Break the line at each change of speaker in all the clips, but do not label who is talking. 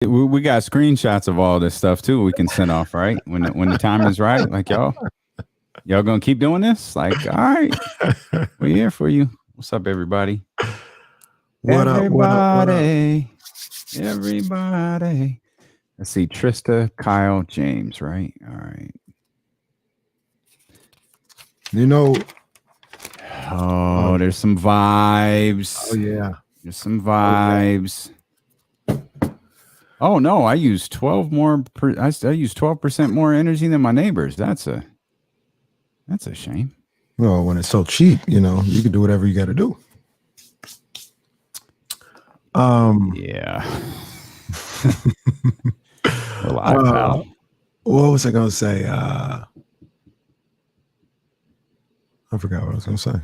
We got screenshots of all this stuff too. We can send off right when the time is right. Like y'all gonna keep doing this? Like, all right, we're here for you. What's up, everybody?
What up?
Everybody. Let's see, Trysta, Kyle, James, right? All right.
You know.
Oh, there's some vibes.
Oh yeah,
there's some vibes. Oh no, I use 12 more. I use 12% more energy than my neighbors. That's a shame.
Well, when it's so cheap, you can do whatever you got to do.
Yeah. We're live, pal.
What was I gonna say? I forgot what I was gonna say.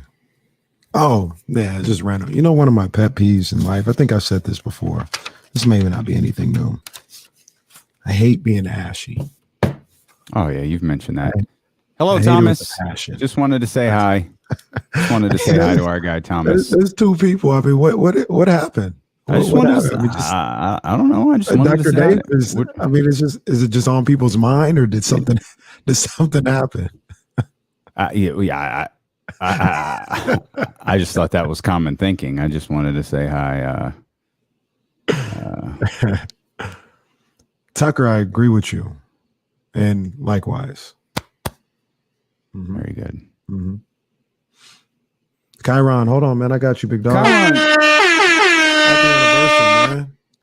Oh, yeah, it's just random. You know, one of my pet peeves in life, I think I've said this before. This may not be anything new. I hate being ashy.
Oh, yeah, you've mentioned that. Hello, Thomas. Just wanted to say hi. Just wanted to say hi to our guy, Thomas.
There's two people. I mean, what happened?
I just wanted to I don't know. I just wanted
Dr.
to say
is it just on people's mind, or did something happen?
Yeah, I just thought that was common thinking. I just wanted to say hi.
Tucker, I agree with you, and likewise.
Mm-hmm. Very good.
Mm-hmm. Chiron, hold on, man. I got you, big dog.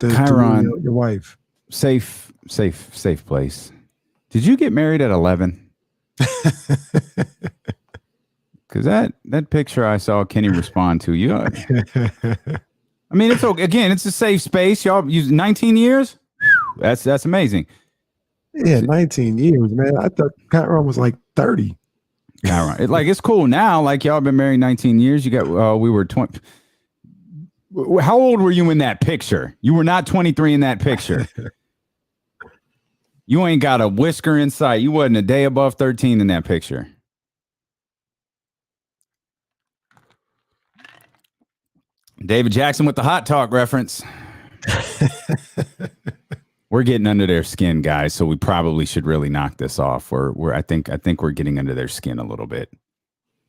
Chiron,
Chiron, your wife.
Safe place. Did you get married at 11? Because that picture I saw Kenny respond to you. I mean, it's okay. Again, it's a safe space. Y'all use 19 years. That's amazing.
Yeah, 19 years, man. I thought Chiron was like 30.
Chiron, it's cool now. Like y'all been married 19 years. You got we were 20. How old were you in that picture? You were not 23 in that picture. You ain't got a whisker in sight. You wasn't a day above 13 in that picture. David Jackson with the hot talk reference. We're getting under their skin, guys, so we probably should really knock this off. I think we're getting under their skin a little bit.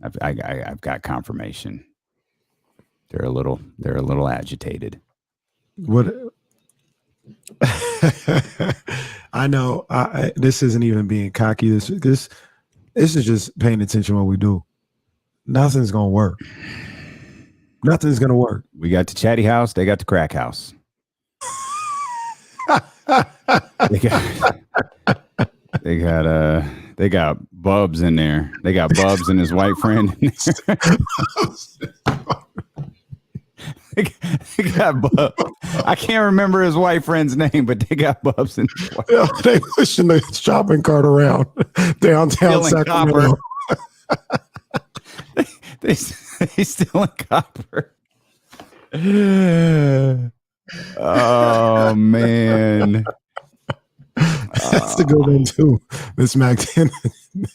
I've got confirmation. They're a little agitated.
What? I know. This isn't even being cocky. This is just paying attention to what we do. Nothing's gonna work. Nothing's gonna work.
We got the chatty house. They got the crack house. They got Bubs in there. They got Bubs and his white friend in there. They got Bubs. I can't remember his white friend's name, but they got Bubs in his white friend.
They pushing the shopping cart around downtown Sacramento.
They still in copper. Oh man,
that's a good one too. Miss Magden,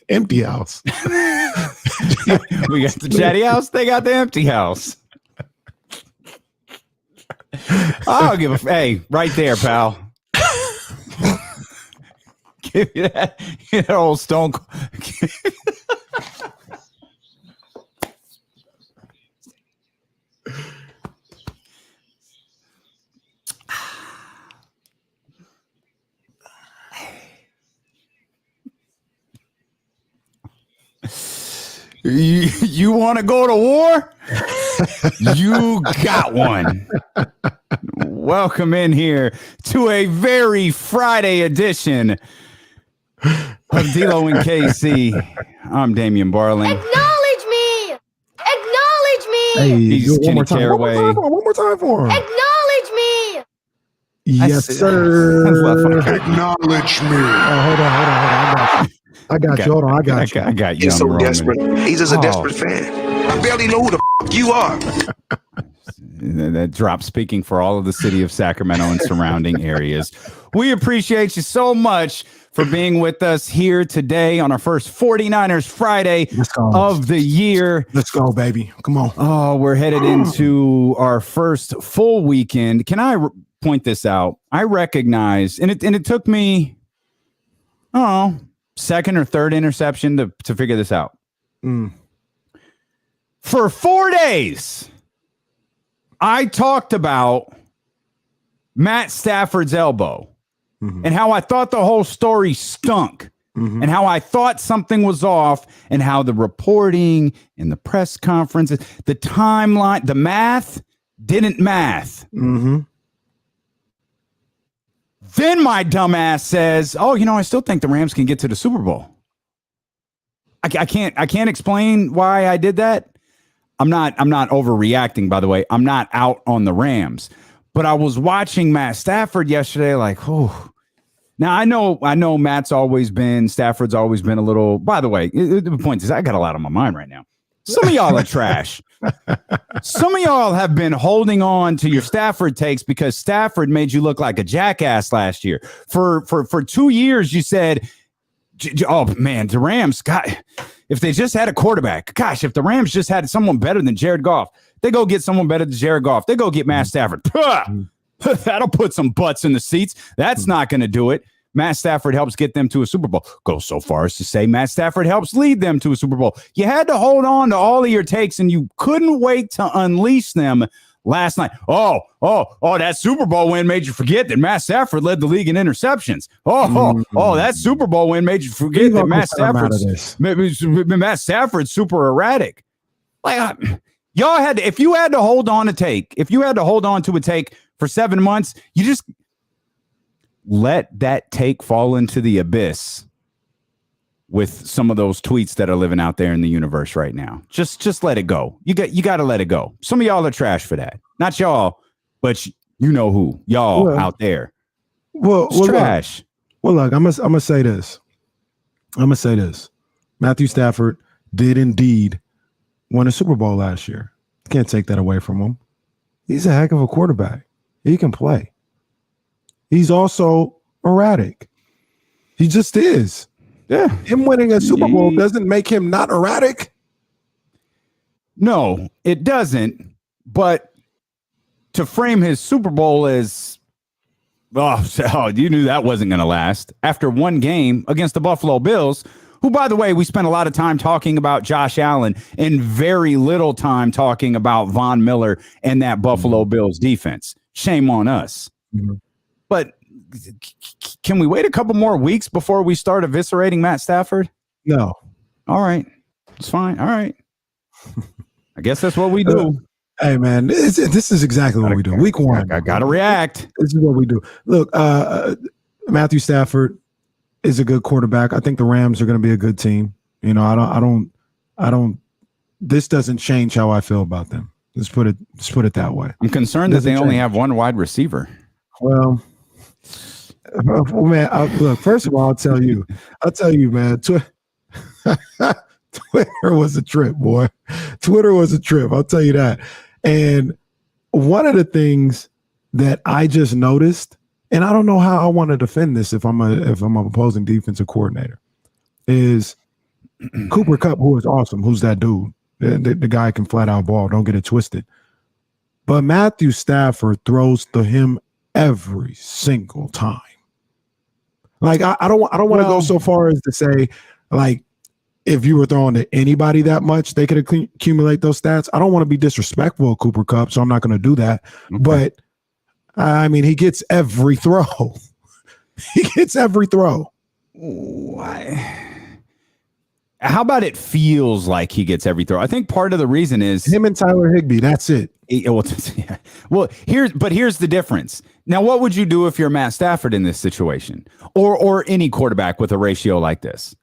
empty house.
We got the chatty house. They got the empty house. I'll give hey, right there, pal. Give you that old stone. You want to go to war? You got one. Welcome in here to a very Friday edition of D-Lo and KC. I'm Damian Barling.
Acknowledge me! Acknowledge me!
Hey,
He's Kenny Caraway.
One more time for him.
Acknowledge me!
Yes, sir.
Acknowledge me.
Oh, hold on. I got you. Hold on, I got you.
I got you.
He's so desperate. He's just a desperate fan. I barely know who the you are.
That drop speaking for all of the city of Sacramento and surrounding areas. We appreciate you so much for being with us here today on our first 49ers Friday of the year.
Let's go, baby. Come on.
Oh, we're headed into our first full weekend. Can I point this out. I recognize, and it took me, second or third interception to figure this out. For 4 days, I talked about Matt Stafford's elbow and how I thought the whole story stunk and how I thought something was off and how the reporting and the press conferences, the timeline, the math didn't math. Then my dumbass says, I still think the Rams can get to the Super Bowl. I can't explain why I did that. I'm not overreacting, by the way. I'm not out on the Rams. But I was watching Matt Stafford yesterday, like, Now I know Matt's always been, Stafford's always been a little, by the way, the point is I got a lot on my mind right now. Some of y'all are trash. Some of y'all have been holding on to your Stafford takes because Stafford made you look like a jackass last year. For 2 years, you said, oh man, the Rams, God, if they just had a quarterback, gosh, if the Rams just had someone better than Jared Goff, they go get someone better than Jared Goff. They go get Matt Stafford. That'll put some butts in the seats. That's not going to do it. Matt Stafford helps get them to a Super Bowl. Go so far as to say Matt Stafford helps lead them to a Super Bowl. You had to hold on to all of your takes, and you couldn't wait to unleash them last night. Oh, that Super Bowl win made you forget that Matt Stafford led the league in interceptions. That Super Bowl win made you forget that Matt Stafford's super erratic. Like, y'all had to, if you had to hold on to a take for 7 months, you just let that take fall into the abyss with some of those tweets that are living out there in the universe right now. Just let it go. You got to let it go. Some of y'all are trash for that. Not y'all, but you know who. Y'all out there. Well, trash.
Look, I'm gonna say this. Matthew Stafford did indeed win a Super Bowl last year. Can't take that away from him. He's a heck of a quarterback. He can play. He's also erratic. He just is.
Yeah.
Him winning a Super Bowl doesn't make him not erratic.
No, it doesn't. But to frame his Super Bowl as, you knew that wasn't going to last. After one game against the Buffalo Bills, who, by the way, we spent a lot of time talking about Josh Allen and very little time talking about Von Miller and that Buffalo Bills defense. Shame on us. But can we wait a couple more weeks before we start eviscerating Matt Stafford?
No.
All right. It's fine. All right. I guess that's what we do.
Hey, man, this is exactly what we do. Week 1.
I got to react.
This is what we do. Look, Matthew Stafford is a good quarterback. I think the Rams are going to be a good team. You know, I don't, this doesn't change how I feel about them. Let's put it that way.
I'm concerned that they only have one wide receiver.
Well, man, look, first of all, I'll tell you, man, Twitter was a trip, boy. Twitter was a trip. I'll tell you that. And one of the things that I just noticed, and I don't know how I want to defend this if I'm an opposing defensive coordinator, is Cooper Kupp, who is awesome. Who's that dude? The guy can flat out ball. Don't get it twisted. But Matthew Stafford throws to him every single time. Like I don't want to go so far as to say, like, if you were throwing to anybody that much, they could accumulate those stats. I don't want to be disrespectful of Cooper Kupp, so I'm not going to do that. Okay. But I mean, he gets every throw. He gets every throw.
Why? How about it feels like he gets every throw? I think part of the reason is
him and Tyler Higbee. That's it.
Well, here's the difference. Now, what would you do if you're Matt Stafford in this situation, or any quarterback with a ratio like this?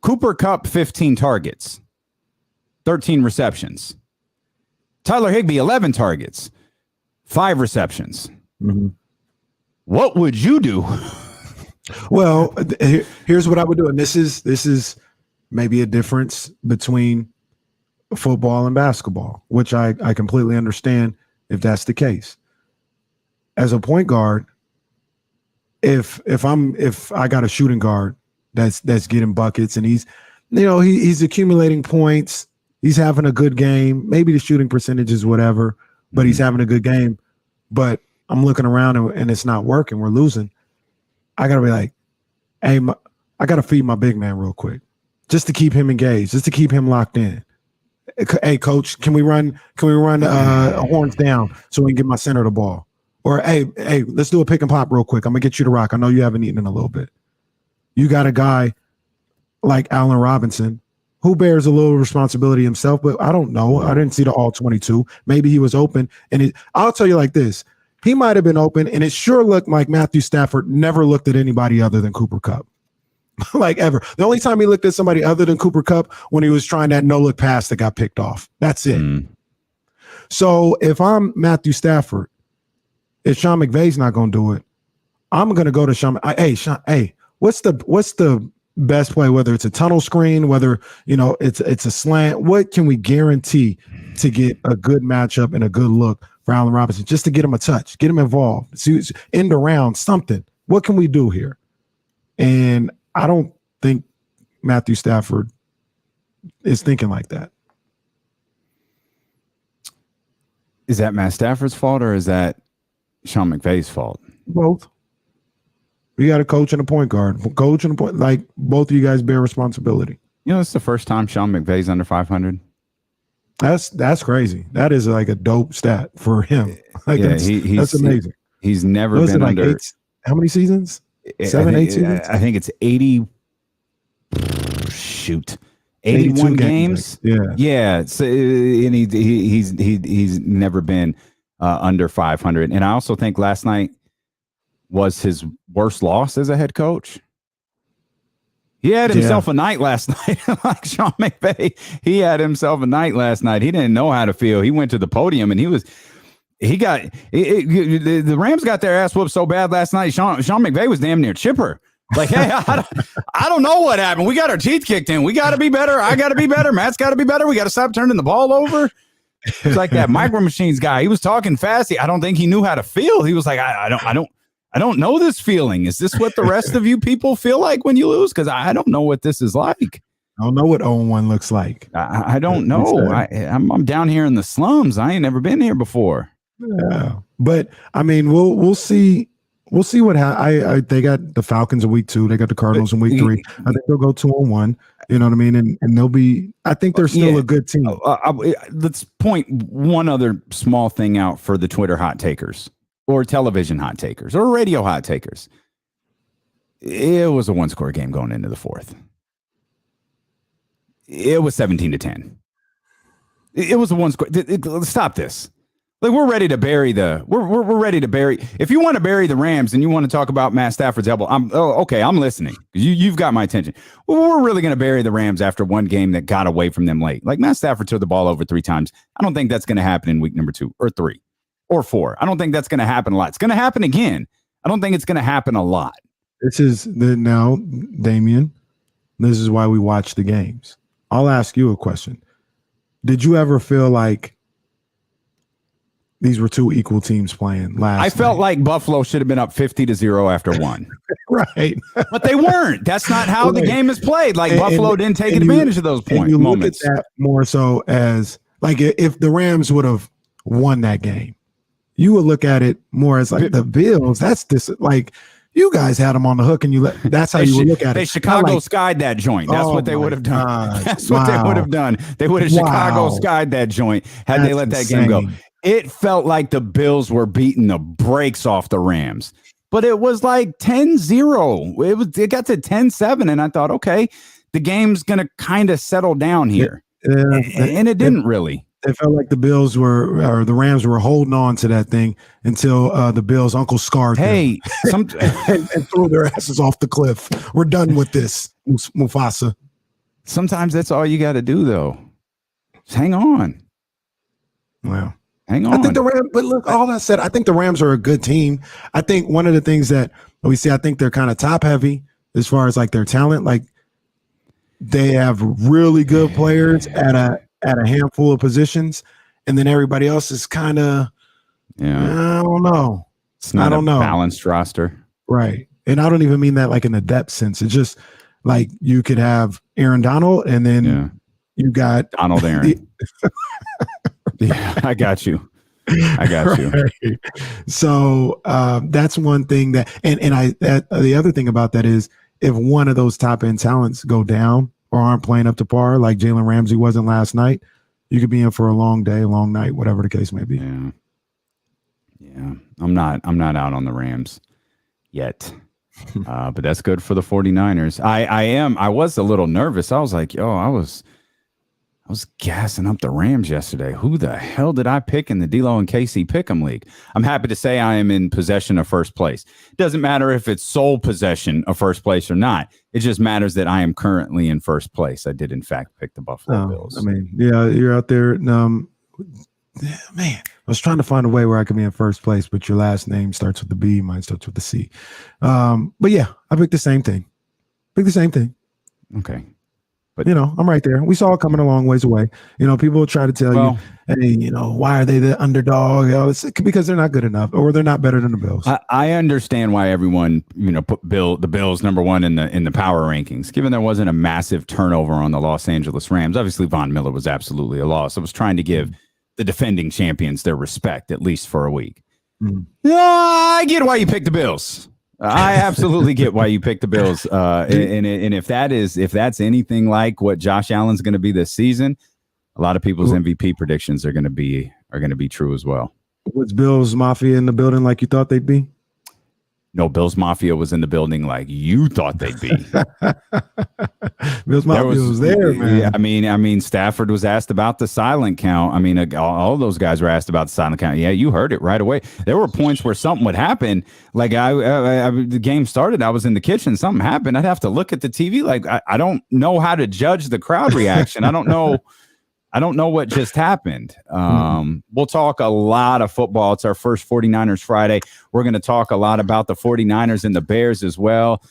Cooper Kupp, 15 targets, 13 receptions. Tyler Higbee, 11 targets, 5 receptions. Mm-hmm. What would you do?
Well, here's what I would do, and this is maybe a difference between football and basketball, which I completely understand if that's the case. As a point guard, if I got a shooting guard that's getting buckets and he's accumulating points, he's having a good game, maybe the shooting percentage is whatever, but he's having a good game. But I'm looking around and it's not working. We're losing. I got to be like, hey, I got to feed my big man real quick just to keep him engaged, just to keep him locked in. Hey, coach, can we run horns down so we can get my center the ball? Or, hey, let's do a pick and pop real quick. I'm going to get you to rock. I know you haven't eaten in a little bit. You got a guy like Allen Robinson who bears a little responsibility himself, but I don't know. I didn't see the all 22. Maybe he was open. And I'll tell you like this. He might have been open, and it sure looked like Matthew Stafford never looked at anybody other than Cooper Kupp. Like ever. The only time he looked at somebody other than Cooper Kupp when he was trying that no-look pass that got picked off. That's it. So if I'm Matthew Stafford, if Sean McVay's not going to do it, I'm going to go to Sean. Hey, Sean, what's the best play, whether it's a tunnel screen, whether it's a slant, what can we guarantee to get a good matchup and a good look for Allen Robinson, just to get him a touch, get him involved, end around something? What can we do here? And I don't think Matthew Stafford is thinking like that.
Is that Matt Stafford's fault or is that Sean McVay's fault?
Both. We got a coach and a point guard. Coach and a point, like both of you guys bear responsibility.
It's the first time Sean McVay's under 500.
That's crazy. That is like a dope stat for him. Like that's amazing.
He's never been
like
under.
How many seasons? 7, 8 seasons?
I think it's 80. Shoot. 81 games. Yeah. So, and he's never been under 500. And I also think last night was his worst loss as a head coach. He had himself a night last night, like Sean McVay. He had himself a night last night. He didn't know how to feel. He went to the podium and the Rams got their ass whooped so bad last night. Sean McVay was damn near chipper. Like, hey, I don't know what happened. We got our teeth kicked in. We got to be better. I got to be better. Matt's got to be better. We got to stop turning the ball over. It's like that Micro Machines guy. He was talking fast. I don't think he knew how to feel. He was like, I don't know this feeling. Is this what the rest of you people feel like when you lose? Because I don't know what this is like.
I don't know what 0-1 looks like.
I don't know. I'm down here in the slums. I ain't never been here before.
Yeah, but I mean, we'll see. We'll see what happens. They got the Falcons in week 2. They got the Cardinals in week 3. I think they'll go 2-1. You know what I mean? And they'll be. I think they're still a good team.
Let's point one other small thing out for the Twitter hot takers, or television hot takers, or radio hot takers. It was a 1-score game going into the 4th. It was 17-10. It was a 1-score. Stop this. Like, we're ready to bury we're ready to bury. If you want to bury the Rams and you want to talk about Matt Stafford's elbow, I'm listening. You've got my attention. Well, we're really going to bury the Rams after one game that got away from them late. Like, Matt Stafford turned the ball over 3 times. I don't think that's going to happen in week number 2 or 3 or 4. I don't think that's going to happen a lot. It's going to happen again. I don't think it's going to happen a lot.
This is now, Damian, this is why we watch the games. I'll ask you a question. Did you ever feel like these were 2 equal teams playing last
I felt
night?
like Buffalo should have been up 50-0 after 1.
Right.
But they weren't. That's not how the game is played. Like, Buffalo didn't take advantage of those moments.
Look at that more so as, like, if the Rams would have won that game, you would look at it more as like the Bills. That's like, you guys had them on the hook, and that's how you would look at it.
They Chicago skied that joint. That's what they would have done.
God.
That's what they would have done. They would have Chicago skied that joint had they let that game go. It felt like the Bills were beating the brakes off the Rams, but it was like 10-0. It got to 10-7, and I thought, okay, the game's going to kind of settle down here. And it didn't really.
It felt like the Rams were holding on to that thing until the Bills' Uncle scarred them and threw their asses off the cliff. We're done with this, Mufasa.
Sometimes that's all you got to do, though. Just hang on.
Wow.
Hang on.
I think the Rams, but look, all that said, I think the Rams are a good team. I think one of the things that we see, I think they're kind of top heavy as far as like their talent. Like, they have really good players at a handful of positions, and then everybody else is kind of, I don't know.
It's not a balanced roster.
Right. And I don't even mean that like in the depth sense. It's just like you could have Aaron Donald, and then you got
Donald Aaron. Yeah, I got you. I got you.
Right. So that's one thing that, the other thing about that is if one of those top end talents go down or aren't playing up to par, like Jalen Ramsey wasn't last night, you could be in for a long day, long night, whatever the case may be.
Yeah. Yeah. I'm not out on the Rams yet. But that's good for the 49ers. I was a little nervous. I was like, yo, I was gassing up the Rams yesterday. Who the hell did I pick in the D-Lo and KC Pick'em League? I'm happy to say I am in possession of first place. It doesn't matter if it's sole possession of first place or not. It just matters that I am currently in first place. I did, in fact, pick the Buffalo Bills.
I mean, yeah, you're out there. Man, I was trying to find a way where I could be in first place, but your last name starts with the B, mine starts with the C. But yeah, I picked the same thing.
Okay.
But, I'm right there. We saw it coming a long ways away. People will try to tell you, hey, why are they the underdog? It's because they're not good enough or they're not better than the Bills.
I understand why everyone, put the Bills number one in the power rankings, given there wasn't a massive turnover on the Los Angeles Rams. Obviously, Von Miller was absolutely a loss. I was trying to give the defending champions their respect, at least for a week. I get why you picked the Bills. I absolutely get why you picked the Bills. And if that's anything like what Josh Allen's going to be this season, a lot of people's MVP predictions are going to be true as well.
Was Bills Mafia in the building like you thought they'd be?
No, Bills Mafia was in the building like you thought they'd be.
Bills Mafia was there, man.
Yeah, I mean, Stafford was asked about the silent count. I mean, all those guys were asked about the silent count. Yeah, you heard it right away. There were points where something would happen. Like the game started, I was in the kitchen, something happened. I'd have to look at the TV. Like I don't know how to judge the crowd reaction. I don't know what just happened. We'll talk a lot of football. It's our first 49ers Friday. We're going to talk a lot about the 49ers and the Bears as well.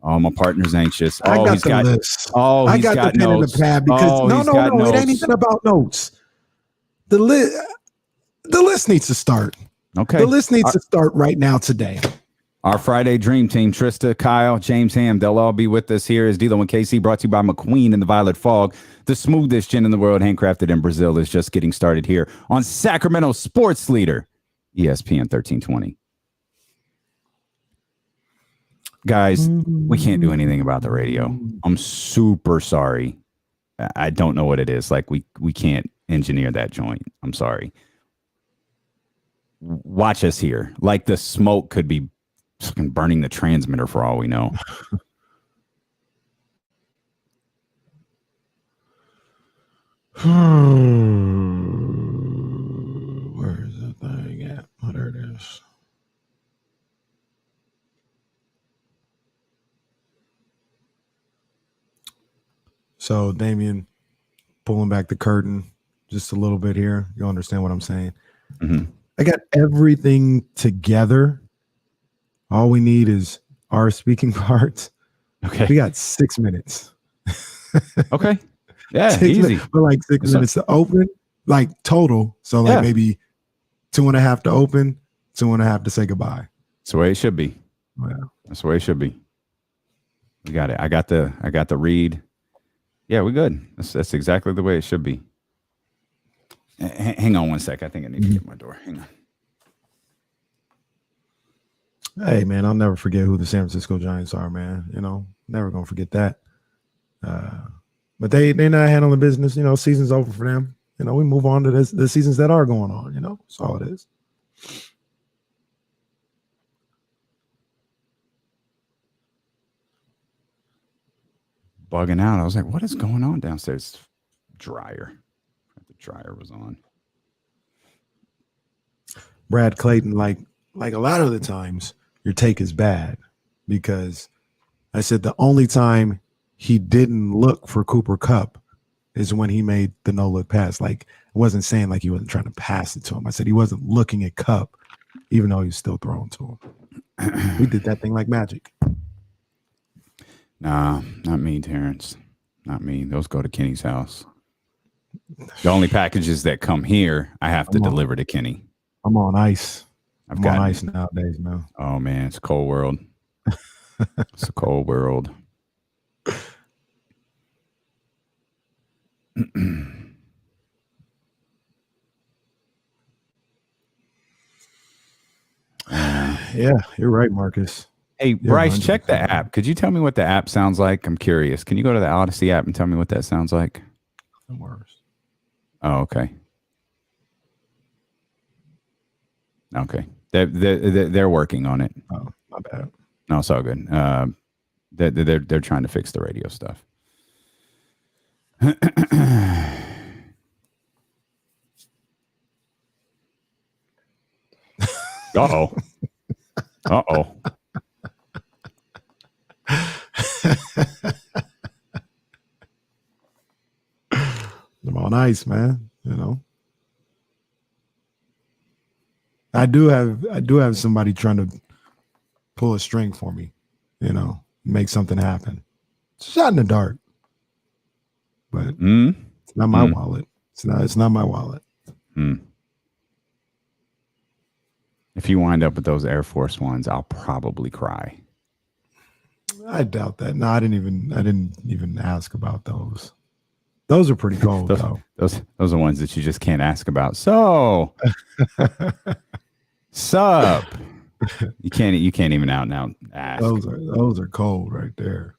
Oh, my partner's anxious.
I got the list. I got the pen and the pad because no, it ain't even about notes. The list needs to start.
Okay.
The list needs to start right now today.
Our Friday Dream Team, Trysta, Kyle, James Ham, they'll all be with us here as D-Lo and KC, brought to you by McQueen and the Violet Fog. The smoothest gin in the world, handcrafted in Brazil, is just getting started here on Sacramento Sports Leader, ESPN 1320. Guys, we can't do anything about the radio. I'm super sorry. I don't know what it is. Like, we can't engineer that joint. I'm sorry. Watch us here. Like, the smoke could be fucking burning the transmitter for all we know.
Where is that thing at? Oh, there it is. So, Damien, pulling back the curtain just a little bit here. You'll understand what I'm saying. I got everything together. All we need is our speaking parts.
Okay.
We got 6 minutes.
Okay. Yeah, easy.
For like 6 minutes to open, like total. So like maybe 2.5 to open, 2.5 to say goodbye.
That's the way it should be.
Yeah.
That's the way it should be. We got it. I got the read. Yeah, we're good. That's exactly the way it should be. Hang on one sec. I think I need to get my door. Hang on.
Hey, man, I'll never forget who the San Francisco Giants are, man. Never going to forget that. But they're not handling business. Season's over for them. We move on to the seasons that are going on. That's all it is.
Bugging out. I was like, what is going on downstairs? Dryer. The dryer was on.
Brad Clayton, like a lot of the times, your take is bad because I said the only time he didn't look for Cooper Kupp is when he made the no-look pass. Like, I wasn't saying like he wasn't trying to pass it to him. I said he wasn't looking at Kupp, even though he was still throwing to him. We did that thing like magic.
Nah, not me, Terrence. Not me. Those go to Kenny's house. The only packages that come here, I have to deliver to Kenny.
I'm on ice.
I'm on
ice nowadays, man.
Oh, man, it's a cold world. It's a cold world.
Yeah, you're right, Marcus.
Hey,
You're
Bryce, check the
100% right.
app. Could you tell me what the app sounds like? I'm curious. Can you go to the Odyssey app and tell me what that sounds like?
No worries.
Oh, okay. Okay. They're working on it.
Oh, my bad.
No, it's all good. They're trying to fix the radio stuff. Uh-oh. Uh-oh.
I'm on ice, man. You know. I do have somebody trying to pull a string for me, you know, make something happen. It's a shot in the dark. But it's not my wallet. It's not my wallet.
If you wind up with those Air Force Ones, I'll probably cry.
I doubt that. No, I didn't even ask about those. Those are pretty cold though.
Those are ones that you just can't ask about. So sup. You can't even out and out ask.
Those are cold right there.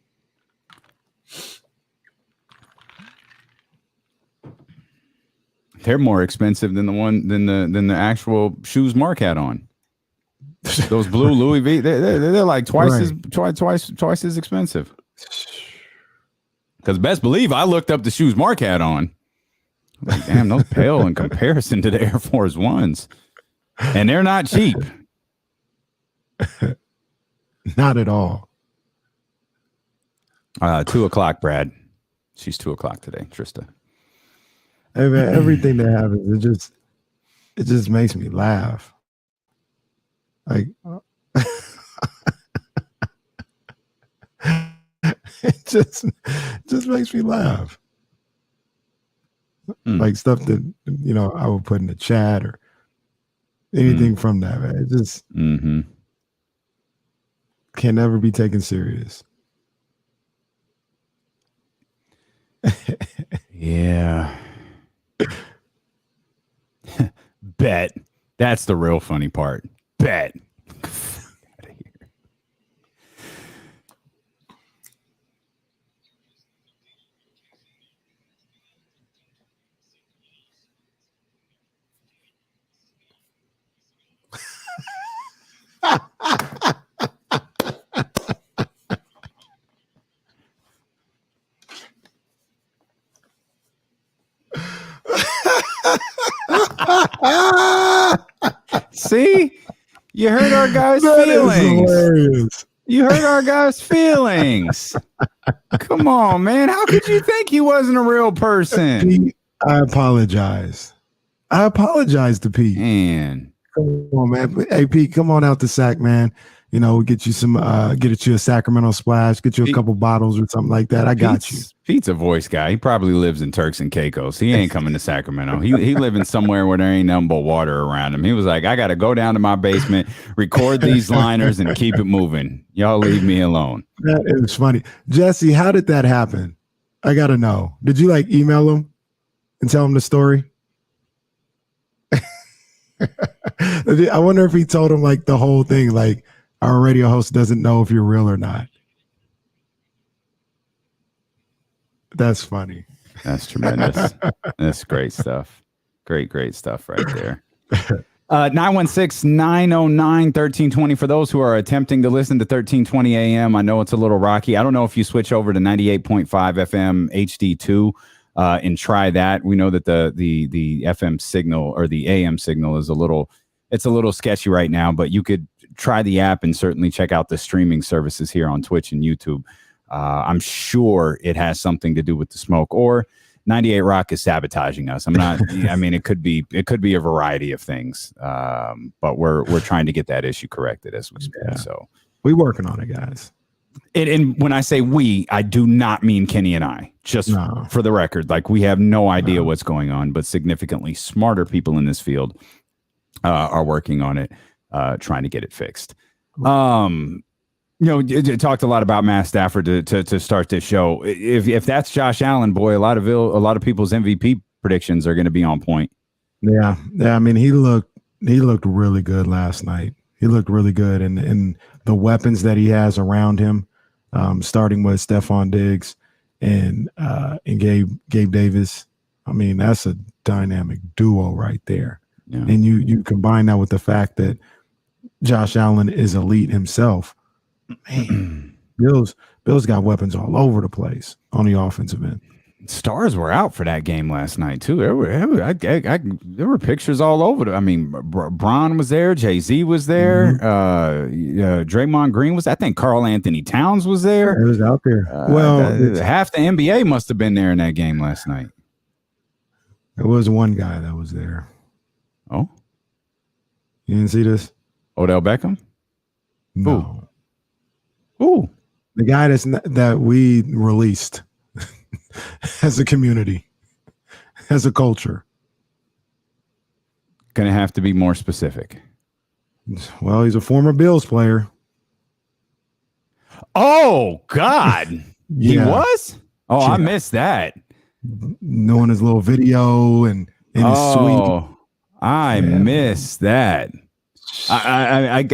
They're more expensive than the actual shoes Mark had on. Those blue Louis V, they're like twice as expensive. Because best believe I looked up the shoes Mark had on. Like, damn, those pale in comparison to the Air Force Ones, and they're not cheap.
Not at all.
2:00, Brad. She's 2:00 today, Trysta.
Hey man, everything that happens, it just makes me laugh. Like it just makes me laugh. Like stuff that, you know, I would put in the chat or anything from that, man. It just can never be taken serious.
Yeah. Bet. That's the real funny part. Bet. Out of here. See? You hurt our guys' feelings. You hurt our guys' feelings. Come on, man. How could you think he wasn't a real person?
Pete, I apologize. I apologize to Pete.
Man.
Come on, man. Hey, Pete, come on out to Sac, man. You know, get you some, get you a Sacramento splash, get you a couple bottles or something like that. I got you.
Pete's a voice guy. He probably lives in Turks and Caicos. He ain't coming to Sacramento. He living somewhere where there ain't nothing but water around him. He was like, I got to go down to my basement, record these liners, and keep it moving. Y'all leave me alone.
That is funny. Jesse, how did that happen? I got to know. Did you like email him and tell him the story? I wonder if he told him like the whole thing, like, our radio host doesn't know if you're real or not. That's funny.
That's tremendous. That's great stuff. Great stuff right there. 916-909-1320 for those who are attempting to listen to 1320 AM. I know it's a little rocky. I don't know if you switch over to 98.5 FM HD2 and try that. We know that the FM signal or the AM signal is a little sketchy right now, but you could try the app and certainly check out the streaming services here on Twitch and YouTube. I'm sure it has something to do with the smoke, or 98 Rock is sabotaging us. I'm not. I mean, it could be a variety of things, but we're trying to get that issue corrected as we speak. Yeah. So
we're working on it, guys.
And when I say we, I do not mean Kenny and I. Just for the record, like we have no idea what's going on, but significantly smarter people in this field are working on it. Trying to get it fixed. You know, you talked a lot about Matt Stafford to start this show. If that's Josh Allen, boy, a lot of people's MVP predictions are going to be on point.
Yeah. I mean, he looked really good last night. He looked really good, and the weapons that he has around him, starting with Stephon Diggs and Gabe Davis. I mean, that's a dynamic duo right there.
Yeah.
And you combine that with the fact that Josh Allen is elite himself. Man, Bills got weapons all over the place on the offensive end.
Stars were out for that game last night too. There were pictures all over. I mean, Bron was there, Jay-Z was there, Draymond Green was. I think Karl Anthony Towns was there.
It was out there.
Half the NBA must have been there in that game last night.
There was one guy that was there.
Oh,
you didn't see this?
Odell Beckham?
No.
Ooh.
The guy that we released as a community, as a culture.
Gonna have to be more specific.
Well, he's a former Bills player.
Oh, God. He
Yeah.
was? Oh,
Yeah.
I missed that.
Knowing his little video and his suite.
I missed that. I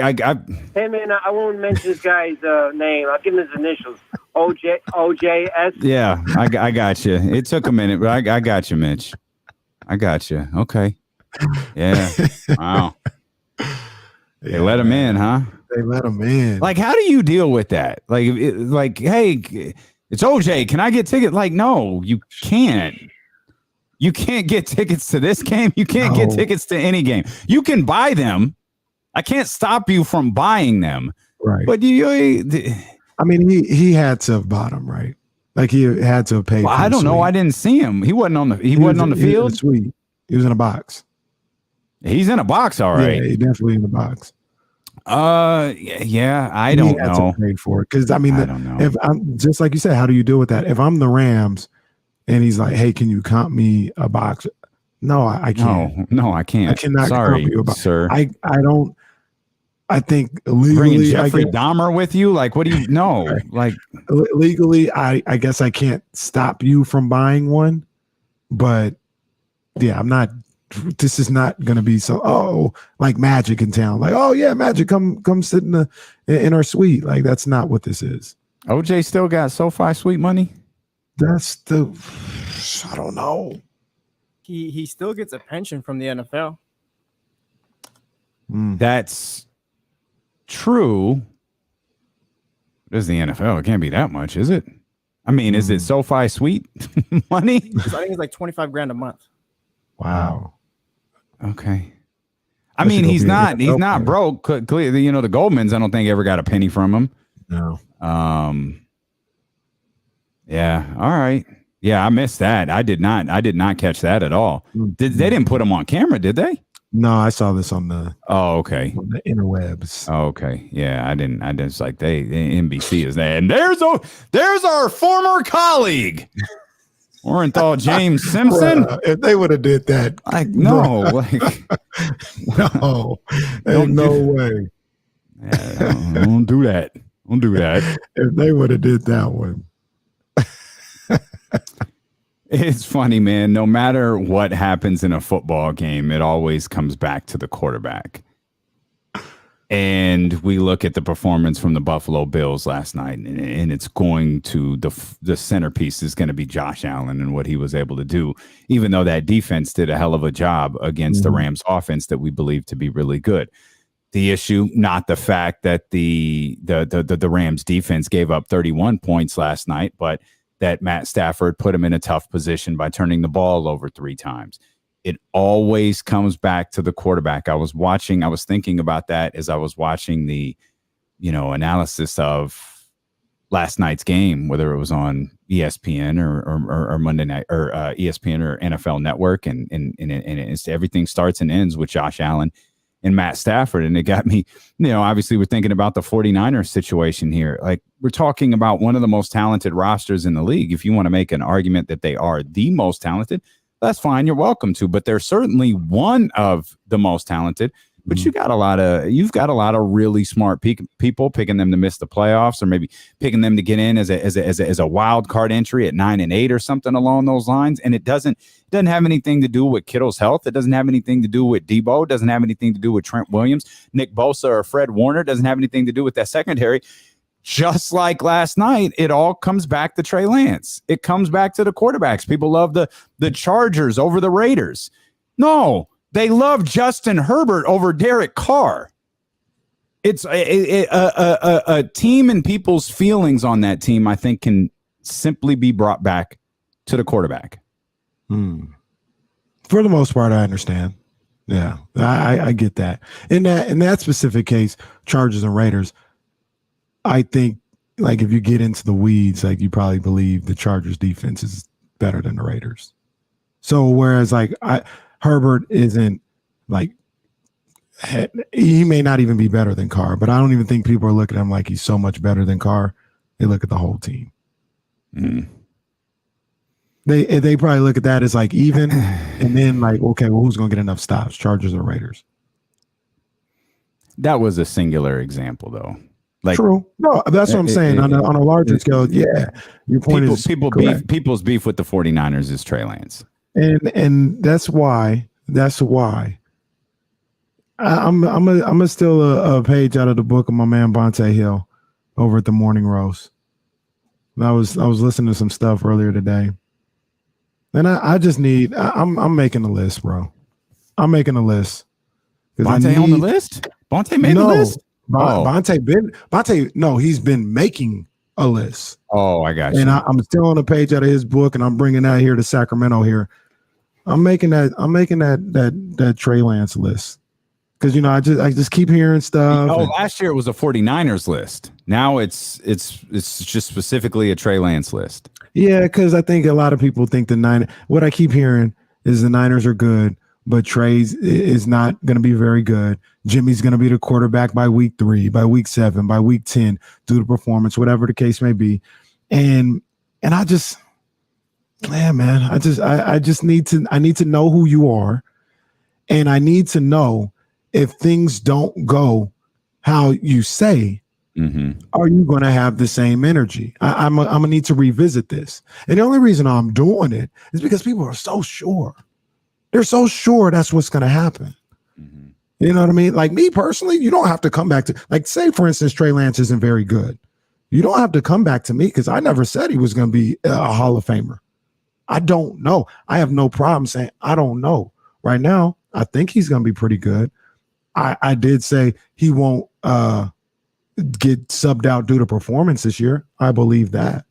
Hey man, I won't mention this guy's name. I'll give him his initials. OJS.
Yeah, I got you. It took a minute, but I got you, Mitch. I got you. Okay. Yeah. Wow. They let him in, huh?
They let him in.
Like, how do you deal with that? Like, hey, it's OJ. Can I get tickets? Like, no, you can't. You can't get tickets to this game. You can't get tickets to any game. You can buy them. I can't stop you from buying them.
Right.
But
I mean, he had to have bought them, right? Like he had to have paid.
Well, I don't know. I didn't see him. He wasn't on the. He wasn't on the field.
He was in a box.
He's in a box, all right.
Yeah, he definitely in the box.
Yeah. I don't know.
To pay for it because I mean,
I don't know.
If I'm just like you said, how do you deal with that? If I'm the Rams, and he's like, "Hey, can you comp me a box?" No, I can't.
No, I can't.
I cannot.
Sorry,
comp you a box.
sir.
I don't. I think legally,
bringing Jeffrey Dahmer with you, like, what do you know?
Right.
Like,
legally, I guess I can't stop you from buying one, but yeah, I'm not. This is not going to be like Magic in town. Like, oh yeah, Magic, come sit in our suite. Like, that's not what this is.
OJ still got SoFi Suite money.
That's I don't know.
He still gets a pension from the NFL.
That's true. There's the NFL. It can't be that much, is it? I mean, is it SoFi Suite money?
I think it's like $25,000 a month.
Wow.
Okay. I mean, he's not broke. Clearly, the Goldmans, I don't think ever got a penny from him.
No.
Yeah. All right. Yeah, I missed that. I did not catch that at all. They didn't put him on camera, did they?
No, I saw this on the
interwebs.
Oh,
okay. Yeah, I didn't. It's like NBC is there, and there's our former colleague, Orenthal James Simpson.
If they would have did that, no, ain't no way.
Yeah, don't do that. Don't do that.
If they would have did that one.
It's funny, man. No matter what happens in a football game, it always comes back to the quarterback. And we look at the performance from the Buffalo Bills last night, and it's going to the centerpiece is going to be Josh Allen and what he was able to do, even though that defense did a hell of a job against the Rams offense that we believe to be really good. The issue, not the fact that the Rams defense gave up 31 points last night, but that Matt Stafford put him in a tough position by turning the ball over 3 times. It always comes back to the quarterback. I was thinking about that as I was watching the, analysis of last night's game, whether it was on ESPN or Monday night or ESPN or NFL Network. And it's, everything starts and ends with Josh Allen and Matt Stafford. And it got me, obviously we're thinking about the 49ers situation here. Like, we're talking about one of the most talented rosters in the league. If you want to make an argument that they are the most talented, that's fine. You're welcome to, but they're certainly one of the most talented. But you've got a lot of really smart people picking them to miss the playoffs, or maybe picking them to get in as a wild card entry at 9-8 or something along those lines. And it doesn't have anything to do with Kittle's health. It doesn't have anything to do with Debo. It doesn't have anything to do with Trent Williams, Nick Bosa, or Fred Warner. It doesn't have anything to do with that secondary. Just like last night, it all comes back to Trey Lance. It comes back to the quarterbacks. People love the Chargers over the Raiders. No. They love Justin Herbert over Derek Carr. It's a team, and people's feelings on that team, I think, can simply be brought back to the quarterback.
For the most part, I understand. Yeah, I get that. In that specific case, Chargers and Raiders, I think, like, if you get into the weeds, like, you probably believe the Chargers defense is better than the Raiders. So whereas, like, Herbert isn't, like, he may not even be better than Carr, but I don't even think people are looking at him like he's so much better than Carr. They look at the whole team. They probably look at that as like even, and then like, okay, well, who's going to get enough stops, Chargers or Raiders?
That was a singular example, though. Like,
true. No, that's what I'm saying. On a larger scale, yeah. Your point is
people's beef with the 49ers is Trey Lance.
And that's why I'm gonna steal a page out of the book of my man Bonte Hill over at the Morning Roast. I was listening to some stuff earlier today, and I just need I'm making a list, bro. I'm making a list.
Bonte on the list? Bonte made the list?
Bonte, he's been making a list.
Oh, I got you.
And I'm still on a page out of his book, and I'm bringing that here to Sacramento here. I'm making that Trey Lance list. Because, I just keep hearing stuff.
Last year it was a 49ers list. Now it's just specifically a Trey Lance list.
Yeah, because I think a lot of people think what I keep hearing is the Niners are good, but Trey's is not going to be very good. Jimmy's going to be the quarterback by week 3, by week 7, by week 10, due to performance, whatever the case may be. And I just, man, I need to know who you are. And I need to know if things don't go how you say, are you going to have the same energy? I'm going to need to revisit this. And the only reason I'm doing it is because people are so sure. They're so sure that's what's going to happen. You know what I mean? Like me personally, you don't have to come back to, like, say, for instance, Trey Lance isn't very good. You don't have to come back to me because I never said he was going to be a Hall of Famer. I don't know. I have no problem saying I don't know. Right now, I think he's going to be pretty good. I did say he won't get subbed out due to performance this year. I believe that.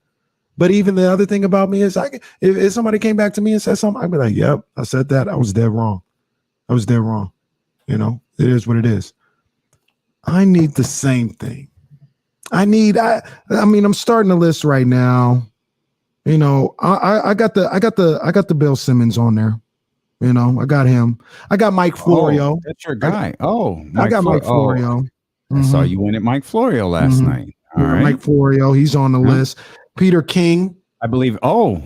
But even the other thing about me is, if somebody came back to me and said something, I'd be like, yep, I said that. I was dead wrong. It is what it is. I need the same thing. I mean, I'm starting a list right now. I got the Bill Simmons on there. I got him. I got Mike Florio.
That's your guy.
I got Mike Florio.
I saw you win at Mike Florio last night. All right.
Mike Florio, he's on the list. Peter King,
I believe. I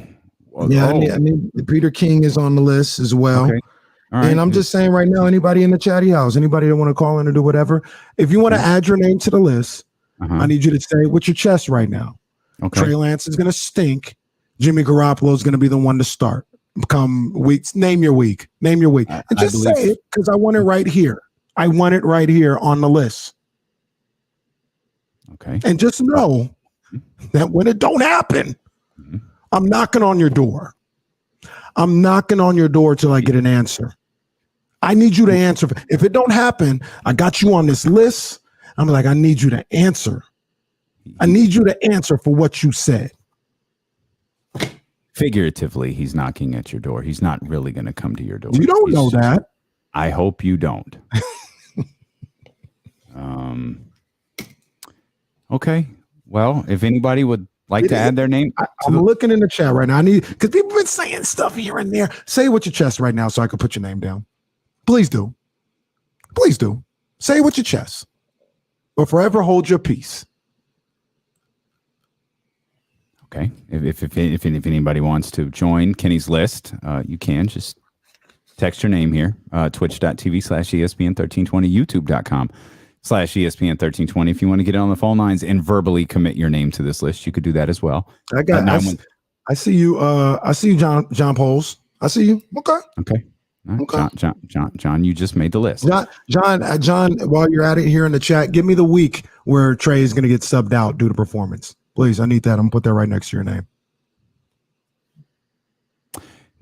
mean, Peter King is on the list as well.
Okay. All right.
And I'm just saying right now, anybody in the chatty house, anybody that want to call in or do whatever, if you want to add your name to the list, I need you to say it with your chest right now.
Okay.
Trey Lance is going to stink. Jimmy Garoppolo is going to be the one to start. Come weeks, name your week. And just say it, because I want it right here. I want it right here on the list.
Okay.
And just know that when it don't happen, I'm knocking on your door. I'm knocking on your door till I get an answer. I need you to answer. If it don't happen, I got you on this list. I'm like, I need you to answer. I need you to answer for what you said.
Figuratively, he's knocking at your door. He's not really going to come to your door.
You don't know that.
I hope you don't. Okay. Well, if anybody would like to add their name.
I'm looking in the chat right now. Because people have been saying stuff here and there. Say it with your chest right now so I can put your name down. Please do. Please do. Say it with your chest. But forever hold your peace.
Okay. If anybody wants to join Kenny's list, you can just text your name here. Twitch.tv/ESPN1320, YouTube.com/ESPN1320. If you want to get on the phone lines and verbally commit your name to this list, you could do that as well.
I see you. I see you, John Poles. I see you. Okay.
Okay. Right.
Okay.
John, you just made the list.
John, while you're at it here in the chat, give me the week where Trey is going to get subbed out due to performance. Please, I need that. I'm going to put that right next to your name.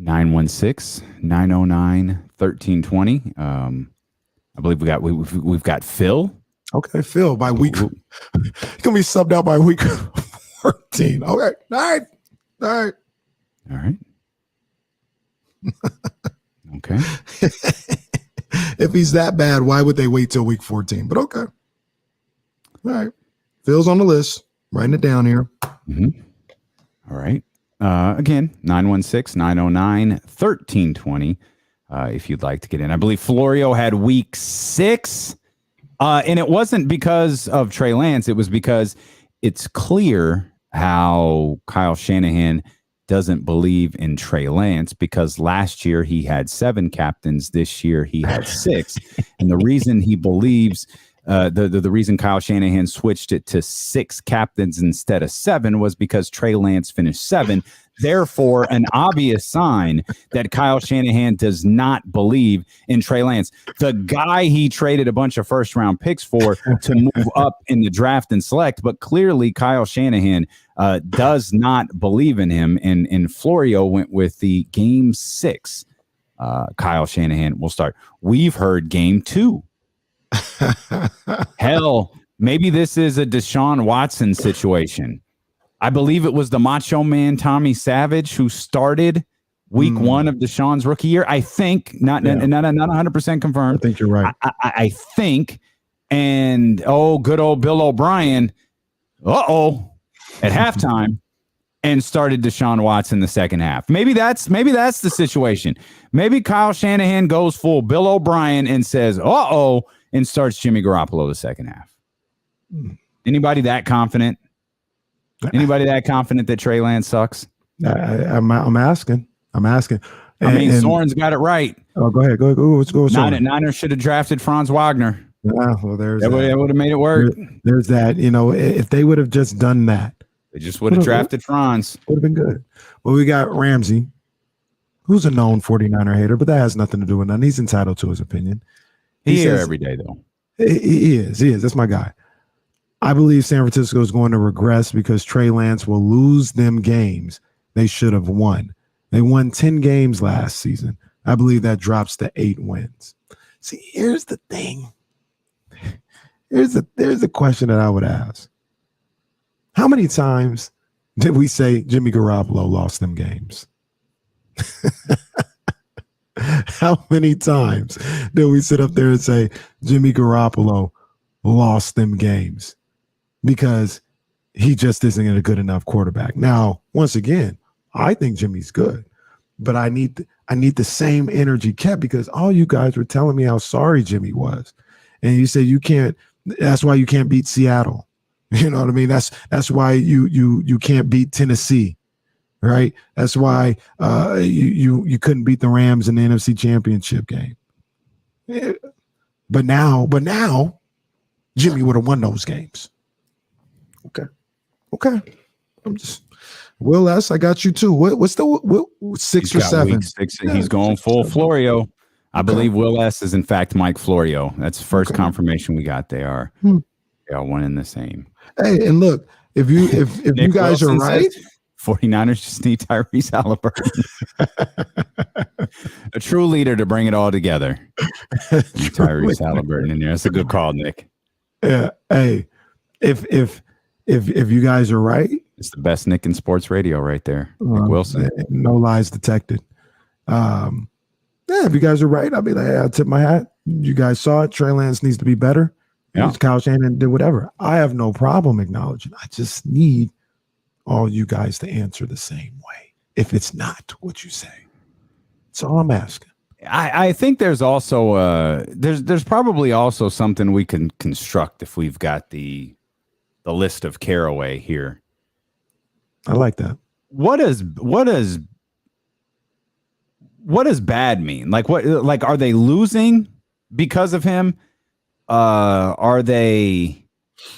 916-909-1320. I believe we've got Phil.
Okay, Phil, by week. He's going to be subbed out by week 14. Okay. All right.
Okay.
If he's that bad, why would they wait till week 14? But okay. All right. Phil's on the list. Writing it down here.
Mm-hmm. All right. Again, 916-909-1320. If you'd like to get in. I believe Florio had week 6. And it wasn't because of Trey Lance. It was because it's clear how Kyle Shanahan doesn't believe in Trey Lance, because last year he had 7 captains. This year he had 6. And the reason he believes the reason Kyle Shanahan switched it to 6 captains instead of 7 was because Trey Lance finished 7. Therefore, an obvious sign that Kyle Shanahan does not believe in Trey Lance, the guy he traded a bunch of first-round picks for to move up in the draft and select. But clearly, Kyle Shanahan does not believe in him. And Florio went with the game 6. Kyle Shanahan will start. We've heard game 2. Hell, maybe this is a Deshaun Watson situation. I believe it was the Macho Man Tommy Savage who started week 1 of Deshaun's rookie year. I think not 100% confirmed.
I think you're right.
I think, and good old Bill O'Brien, at halftime, and started Deshaun Watson the second half. Maybe that's the situation. Maybe Kyle Shanahan goes full Bill O'Brien and says, and starts Jimmy Garoppolo the second half. Anybody that confident? Anybody that confident that Trey Lance sucks?
I'm asking.
Soren's got it right.
Oh, go ahead. Go. Let's go.
Niners should have drafted Franz Wagner.
Well, there's
that would have made it work.
There's that. If they would have just done that,
they just would have drafted Franz.
Would have been good. Well, we got Ramsey, who's a known 49er hater, but that has nothing to do with nothing. He's entitled to his opinion.
He's here every day, though.
He is. That's my guy. I believe San Francisco is going to regress because Trey Lance will lose them games they should have won. They won 10 games last season. I believe that drops to 8 wins. See, here's the thing. There's a question that I would ask. How many times did we say Jimmy Garoppolo lost them games? How many times did we sit up there and say Jimmy Garoppolo lost them games? Because he just isn't a good enough quarterback. Now, once again, I think Jimmy's good, but I need the same energy kept, because all you guys were telling me how sorry Jimmy was. And you said you can't, that's why you can't beat Seattle. You know what I mean? That's why you can't beat Tennessee, right? That's why you couldn't beat the Rams in the NFC Championship game. Yeah. But now Jimmy would have won those games. Okay. I'm just Will S. I got you too. What's the 6 or 7?
He's going full Florio. I believe Will S. is in fact Mike Florio. That's the first confirmation we got. They are one and the same.
Hey, and look, if you guys
Wilson
are right,
49ers just need Tyrese Halliburton. A true leader to bring it all together. Tyrese Halliburton in there. That's a good call, Nick.
Yeah. Hey, if you guys are right,
it's the best Nick in sports radio right there. Nick Wilson.
No lies detected. If you guys are right, I'll be like, I'll tip my hat. You guys saw it. Trey Lance needs to be better. Yeah. Kyle Shanahan did whatever. I have no problem acknowledging. I just need all you guys to answer the same way. If it's not what you say, that's all I'm asking.
I think there's also there's probably also something we can construct if we've got the list of Caraway here. what does bad mean? Like what? Like are they losing because of him? Are they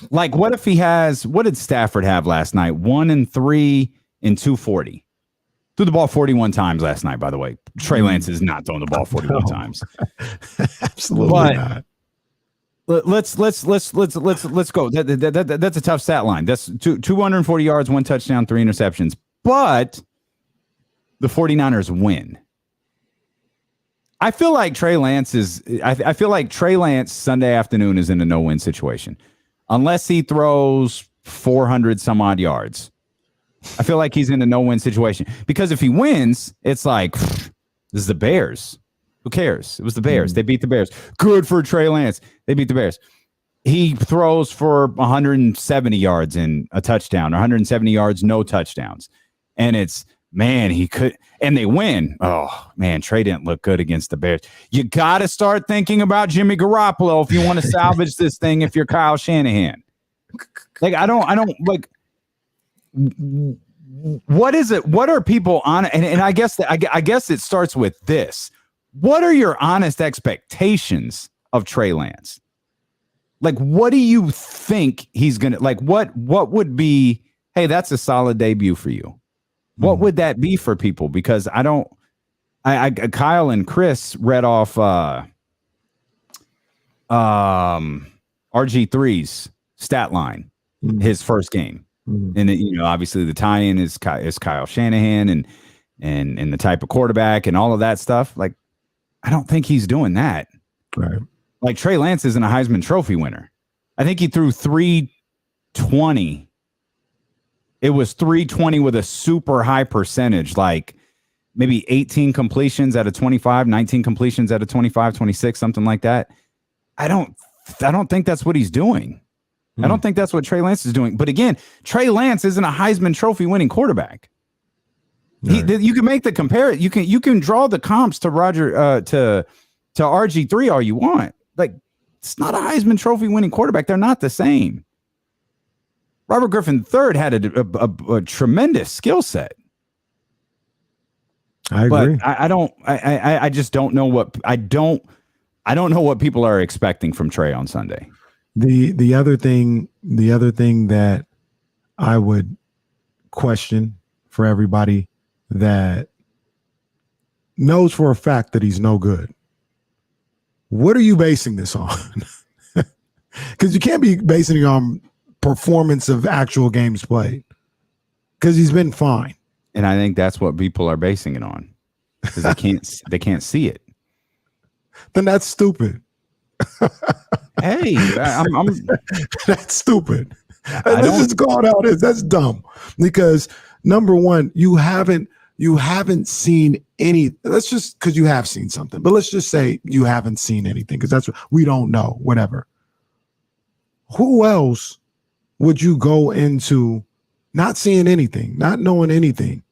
like what if he has? What did Stafford have last night? 1-3 in 240. Threw the ball 41 times last night. By the way, Trey Lance is not throwing the ball 41 times.
Absolutely
But
not.
let's go. That's a tough stat line. That's 240 yards, 1 touchdown, 3 interceptions. But the 49ers win. I feel like Trey Lance Sunday afternoon is in a no-win situation. Unless he throws 400 some odd yards. I feel like he's in a no-win situation. Because if he wins, it's like, this is the Bears. Who cares? It was the Bears. They beat the Bears. Good for Trey Lance. They beat the Bears. He throws for 170 yards in a touchdown, 170 yards, no touchdowns. And it's, man, he could, and they win. Oh, man, Trey didn't look good against the Bears. You got to start thinking about Jimmy Garoppolo if you want to salvage this thing if you're Kyle Shanahan. Like, I don't like, what is it? What are people on? And I guess it starts with this. What are your honest expectations of Trey Lance? Like, what do you think he's going to, like, what would be, hey, that's a solid debut for you? What would that be for people? Because Kyle and Chris read off RG3's stat line, his first game. And obviously the tie-in is Kyle Shanahan and the type of quarterback and all of that stuff. Like, I don't think he's doing that.
Right.
Like Trey Lance isn't a Heisman Trophy winner. I think he threw 320. It was 320 with a super high percentage, like maybe 18 completions out of 25, 19 completions out of 25, 26, something like that. I don't think that's what he's doing. I don't think that's what Trey Lance is doing. But again, Trey Lance isn't a Heisman Trophy winning quarterback. Right. You can make the comparison. You can draw the comps to to RG3 all you want. Like, it's not a Heisman Trophy winning quarterback. They're not the same. Robert Griffin III had a tremendous skill set.
I agree.
But I just don't know what I don't know what people are expecting from Trey on Sunday.
The other thing that I would question for everybody that knows for a fact that he's no good. What are you basing this on? Because you can't be basing it on performance of actual games played. Because he's been fine.
And I think that's what people are basing it on. Because they can't see it.
Then that's stupid.
Hey,
that's stupid. Let's just call it out. That's dumb. Because number one, you haven't seen any. Let's just, because you have seen something, but let's just say you haven't seen anything, because that's what we don't know. Whatever. Who else would you go into not seeing anything, not knowing anything,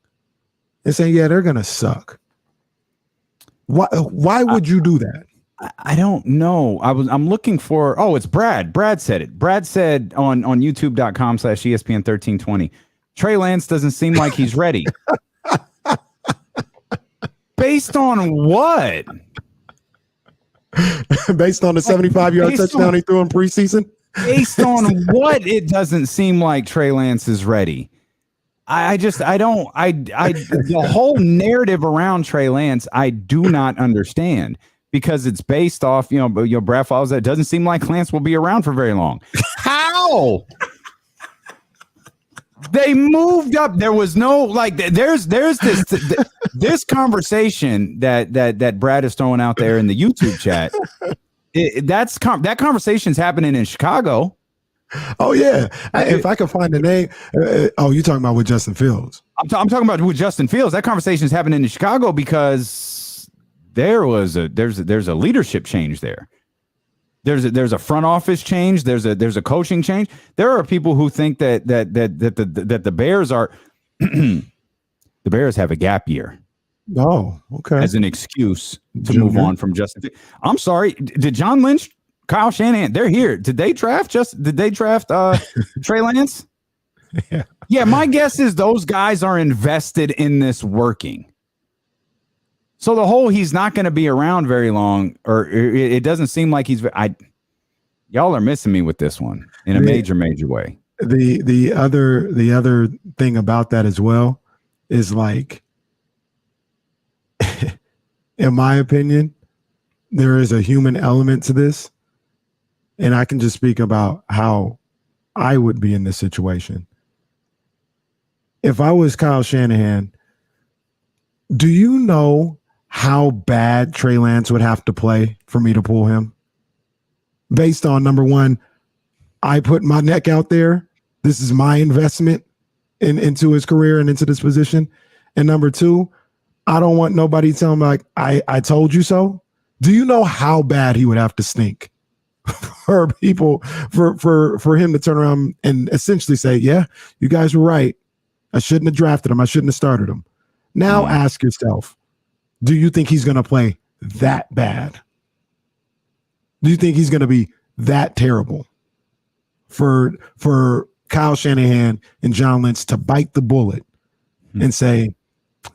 and saying, yeah, they're gonna suck? Why would you do that?
I don't know. I'm looking for, it's Brad. Brad said it. Brad said on youtube.com/ESPN 1320, Trey Lance doesn't seem like he's ready. Based on what?
Based on the 75-yard touchdown he threw in preseason?
Based on what? It doesn't seem like Trey Lance is ready. The whole narrative around Trey Lance, I do not understand. Because it's based off, Brad follows that. It doesn't seem like Lance will be around for very long. How? They moved up. There was no, like, there's this conversation that Brad is throwing out there in the YouTube chat. That conversation's happening in Chicago.
Oh yeah. If I can find the name. You're talking about with Justin Fields.
I'm talking about with Justin Fields. That conversation's happening in Chicago because there's a leadership change there. There's a front office change. There's a coaching change. There are people who think that the Bears are the Bears have a gap year.
Oh, okay.
As an excuse to move on from Justin. I'm sorry. Did John Lynch, Kyle Shanahan, they're here. Did they draft Trey Lance? Yeah. My guess is those guys are invested in this working. So the whole he's not going to be around very long, or it doesn't seem like he's. Y'all are missing me with this one in a major way.
The other thing about that as well is like, in my opinion, there is a human element to this, and I can just speak about how I would be in this situation. If I was Kyle Shanahan, do you know how bad Trey Lance would have to play for me to pull him? Based on, number one, I put my neck out there. This is my investment into his career and into this position. And number two, I don't want nobody telling me like, I told you so. Do you know how bad he would have to stink for people, for him to turn around and essentially say, yeah, you guys were right. I shouldn't have drafted him. I shouldn't have started him. Now ask yourself, do you think he's going to play that bad? Do you think he's going to be that terrible for Kyle Shanahan and John Lynch to bite the bullet and say,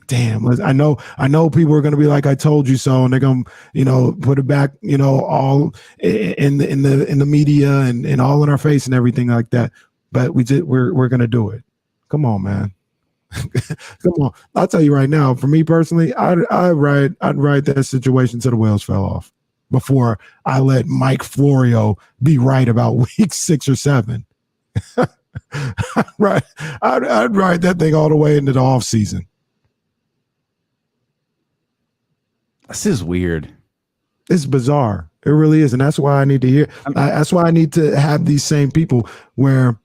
damn, I know people are going to be like, I told you so. And they're going to, put it back, all in the media and all in our face and everything like that. But we're going to do it. Come on, man. Come on. I'll tell you right now, for me personally, I'd ride that situation till the wheels fell off before I let Mike Florio be right about week 6 or 7. I'd ride that thing all the way into the off season.
This is weird.
It's bizarre. It really is. And that's why I need to hear. That's why I need to have these same people where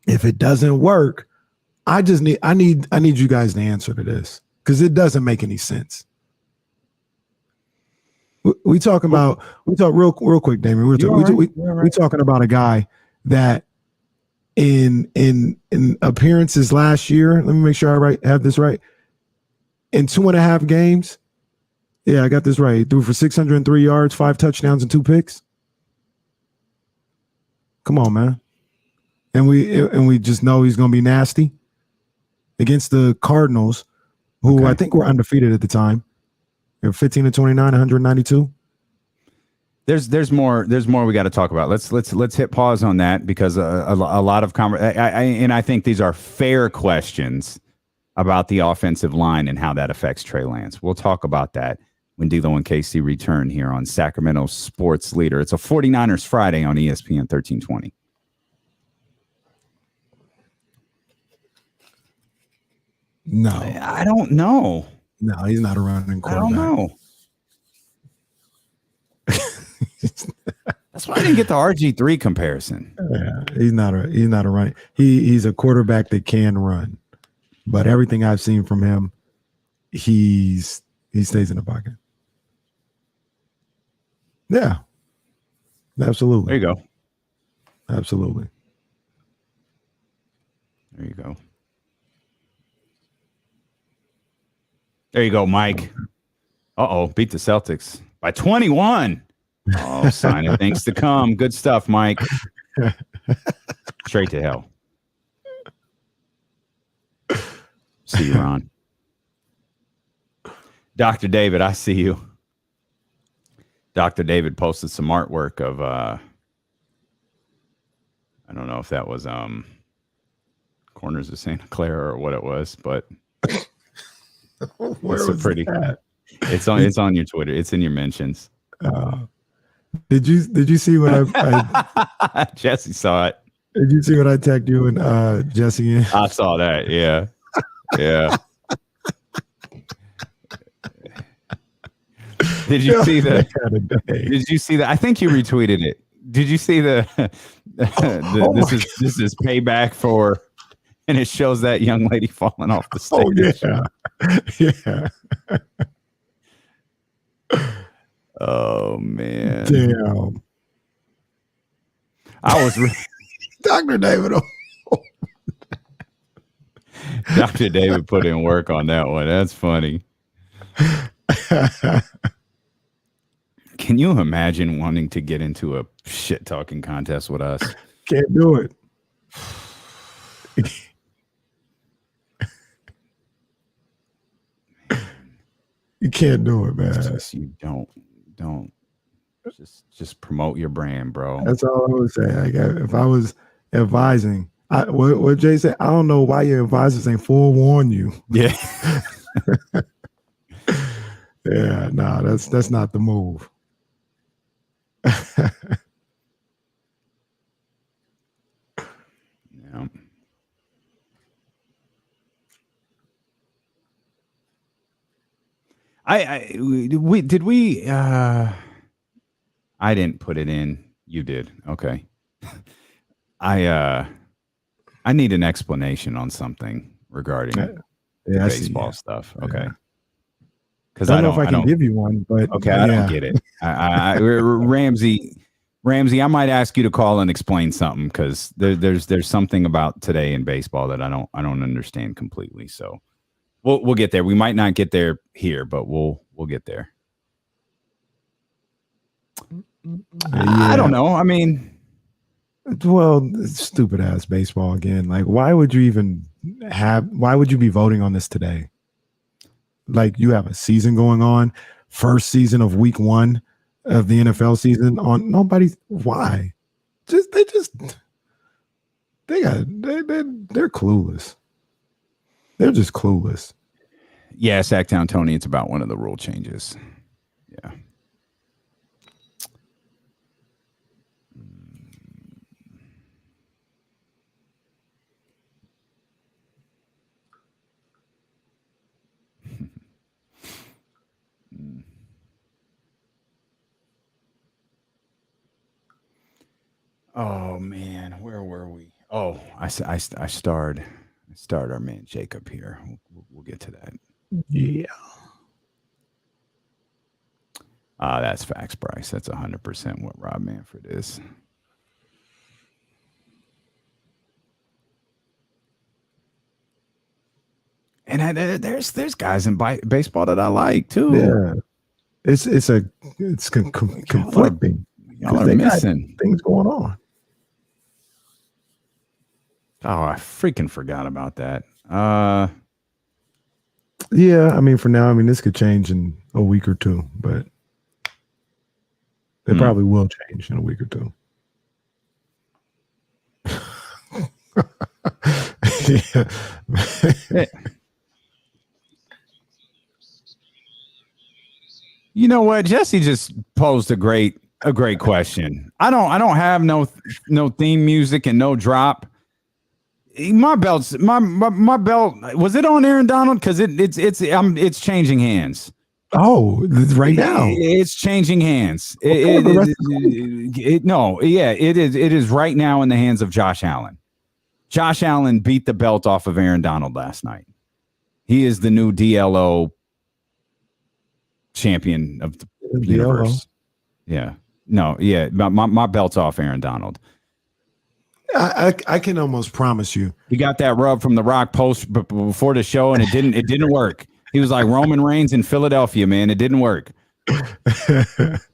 if it doesn't work, I need you guys to answer to this because it doesn't make any sense. We talk real quick, Damien. We're talking about a guy that in appearances last year. Let me make sure I have this right. In 2.5 games, yeah, I got this right. He threw for 603 yards, 5 touchdowns, and 2 picks. Come on, man. And we just know he's going to be nasty against the Cardinals, who I think were undefeated at the time. They're 15-29, 192.
There's more we got to talk about. Let's hit pause on that because a lot of and I think these are fair questions about the offensive line and how that affects Trey Lance. We'll talk about that when D'Lo and KC return here on Sacramento Sports Leader. It's a 49ers Friday on ESPN 1320.
No,
I don't know.
No, he's not a running quarterback.
I don't know. That's why I didn't get the RG3 comparison.
Yeah, he's not a running. He's a quarterback that can run, but everything I've seen from him, he stays in the pocket. Yeah, absolutely.
There you go.
Absolutely.
There you go. There you go, Mike. Beat the Celtics by 21. Oh, sign of things to come. Good stuff, Mike. Straight to hell. See you, Ron. Dr. David, I see you. Dr. David posted some artwork of I don't know if that was Corners of Santa Clara or what it was, but
Where was
pretty
that?
It's on your Twitter. It's in your mentions.
Did you see what I
Jesse saw it.
Did you see what I tagged you and Jesse in?
I saw that. Yeah. Yeah. Did you see that? Did you see that? I think you retweeted it. Did you see this is payback for, and it shows that young lady falling off the stage.
Yeah.
Oh man.
Damn.
I was
Dr. David.
Dr. David put in work on that one. That's funny. Can you imagine wanting to get into a shit talking contest with us?
Can't do it. You can't do it, man.
You don't just promote your brand, bro.
That's all I would say. Like, if I was advising, what Jay said, I don't know why your advisors ain't forewarn you.
Yeah.
Yeah, no, that's not the move.
Yeah. I didn't put it in. You did. Okay. I need an explanation on something regarding baseball stuff. Okay. Because
I don't know if I can give you one, but
okay, I don't get it. Ramsey, I might ask you to call and explain something because there's something about today in baseball that I don't understand completely. So we'll get there. We might not get there here, but we'll get there. I don't know. I mean,
well, stupid ass baseball again. Like, why would you be voting on this today? Like, you have a season going on, first season of week 1 of the NFL season on why? They're clueless. They're just clueless.
Yeah, Sacktown Tony, it's about one of the rule changes. Yeah. Oh man, where were we? Oh, I starred our man Jacob here. We'll get to that.
Yeah.
That's facts, Bryce. That's 100% what Rob Manfred is. And there's guys in baseball that I like too.
Yeah, it's conflicting.
Y'all are missing
things going on.
Oh, I freaking forgot about that.
Yeah, I mean, for now, this could change in a week or two, but it probably will change in a week or two. Yeah.
You know what? Jesse just posed a great question. I don't have no theme music and no drop. My belt was it on Aaron Donald? Because it's changing hands.
Oh, right now
it's changing hands. It is right now in the hands of Josh Allen. Josh Allen beat the belt off of Aaron Donald last night. He is the new DLO champion of the universe. Yeah. No, yeah. My belt's off Aaron Donald.
I can almost promise you.
He got that rub from the Rock post before the show, and it didn't work. He was like Roman Reigns in Philadelphia, man. It didn't work.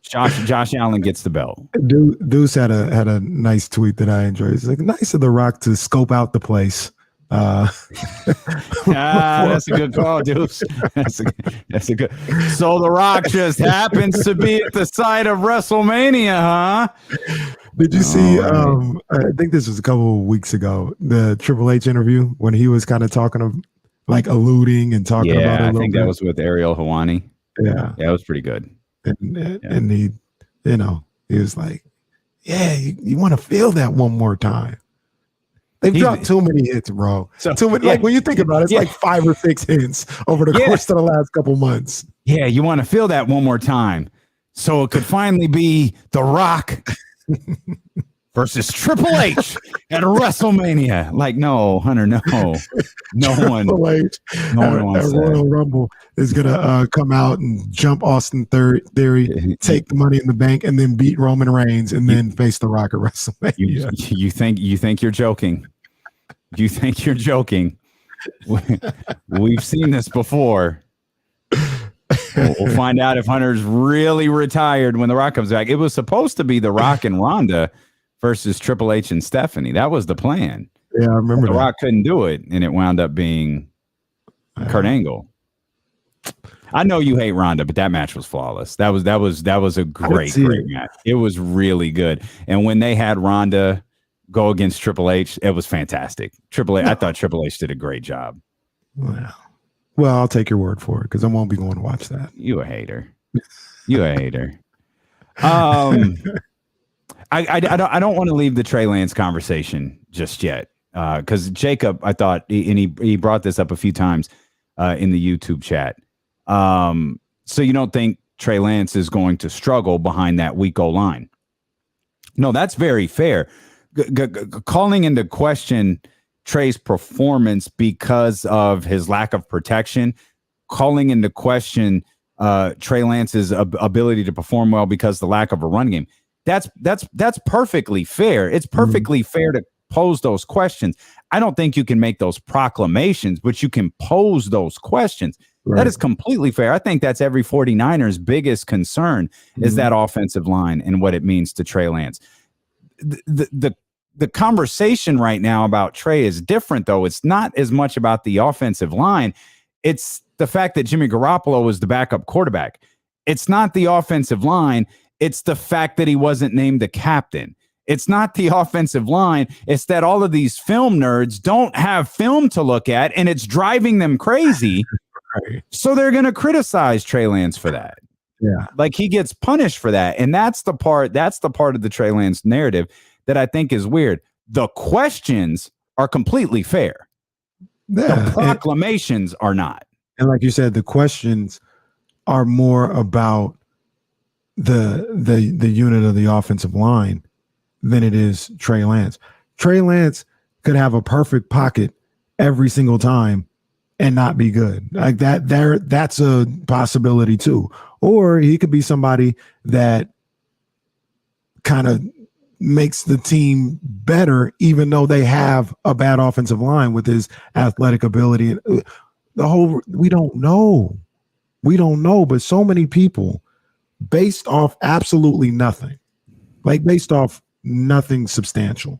Josh Allen gets the belt.
Deuce had a nice tweet that I enjoyed. It's like, nice of the Rock to scope out the place.
That's a good call, Deuce. That's a good. So the Rock just happens to be at the site of WrestleMania, huh?
Did you see? I think this was a couple of weeks ago, the Triple H interview when he was kind of talking like alluding and talking about it.
I think that was with Ariel Helwani.
Yeah,
it was pretty good.
And he, he was like, "Yeah, you want to feel that one more time." They've dropped too many hits, bro. Too many. Like when you think about it, it's like 5 or 6 hits over the course of the last couple months.
Yeah, you want to feel that one more time, so it could finally be The Rock versus Triple H at WrestleMania. Like, no, Hunter, no one.
Triple H at Royal Rumble is gonna come out and jump Austin Theory, take the Money in the Bank, and then beat Roman Reigns, and then face The Rock at WrestleMania.
You think you're joking? You think you're joking? We've seen this before. We'll find out if Hunter's really retired when The Rock comes back. It was supposed to be The Rock and Ronda versus Triple H and Stephanie. That was the plan.
Yeah, I remember
The Rock couldn't do it, and it wound up being Kurt Angle. I know you hate Ronda, but that match was flawless. That was a great match. It was really good. And when they had Ronda go against Triple H, it was fantastic. I thought Triple H did a great job.
Well, I'll take your word for it because I won't be going to watch that.
You a hater. You a hater. I don't want to leave the Trey Lance conversation just yet because Jacob, I thought, and he brought this up a few times in the YouTube chat. So you don't think Trey Lance is going to struggle behind that weak O-line? No, that's very fair. Calling into question Trey's performance because of his lack of protection, calling into question Trey Lance's ability to perform well because of the lack of a run game. That's perfectly fair. It's perfectly fair to pose those questions. I don't think you can make those proclamations, but you can pose those questions. Right. That is completely fair. I think that's every 49ers biggest concern is that offensive line and what it means to Trey Lance. The conversation right now about Trey is different, though. It's not as much about the offensive line. It's the fact that Jimmy Garoppolo was the backup quarterback. It's not the offensive line. It's the fact that he wasn't named the captain. It's not the offensive line. It's that all of these film nerds don't have film to look at, and it's driving them crazy. Right. So they're going to criticize Trey Lance for that.
Yeah.
Like he gets punished for that. And that's the part of the Trey Lance narrative that I think is weird. The questions are completely fair. Yeah. The proclamations are not.
And like you said, the questions are more about the unit of the offensive line than it is Trey Lance. Trey Lance could have a perfect pocket every single time and not be good. Like that's a possibility too. Or he could be somebody that kind of makes the team better, even though they have a bad offensive line with his athletic ability. We don't know. But so many people, based off absolutely nothing, like based off nothing substantial,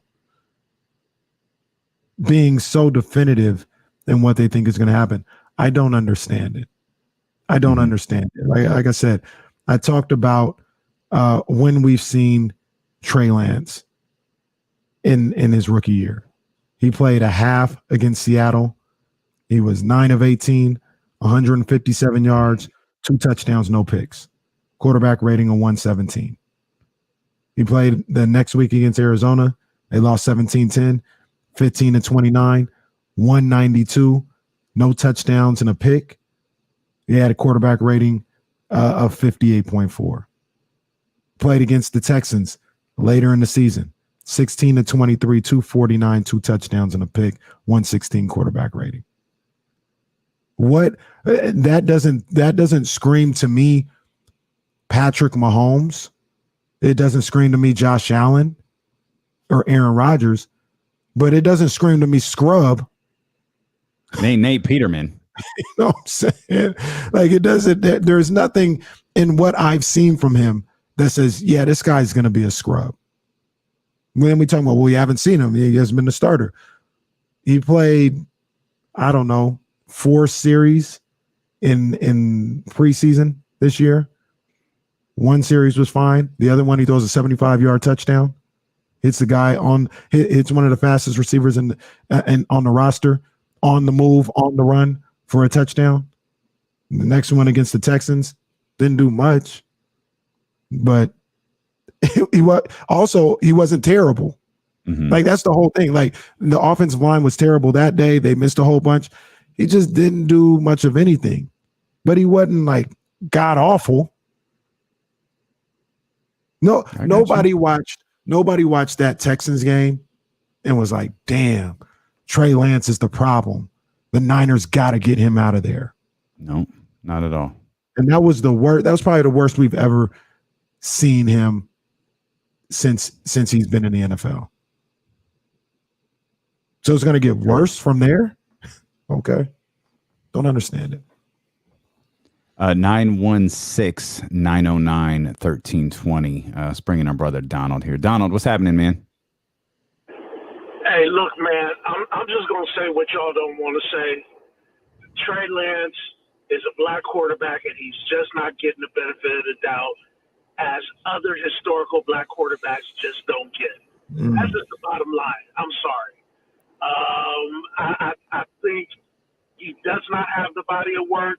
being so definitive in what they think is going to happen. I don't understand it. Understand it. Like I said, I talked about when we've seen Trey Lance in his rookie year. He played a half against Seattle. He was 9 of 18, 157 yards, 2 touchdowns, no picks. Quarterback rating of 117. He played the next week against Arizona. They lost 17-10, 15-29, 192, no touchdowns and a pick. He had a quarterback rating of 58.4. Played against the Texans later in the season, 16-23, 249, 2 touchdowns and a pick, 116 quarterback rating. What that doesn't scream to me Patrick Mahomes. It doesn't scream to me Josh Allen or Aaron Rodgers, but it doesn't scream to me scrub.
Nate Peterman.
You know what I'm saying? Like it doesn't. There's nothing in what I've seen from him that says, yeah, this guy's going to be a scrub. When we talk about, well, we haven't seen him. He hasn't been the starter. He played, I don't know, 4 series in preseason this year. 1 series was fine. The other one, he throws a 75-yard touchdown. Hits the guy hits one of the fastest receivers and on the roster, on the move, on the run for a touchdown. The next one against the Texans didn't do much, but he wasn't terrible. Mm-hmm. Like that's the whole thing. Like the offensive line was terrible that day. They missed a whole bunch. He just didn't do much of anything, but he wasn't like god awful. No, nobody watched that Texans game and was like, damn, Trey Lance is the problem. The Niners got to get him out of there.
No, not at all.
And that was the worst. That was probably the worst we've ever seen him since he's been in the NFL. So it's going to get worse from there? Okay. Don't understand it.
916-909-1320. Let's bring in our brother Donald here. Donald, what's happening, man?
Hey, look, man, I'm just going to say what y'all don't want to say. Trey Lance is a black quarterback, and he's just not getting the benefit of the doubt as other historical black quarterbacks just don't get. That's just the bottom line. I'm sorry. I think he does not have the body of work,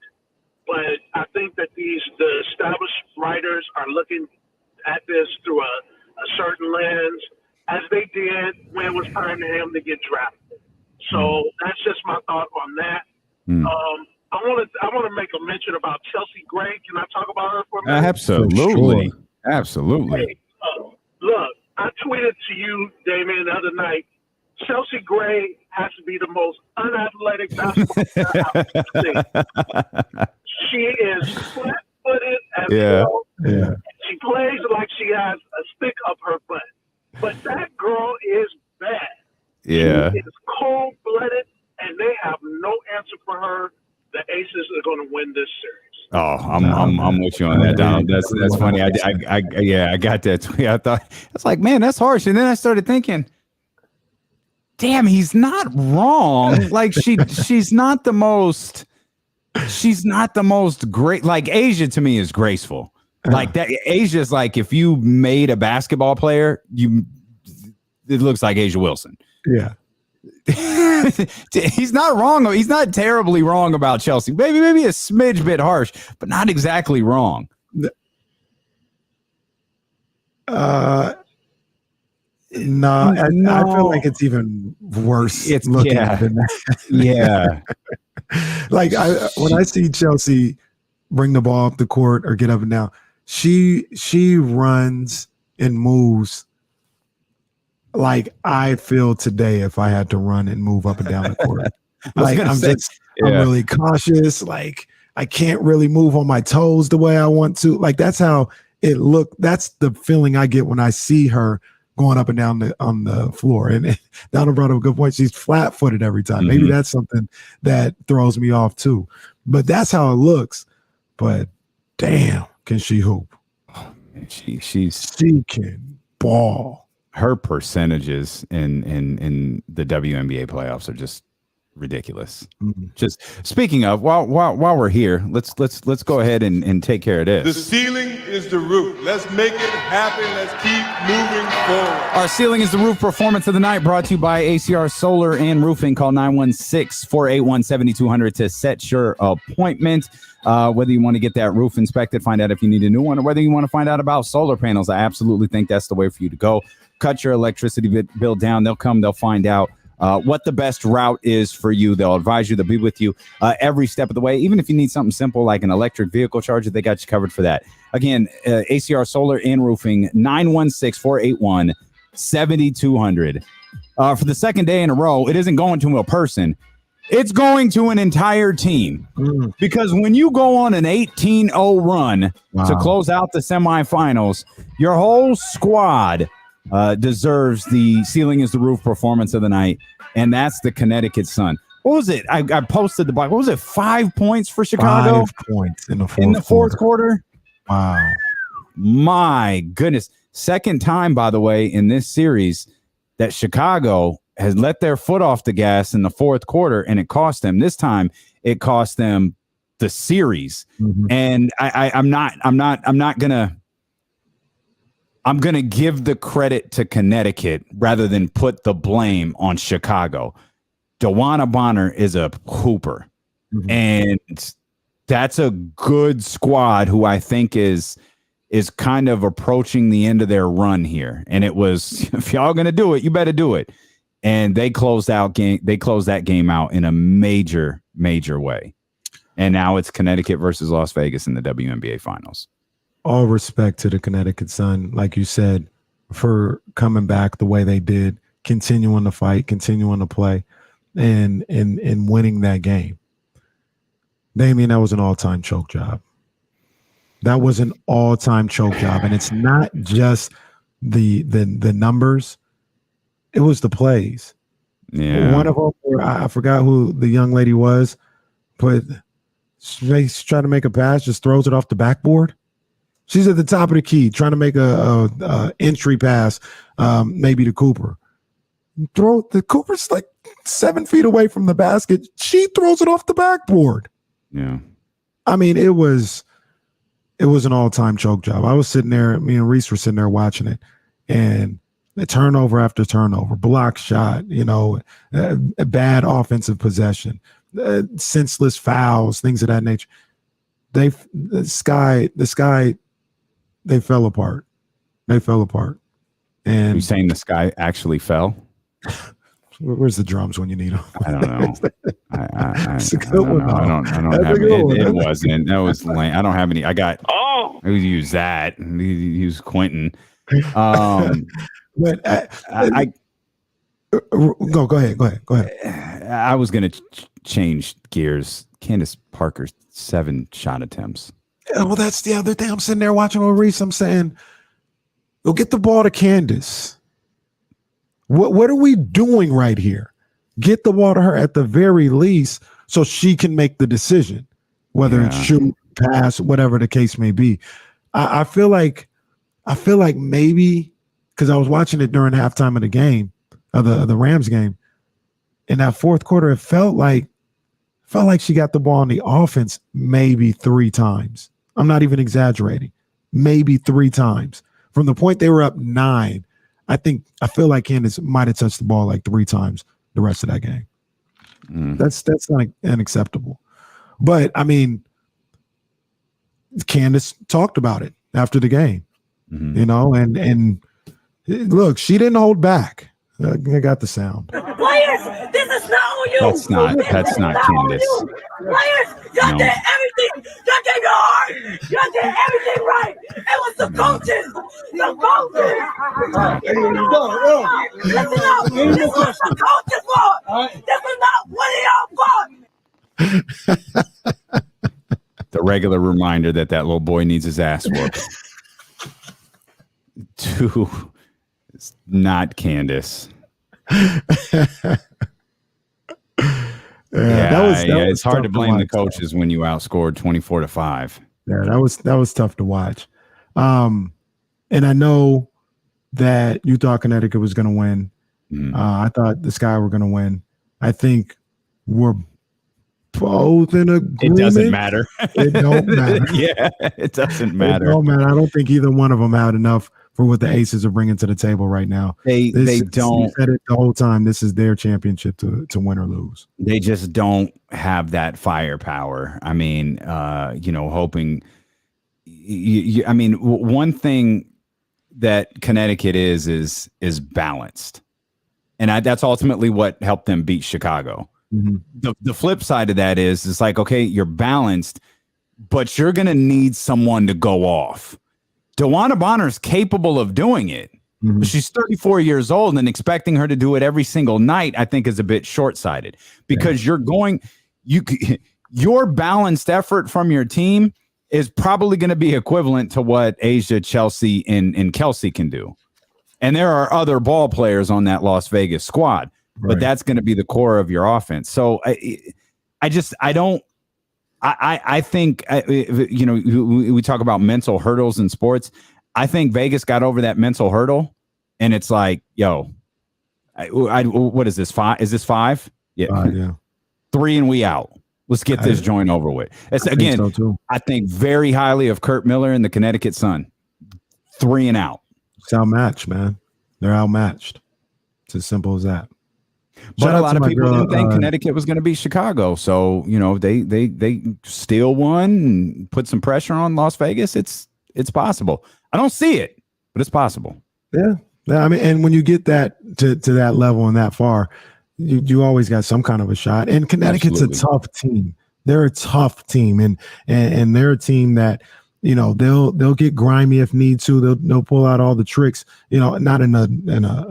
but I think that the established writers are looking at this through a certain lens, as they did when it was time for him to get drafted. So that's just my thought on that. I want to make a mention about Chelsea Gray. Can I talk about her for a minute?
Absolutely.
Sure.
Absolutely.
Hey, look, I tweeted to you, Damien, the other night. Chelsea Gray has to be the most unathletic basketball player I've ever seen. She is flat-footed as well.
Yeah.
She plays like she has a stick up her butt. But that girl is bad.
Yeah.
She is cold-blooded, and they have no answer for her. The Aces are going to win this series.
Oh, I'm with you on that, Donald. That's funny. I got that tweet. I thought it's like, man, that's harsh. And then I started thinking, damn, he's not wrong. Like she's not the most great. Like Asia to me is graceful. Like that. Asia's like if you made a basketball player, it looks like Asia Wilson.
Yeah.
He's not wrong. He's not terribly wrong about Chelsea. Maybe a smidge bit harsh, but not exactly wrong.
No, I feel like it's even worse.
It's
looking than that.
Yeah.
Like when I see Chelsea bring the ball up the court or get up and down, she runs and moves like I feel today if I had to run and move up and down the court. Like I'm really cautious. Like I can't really move on my toes the way I want to. Like that's how it looked. That's the feeling I get when I see her going up and down on the floor. And Donald brought up a good point. She's flat-footed every time. Maybe that's something that throws me off too. But that's how it looks. But damn, can she hoop? She can ball.
Her percentages in the WNBA playoffs are just ridiculous. Just speaking of, while we're here, let's go ahead and take care of this.
The ceiling is the roof. Let's make it happen. Let's keep moving forward.
Our Ceiling is the Roof performance of the night brought to you by ACR Solar and Roofing. Call 916-481-7200 to set your appointment. Whether you want to get that roof inspected, find out if you need a new one, or whether you want to find out about solar panels, I absolutely think that's the way for you to go. Cut your electricity bill down. They'll come. They'll find out what the best route is for you. They'll advise you. They'll be with you every step of the way. Even if you need something simple like an electric vehicle charger, they got you covered for that. Again, ACR Solar and Roofing, 916-481-7200. For the second day in a row, it isn't going to a person. It's going to an entire team. Because when you go on an 18-0 run to close out the semifinals, your whole squad deserves the Ceiling is the Roof performance of the night, and that's the Connecticut Sun. What was it? I posted the block. What was it? 5 points for Chicago?
5 points in the
fourth quarter.
Wow.
My goodness. Second time, by the way, in this series that Chicago has let their foot off the gas in the fourth quarter, and it cost them. This time, it cost them the series. And I'm gonna give the credit to Connecticut rather than put the blame on Chicago. Dewana Bonner is a hooper, and that's a good squad who I think is kind of approaching the end of their run here. And it was, if y'all gonna do it, you better do it. And they closed that game out in a major way. And now it's Connecticut versus Las Vegas in the WNBA finals.
All respect to the Connecticut Sun, like you said, for coming back the way they did, continuing to fight, continuing to play, and winning that game. Damien, that was an all-time choke job. That was an all-time choke job, and it's not just the numbers; it was the plays.
Yeah,
one of them, I forgot who the young lady was, but she's trying to make a pass, just throws it off the backboard. She's at the top of the key trying to make a entry pass, maybe to Cooper. Cooper's like 7 feet away from the basket. She throws it off the backboard.
Yeah.
I mean, it was an all-time choke job. I was sitting there, me and Reese were sitting there watching it, and the turnover after turnover, block shot, a bad offensive possession, senseless fouls, things of that nature. They fell apart. They fell apart. And
Are you saying the sky actually fell?
Where's the drums when you need them?
I don't know.
It's a good one.
I don't have it. It wasn't. That was lame. I don't have any. I would use that. Use Quentin.
But go ahead.
I was going to change gears. Candace Parker's 7 shot attempts.
Well, that's the other thing. I'm sitting there watching with Reese. I'm saying, go get the ball to Candace. What are we doing right here? Get the ball to her at the very least so she can make the decision, whether it's shoot, pass, whatever the case may be. I feel like maybe because I was watching it during halftime of the game, of the Rams game, in that fourth quarter, it felt like she got the ball on the offense maybe 3 times. I'm not even exaggerating. Maybe 3 times. From the point they were up 9, I feel like Candace might have touched the ball like 3 times the rest of that game. That's not unacceptable. But I mean, Candace talked about it after the game, and look, she didn't hold back. I got the sound.
Players, this is not on you.
That's not Candace.
Players, y'all did everything. Y'all gave your heart. Y'all did everything right. It was the coaches. The coaches. Listen up. This was the coaches' fault. This is not one of y'all fault.
The regular reminder that little boy needs his ass whooped. 2, it's not Candace. It's hard to blame the coaches when you outscored 24-5.
Yeah, that was tough to watch. And I know that you thought Connecticut was going to win. I thought the Sky were going to win. I think we're both in agreement.
It doesn't matter.
It don't matter.
Yeah, it doesn't matter.
It don't matter. I don't think either one of them had enough for what the Aces are bringing to the table right now.
They don't.
You said it the whole time. This is their championship to win or lose.
They just don't have that firepower. I mean, hoping. I mean, one thing that Connecticut is balanced, and that's ultimately what helped them beat Chicago. Mm-hmm. The flip side of that is it's like, okay, you're balanced, but you're going to need someone to go off. DeWanna Bonner's capable of doing it. Mm-hmm. She's 34 years old, and expecting her to do it every single night, I think, is a bit short-sighted because your balanced effort from your team is probably going to be equivalent to what Asia, Chelsea, and Kelsey can do. And there are other ball players on that Las Vegas squad, but that's going to be the core of your offense. So I think, we talk about mental hurdles in sports. I think Vegas got over that mental hurdle, and it's like, what is this, 5? Is this 5? Yeah. 3 and we out. Let's get this joint over with. I think very highly of Kurt Miller and the Connecticut Sun. 3 and out.
It's outmatched, man. They're outmatched. It's as simple as that.
But a lot of people didn't think Connecticut was going to beat Chicago. So, they steal one and put some pressure on Las Vegas. It's possible. I don't see it, but it's possible.
Yeah. I mean, and when you get that to that level and that far, you always got some kind of a shot. And Connecticut's a tough team. They're a tough team. And they're a team that, they'll get grimy if need to. They'll pull out all the tricks, not in a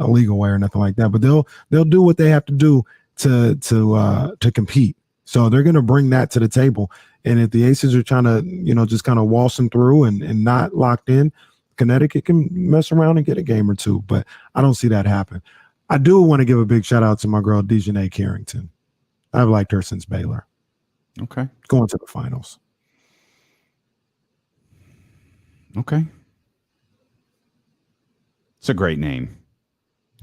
illegal way or nothing like that, but they'll do what they have to do to compete. So they're going to bring that to the table. And if the Aces are trying to, just kind of waltzing through and not locked in, Connecticut can mess around and get a game or two, but I don't see that happen. I do want to give a big shout out to my girl, Dejanay Carrington. I've liked her since Baylor.
Okay.
Going to the finals.
Okay. It's a great name.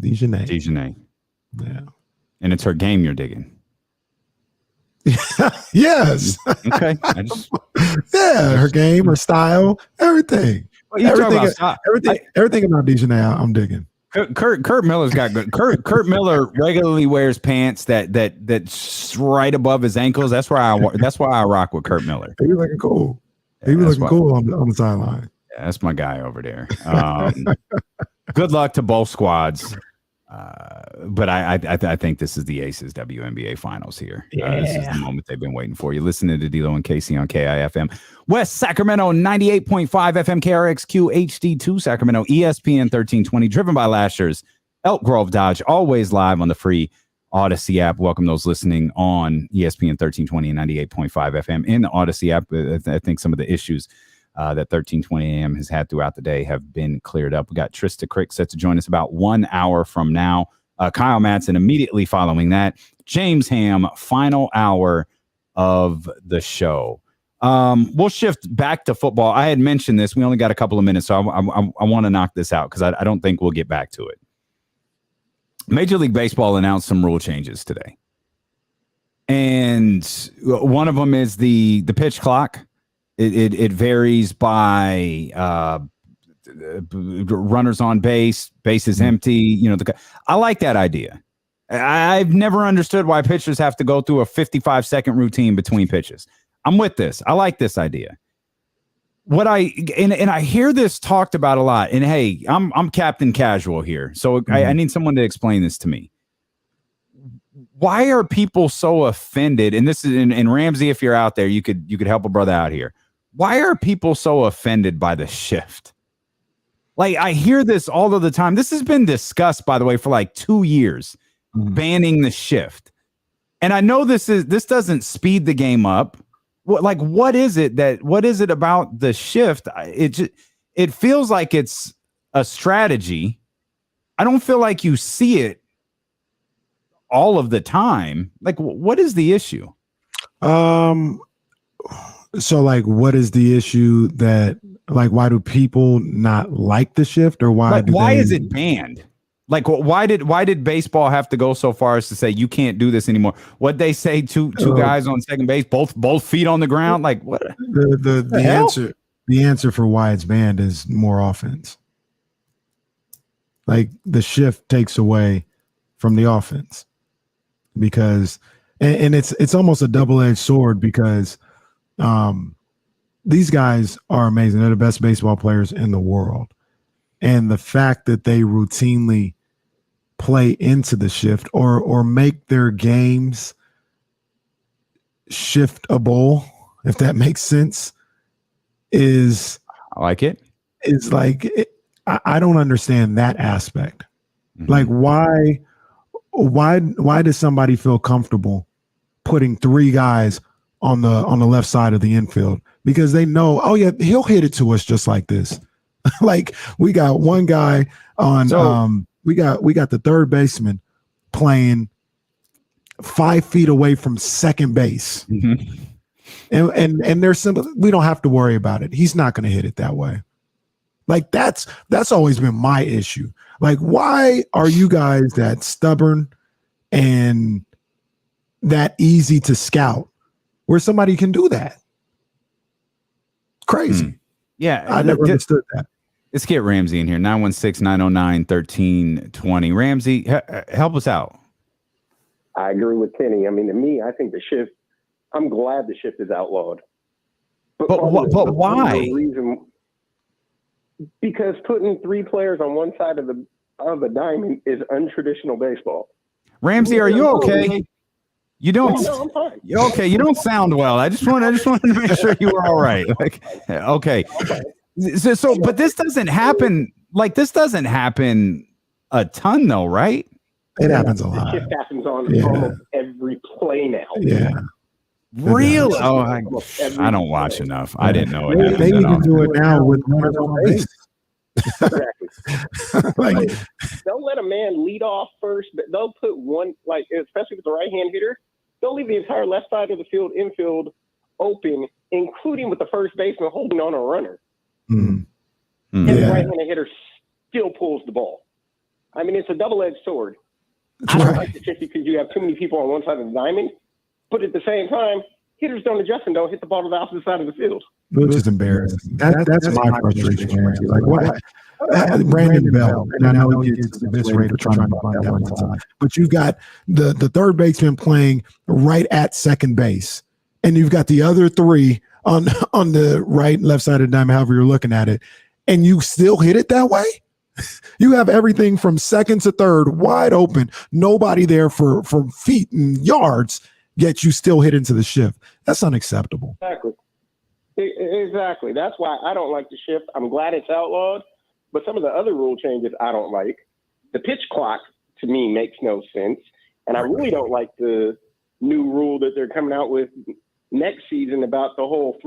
Dejanay. Yeah.
And it's her game you're digging.
Yes.
Okay.
Yeah, her game, her style, everything.
Well, you talk about style.
Everything about Dejanay, I'm digging.
Kurt Miller's got good. Kurt Miller regularly wears pants that's right above his ankles. That's why I rock with Kurt Miller.
He was looking cool. He was looking cool on the sideline.
Yeah, that's my guy over there. Good luck to both squads. But I think this is the Aces WNBA Finals here. This is the moment they've been waiting for. You're listening to D'Lo and Casey on KIFM. West Sacramento, 98.5 FM KRXQ HD2 Sacramento, ESPN 1320, driven by Lashers, Elk Grove Dodge, always live on the free Odyssey app. Welcome those listening on ESPN 1320 and 98.5 FM in the Odyssey app. I think some of the issues that 1320 AM has had throughout the day have been cleared up. We got Trysta Krick set to join us about 1 hour from now. Kyle Madson immediately following that. James Ham, final hour of the show. We'll shift back to football. I had mentioned this. We only got a couple of minutes, so I want to knock this out because I don't think we'll get back to it. Major League Baseball announced some rule changes today. And one of them is the pitch clock. It varies by runners on base, bases empty. I like that idea. I've never understood why pitchers have to go through a 55-second routine between pitches. I'm with this. I like this idea. I hear this talked about a lot. And hey, I'm Captain Casual here, so I need someone to explain this to me. Why are people so offended? And this is in Ramsey. If you're out there, you could help a brother out here. Why are people so offended by the shift? Like, I hear this all of the time. This has been discussed, by the way, for like 2 years, banning the shift. And I know this doesn't speed the game up. What is it about the shift? It feels like it's a strategy. I don't feel like you see it all of the time. Like, what is the issue?
So, like, what is the issue that, like, why do people not like the shift, or why is it
banned? Like, why did baseball have to go so far as to say you can't do this anymore? What they say, two guys on second base, both feet on the ground. Like, what?
The answer for why it's banned is more offense. Like, the shift takes away from the offense because, and it's almost a double-edged sword because these guys are amazing. They're the best baseball players in the world. And the fact that they routinely play into the shift or make their games shiftable, if that makes sense, I like it. Is like, I don't understand that aspect. Like, why does somebody feel comfortable putting three guys on the left side of the infield? Because they know, oh yeah, he'll hit it to us just like this. Like, we got one guy on we got the third baseman playing 5 feet away from second base. And they're simple. We don't have to worry about it. He's not going to hit it that way. Like, that's always been my issue. Like, why are you guys that stubborn and that easy to scout where somebody can do that? Crazy.
Yeah.
I never understood that.
Let's get Ramsey in here. 916-909-1320. Ramsey, help us out.
I agree with Kenny. I mean, to me, I think I'm glad the shift is outlawed.
But why?
Because putting three players on one side of the diamond is untraditional baseball.
Ramsey, are you okay? You don't.
No, I'm fine.
Okay, you don't sound well. I just wanted to make sure you were all right. Like, okay. So, but this doesn't happen. Like, this doesn't happen a ton, though, right?
It happens a lot.
It just happens on almost every play now.
Yeah.
Really? Oh, I don't watch enough. I didn't know it.
They even do it now with runners on base.
Exactly.
Like,
they'll let a man lead off first, but they'll put one, like, especially with the right-hand hitter, they'll leave the entire left side of the field, infield, open, including with the first baseman holding on a runner. And the right-handed hitter still pulls the ball. I mean, it's a double-edged sword. I don't like the shift because you have too many people on one side of the diamond, but at the same time, hitters don't adjust and don't hit the ball to the opposite side of the field.
Which is embarrassing. That's my frustration, Ramsey. Like, what? Brandon Bell, and I know he gets eviscerated for trying to bunt that one time, but you've got the third baseman playing right at second base, and you've got the other three on the right and left side of the diamond, however you're looking at it, and you still hit it that way? You have everything from second to third wide open, nobody there for feet and yards, yet you still hit into the shift. That's unacceptable.
Exactly. That's why I don't like the shift. I'm glad it's outlawed, but some of the other rule changes I don't like. The pitch clock, to me, makes no sense, and I really don't like the new rule that they're coming out with next season about the whole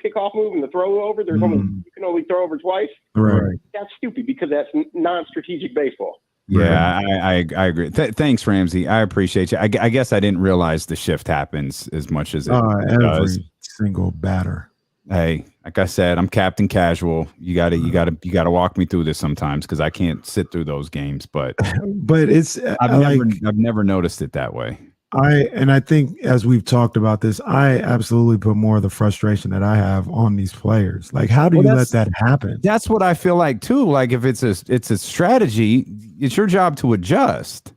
kickoff move and the throw over. There's you can only throw over twice.
Right.
That's stupid because that's non-strategic baseball.
Yeah, I agree. Thanks, Ramsey. I appreciate you. I guess I didn't realize the shift happens as much as it does.
Every single batter.
Hey, like I said, I'm Captain Casual. You gotta walk me through this sometimes because I can't sit through those games. But
it's
I've never noticed it that way.
I think as we've talked about this, I absolutely put more of the frustration that I have on these players. Like, how do you let that happen?
That's what I feel like too. Like, if it's a strategy, it's your job to adjust.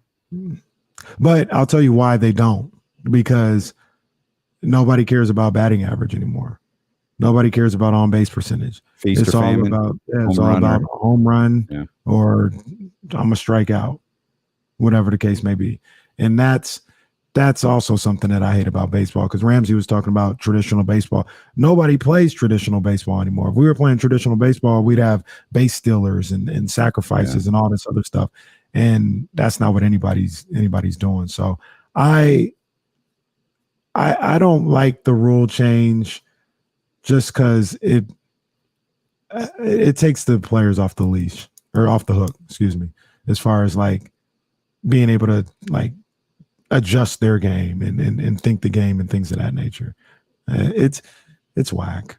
But I'll tell you why they don't, because nobody cares about batting average anymore. Nobody cares about on base percentage. It's all about home run or I'm a strikeout, whatever the case may be. And that's also something that I hate about baseball, because Ramsey was talking about traditional baseball. Nobody plays traditional baseball anymore. If we were playing traditional baseball, we'd have base stealers and sacrifices and all this other stuff. And that's not what anybody's doing. So I don't like the rule change just because it takes the players off the leash, or off the hook, excuse me, as far as like being able to like adjust their game and think the game and things of that nature. It's whack.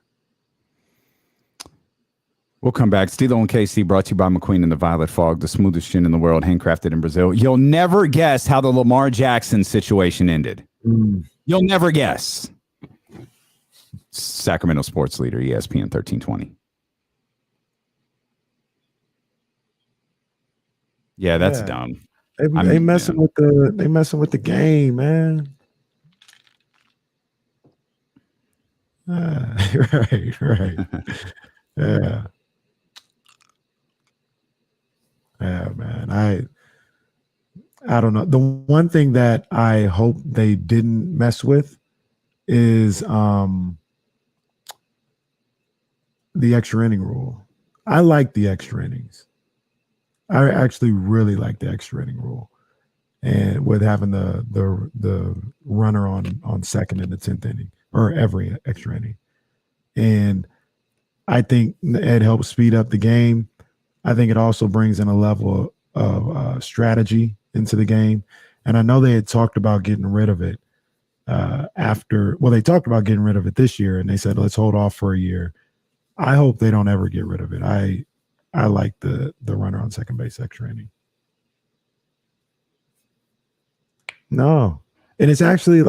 We'll come back. Stilo and KC brought to you by McQueen and the Violet Fog, the smoothest gin in the world, handcrafted in Brazil. You'll never guess how the Lamar Jackson situation ended. You'll never guess. Sacramento sports leader, ESPN 1320. Yeah, that's dumb.
They messing with the game, man. Right. Yeah, man. I don't know. The one thing that I hope they didn't mess with is the extra inning rule. I like the extra innings. I actually really like the extra inning rule, and with having the runner on second in the 10th inning, or every extra inning. And I think it helps speed up the game. I think it also brings in a level of strategy into the game. And I know they had talked about getting rid of it they talked about getting rid of it this year, and they said, let's hold off for a year. I hope they don't ever get rid of it. I like the runner on second base extra inning. No. And it's actually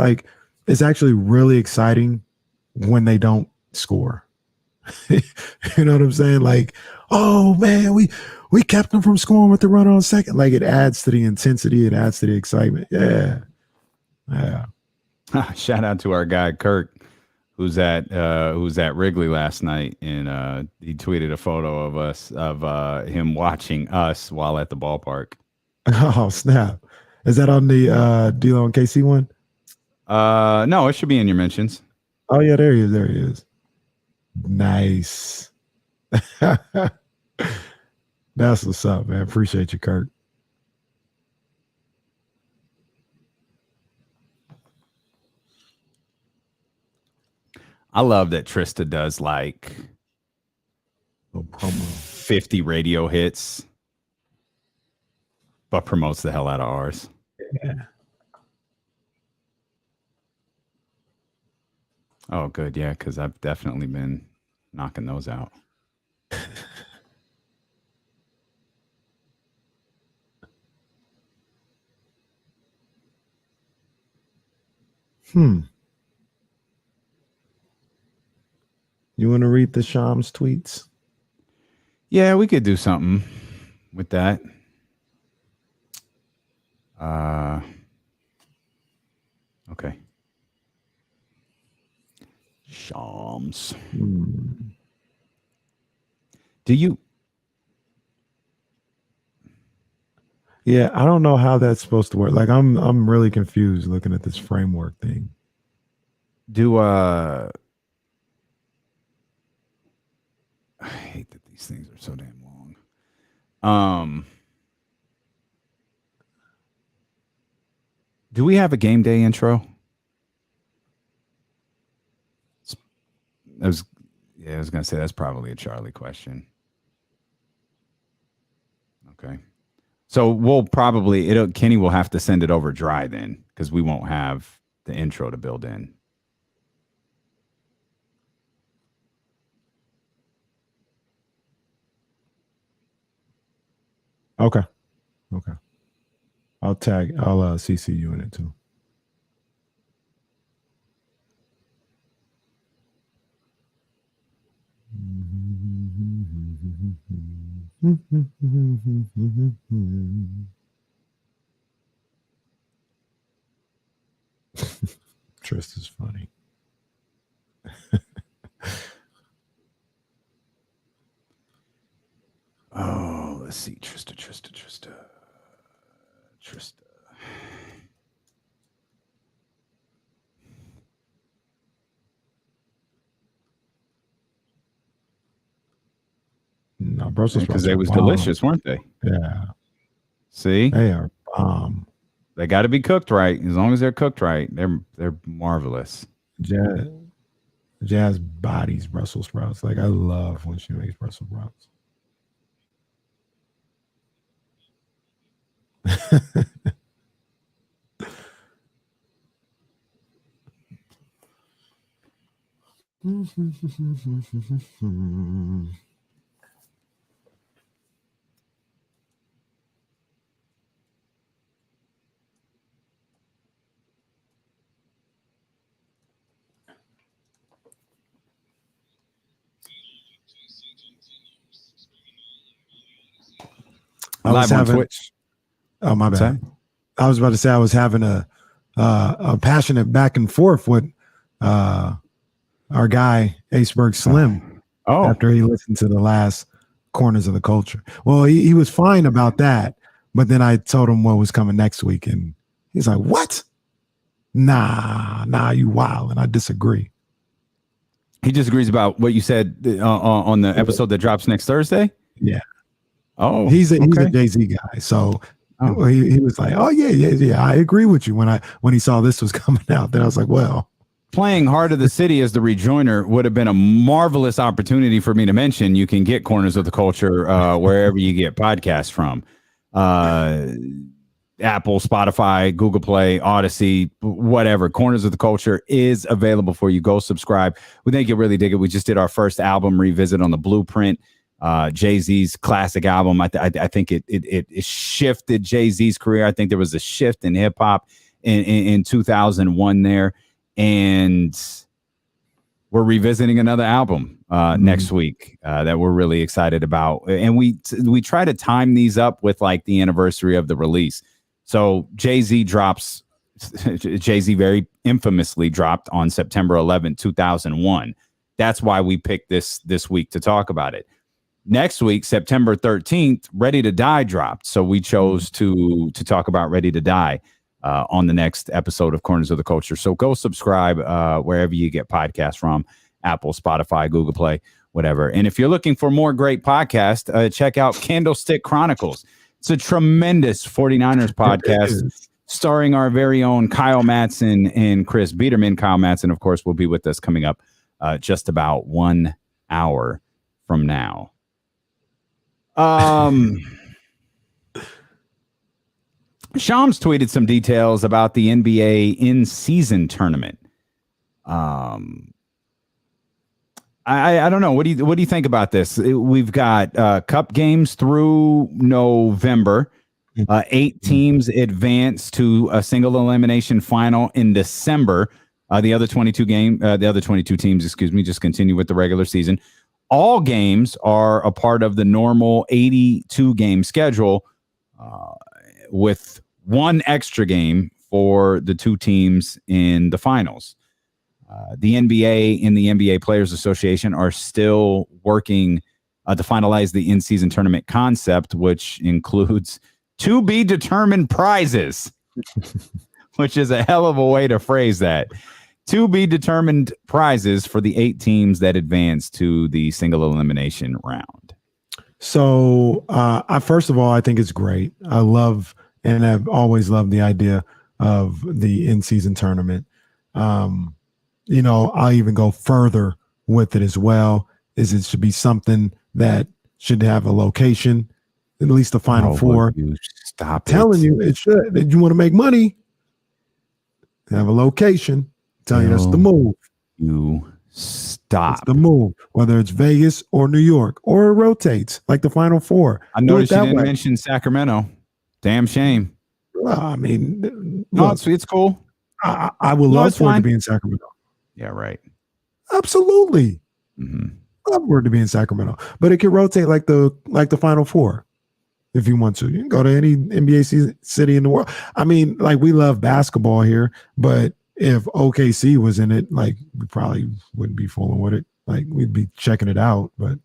really exciting when they don't score. You know what I'm saying? Like, oh man, we kept them from scoring with the runner on second. Like, it adds to the intensity, it adds to the excitement. Yeah.
Shout out to our guy Kirk, who's at Wrigley last night, and he tweeted a photo of him watching us while at the ballpark.
Oh snap! Is that on the D'Lo and KC one?
No, it should be in your mentions.
Oh yeah, there he is. Nice. That's what's up, man. Appreciate you, Kirk.
I love that Trysta does like 50 radio hits, but promotes the hell out of ours.
Yeah.
Oh, good. Yeah, because I've definitely been knocking those out.
You want to read the Shams tweets?
Yeah, we could do something with that. Okay. Shams. Do you?
Yeah, I don't know how that's supposed to work. Like, I'm really confused looking at this framework thing.
I hate that these things are so damn long. Do we have a game day intro? I was gonna say that's probably a Charlie question. Okay. So we'll probably Kenny will have to send it over dry then, because we won't have the intro to build in.
Okay. I'll CC you in it too. Trista's funny.
Oh, let's see. Trysta.
No, Brussels
because
sprouts
they
are
was
bomb.
delicious, weren't they?
Yeah.
See,
They are bomb.
they got to be cooked right. As long as they're cooked right, they're marvelous.
Jazz bodies Brussels sprouts. Like, I love when she makes Brussels sprouts.
Live on Twitch.
Oh, my bad. I was about to say I was having a passionate back and forth with our guy Aceberg Slim after he listened to the last Corners of the Culture. Well, he was fine about that, but then I told him what was coming next week, and he's like, "What? Nah, you wild," and I disagree.
He disagrees about what you said on the episode that drops next Thursday.
Yeah.
Oh,
he's a Jay-Z guy, so he was like, "Oh yeah, I agree with you." When he saw this was coming out, then I was like, "Well."
Playing Heart of the City as the rejoiner would have been a marvelous opportunity for me to mention. You can get Corners of the Culture wherever you get podcasts from. Apple, Spotify, Google Play, Odyssey, whatever. Corners of the Culture is available for you. Go subscribe. We think you'll really dig it. We just did our first album revisit on the Blueprint, Jay-Z's classic album. I think it shifted Jay-Z's career. I think there was a shift in hip hop in 2001 there. And we're revisiting another album next week that we're really excited about. And we try to time these up with like the anniversary of the release. So Jay-Z very infamously dropped on September 11th, 2001. That's why we picked this week to talk about it. Next week, September 13th, Ready to Die dropped. So we chose to talk about Ready to Die on the next episode of Corners of the Culture. So go subscribe wherever you get podcasts from, Apple, Spotify, Google Play, whatever. And if you're looking for more great podcasts, check out Candlestick Chronicles. It's a tremendous 49ers podcast starring our very own Kyle Madson and Chris Biederman. Kyle Madson, of course, will be with us coming up just about 1 hour from now. Shams tweeted some details about the NBA in-season tournament. I don't know. What do you think about this? We've got cup games through November. 8 teams advance to a single elimination final in December. The other 22 teams, just continue with the regular season. All games are a part of the normal 82 game schedule, with one extra game for the two teams in the finals. The NBA and the NBA Players Association are still working to finalize the in-season tournament concept, which includes to be determined prizes, which is a hell of a way to phrase that. To be determined prizes for the 8 teams that advance to the single elimination round.
So, first of all, I think it's great. I love, and I've always loved the idea of the in-season tournament. I'll even go further with it as well. Is it should be something that should have a location, at least the Final Four.
Stop
telling you it should. If you want to make money, have a location. Tell you that's the move.
You stop.
It's the move, whether it's Vegas or New York, or it rotates like the Final Four.
I noticed you didn't mention Sacramento. Damn shame.
Well, I mean,
no, it's cool.
I would love for it to be in Sacramento.
Yeah, right.
Absolutely.
Mm-hmm.
Love for it to be in Sacramento, but it can rotate like the Final Four. If you want to, you can go to any NBA city in the world. I mean, like, we love basketball here, but if OKC was in it, like, we probably wouldn't be fooling with it. Like, we'd be checking it out, but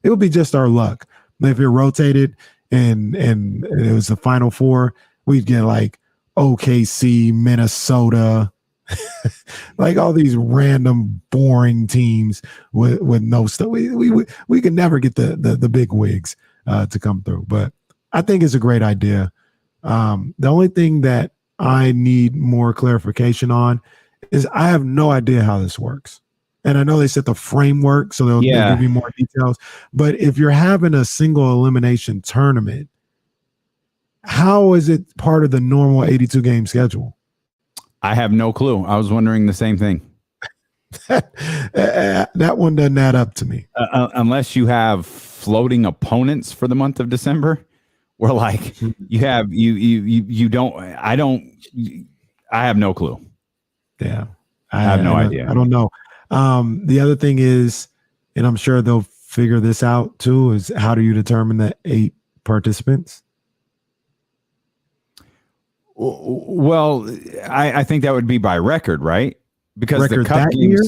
it would be just our luck. If it rotated and it was the Final Four, we'd get like OKC, Minnesota, like all these random boring teams with no stuff. We could never get the big wigs to come through, but I think it's a great idea. The only thing that I need more clarification on is I have no idea how this works. And I know they set the framework, so they'll give you more details. But if you're having a single elimination tournament, how is it part of the normal 82 game schedule?
I have no clue. I was wondering the same thing.
That one doesn't add up to me.
Unless you have floating opponents for the month of December, where like you have you don't. I have no clue.
Yeah,
I have no idea.
I don't know. The other thing is, and I'm sure they'll figure this out too, is how do you determine the 8 participants?
Well, I think that would be by record, right? Because
record
the cup
that
games,
year,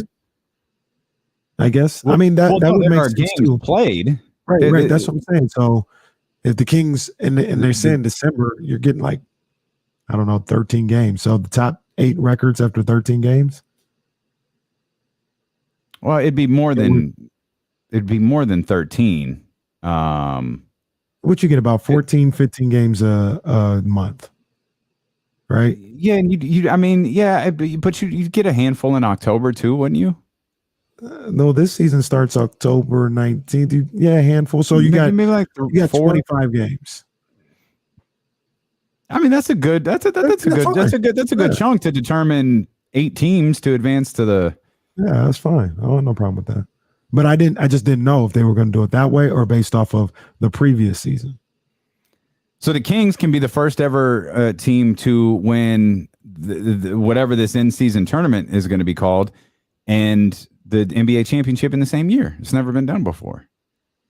I guess. I mean, that would make sense
games
too.
Played.
Right. That's what I'm saying. So if the Kings and they're saying December, you're getting like, I don't know, 13 games. So the top 8 records after 13 games.
Well, it'd be more than 13.
What you get, about 14, 15 games a month, right?
Yeah, and but you'd get a handful in October too, wouldn't you?
No, this season starts October 19th. A handful. So you got 25 games.
I mean, that's a good chunk to determine 8 teams to advance to the.
Yeah, that's fine. I have no problem with that. But I just didn't know if they were going to do it that way or based off of the previous season.
So the Kings can be the first ever team to win whatever this in-season tournament is going to be called, and the NBA championship in the same year. It's never been done before.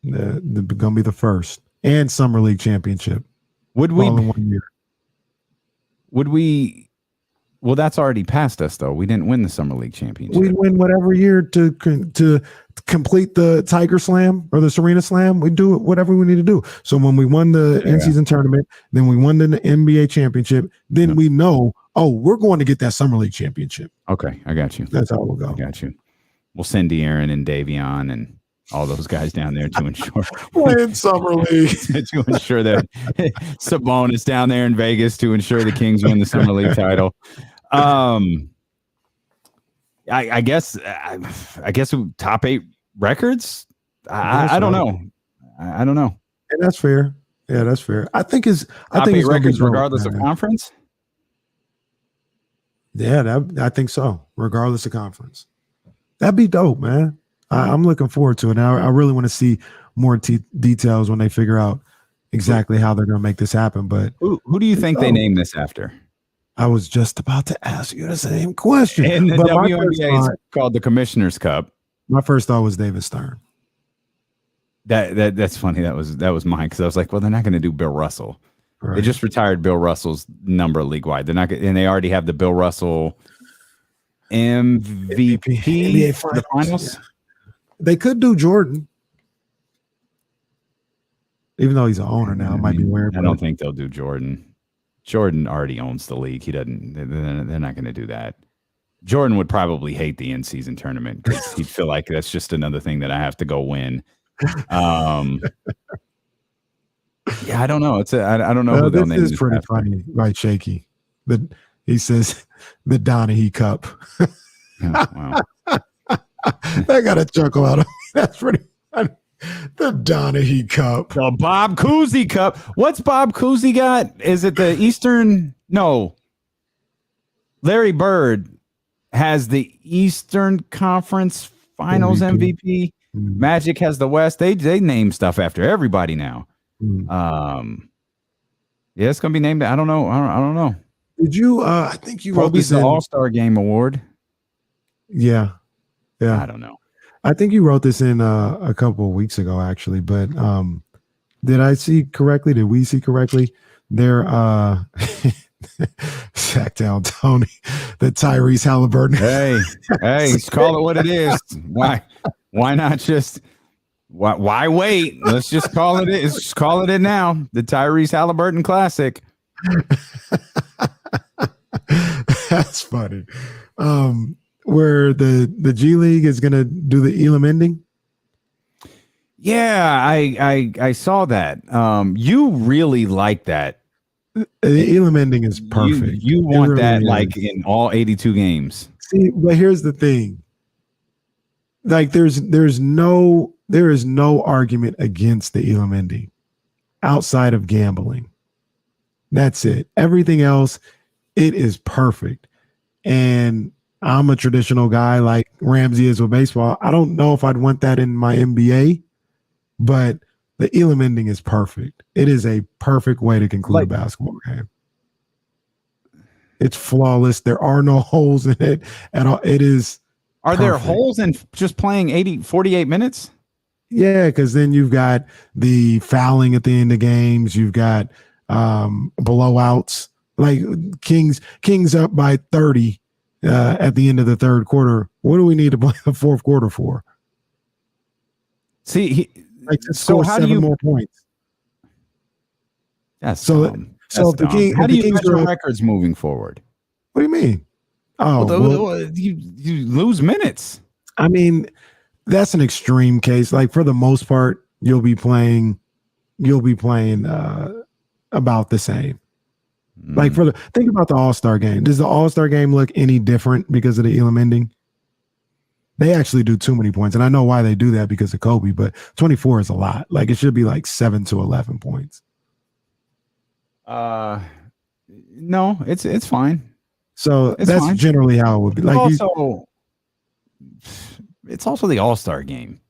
They're going to be the first, and Summer League championship.
Would we?
All in 1 year.
Would we? Well, that's already past us, though. We didn't win the Summer League championship.
We'd win whatever year to complete the Tiger Slam or the Serena Slam. We do whatever we need to do. So when we won the in-season tournament, then we won the NBA championship, then we know, we're going to get that Summer League championship.
Okay, I got you.
That's how we'll go.
I got you. We'll send De'Aaron and Davion and all those guys down there to ensure
playing Summer League
to ensure that Sabonis down there in Vegas to ensure the Kings win the Summer League title. I guess top 8 records. I don't know. I don't know.
And that's fair. Yeah, that's fair. I think it's
top 8 records
dope,
regardless of conference.
Yeah, I think so. Regardless of conference, that'd be dope, man. I'm looking forward to it. Now I really want to see more details when they figure out exactly how they're going to make this happen. But
who do you think they name this after?
I was just about to ask you the same question.
And the
But
WNBA is called the Commissioner's Cup.
my first thought was David Stern.
That's funny. That was mine because I was like, well, they're not going to do Bill Russell.
Right.
They just retired Bill Russell's number league wide. They're not, and they already have the Bill Russell MVP
NBA
for the finals.
Yeah. They could do Jordan, even though he's an owner now. It might be weird.
I don't think they'll do Jordan. Jordan already owns the league. He doesn't. They're not going to do that. Jordan would probably hate the in-season tournament because he'd feel like that's just another thing that I have to go win. Yeah, I don't know. I don't know who they'll name.
This is pretty funny, right? Shaky. He says the Donahue Cup.
Oh, wow.
I got a chuckle out of that's pretty funny. The Donahue Cup.
The Bob Cousy Cup. What's Bob Cousy got? Is it the Eastern? No. Larry Bird has the Eastern Conference Finals MVP. Magic has the West. They name stuff after everybody now. Yeah, it's gonna be named. I don't know. I don't know.
Did you? I think you wrote
Kobe's
this
the
in.
All-Star Game Award.
Yeah.
I don't know.
I think you wrote this in a couple of weeks ago, actually. But did I see correctly? Did we see correctly? There, sack down Tony, the Tyrese Halliburton.
Hey, let's call it what it is. Why not just? Why wait? Let's just call it. Let's just call it now. The Tyrese Halliburton Classic.
That's funny. Where the G League is going to do the Elam ending.
Yeah, I saw that. You really like that.
The Elam ending is perfect.
You want
really
that
is.
like in all 82 games.
See, but here's the thing. Like there is no argument against the Elam ending outside of gambling. That's it. Everything else, it is perfect. And I'm a traditional guy like Ramsey is with baseball. I don't know if I'd want that in my NBA, but the Elam ending is perfect. It is a perfect way to conclude a basketball game. It's flawless. There are no holes in it at all. It is.
Are there holes in just playing 48 minutes?
Yeah, because then you've got the fouling at the end of games. You've got blowouts. Like Kings up by 30 at the end of the third quarter. What do we need to play the fourth quarter for?
See,
so how do you more points?
That's
so
dumb.
So
That's dumb. How do you measure records moving forward?
What do you mean?
You lose minutes.
I mean, that's an extreme case. Like for the most part, you'll be playing about the same. Like think about the All-Star game. Does the All-Star game look any different because of the Elam ending? They actually do too many points, and I know why they do that because of Kobe. But 24 is a lot. Like it should be like 7 to 11 points.
No, it's fine.
So
it's
that's
fine.
Generally how it would be. Like
it's also the All-Star game.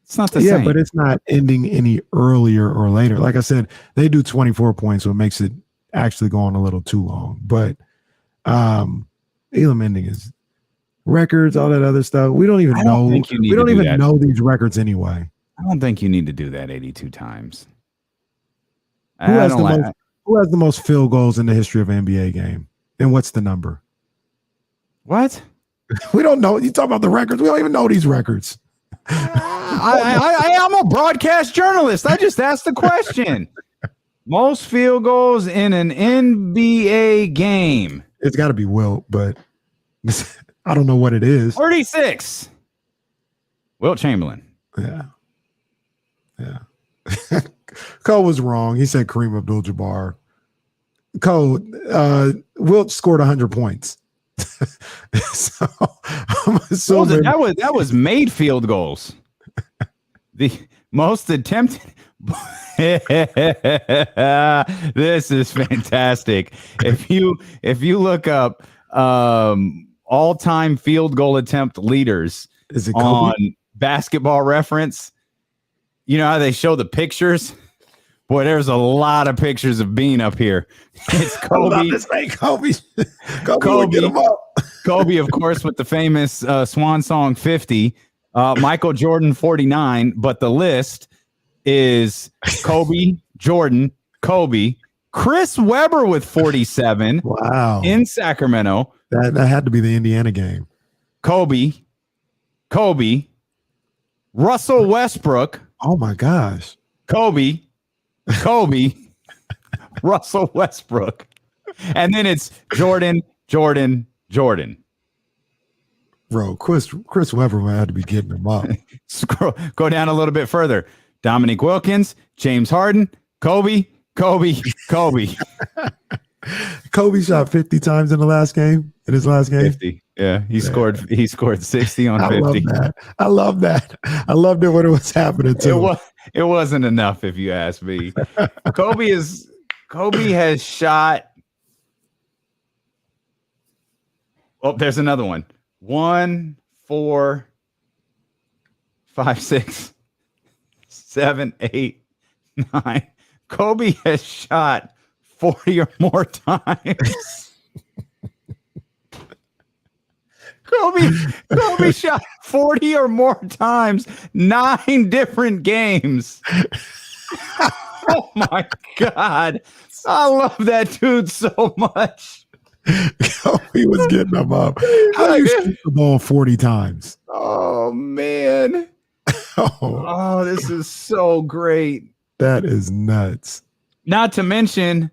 It's not the
same.
Yeah,
but it's not ending any earlier or later. Like I said, they do 24 points, so it makes it actually go on a little too long. But Elam ending is records, all that other stuff. We don't even know. We don't even know these records anyway.
I don't think you need to do that 82 times.
Who has the most field goals in the history of an NBA game? And what's the number?
What?
We don't know. You talk about the records. We don't even know these records.
I'm a broadcast journalist. I just asked the question. Most field goals in an NBA game.
It's got to be Wilt, but I don't know what it is.
36. Wilt Chamberlain.
Yeah. Cole was wrong. He said Kareem Abdul-Jabbar. Cole, Wilt scored 100 points. So I'm assuming
that was made field goals. The most attempted. This is fantastic. If you look up all-time field goal attempt leaders on Basketball Reference, you know how they show the pictures Boy, there's a lot of pictures of Bean up here. It's Kobe.
Kobe would get him up.
Kobe, of course, with the famous Swan Song 50. Michael Jordan 49. But the list is Kobe, Jordan, Kobe, Chris Webber with 47.
Wow.
In Sacramento.
That had to be the Indiana game.
Kobe, Russell Westbrook.
Oh my gosh.
Kobe, Russell Westbrook. And then it's Jordan.
Bro, Chris Webber had to be getting him up.
Go down a little bit further. Dominique Wilkins, James Harden, Kobe.
Kobe shot 50 times in his last game.
50. Yeah, he scored 60 on 50.
I love that. I loved it when it was happening too.
It wasn't enough if you ask me. Kobe has shot. Oh, there's another one. 1, 4, 5, 6, 7, 8, 9. Kobe has shot 40 or more times. Kobe shot 40 or more times, 9 different games. Oh my God. I love that dude so much.
Kobe was getting him up. How do you shoot the ball 40 times?
Oh man. Oh, this is so great.
That is nuts.
Not to mention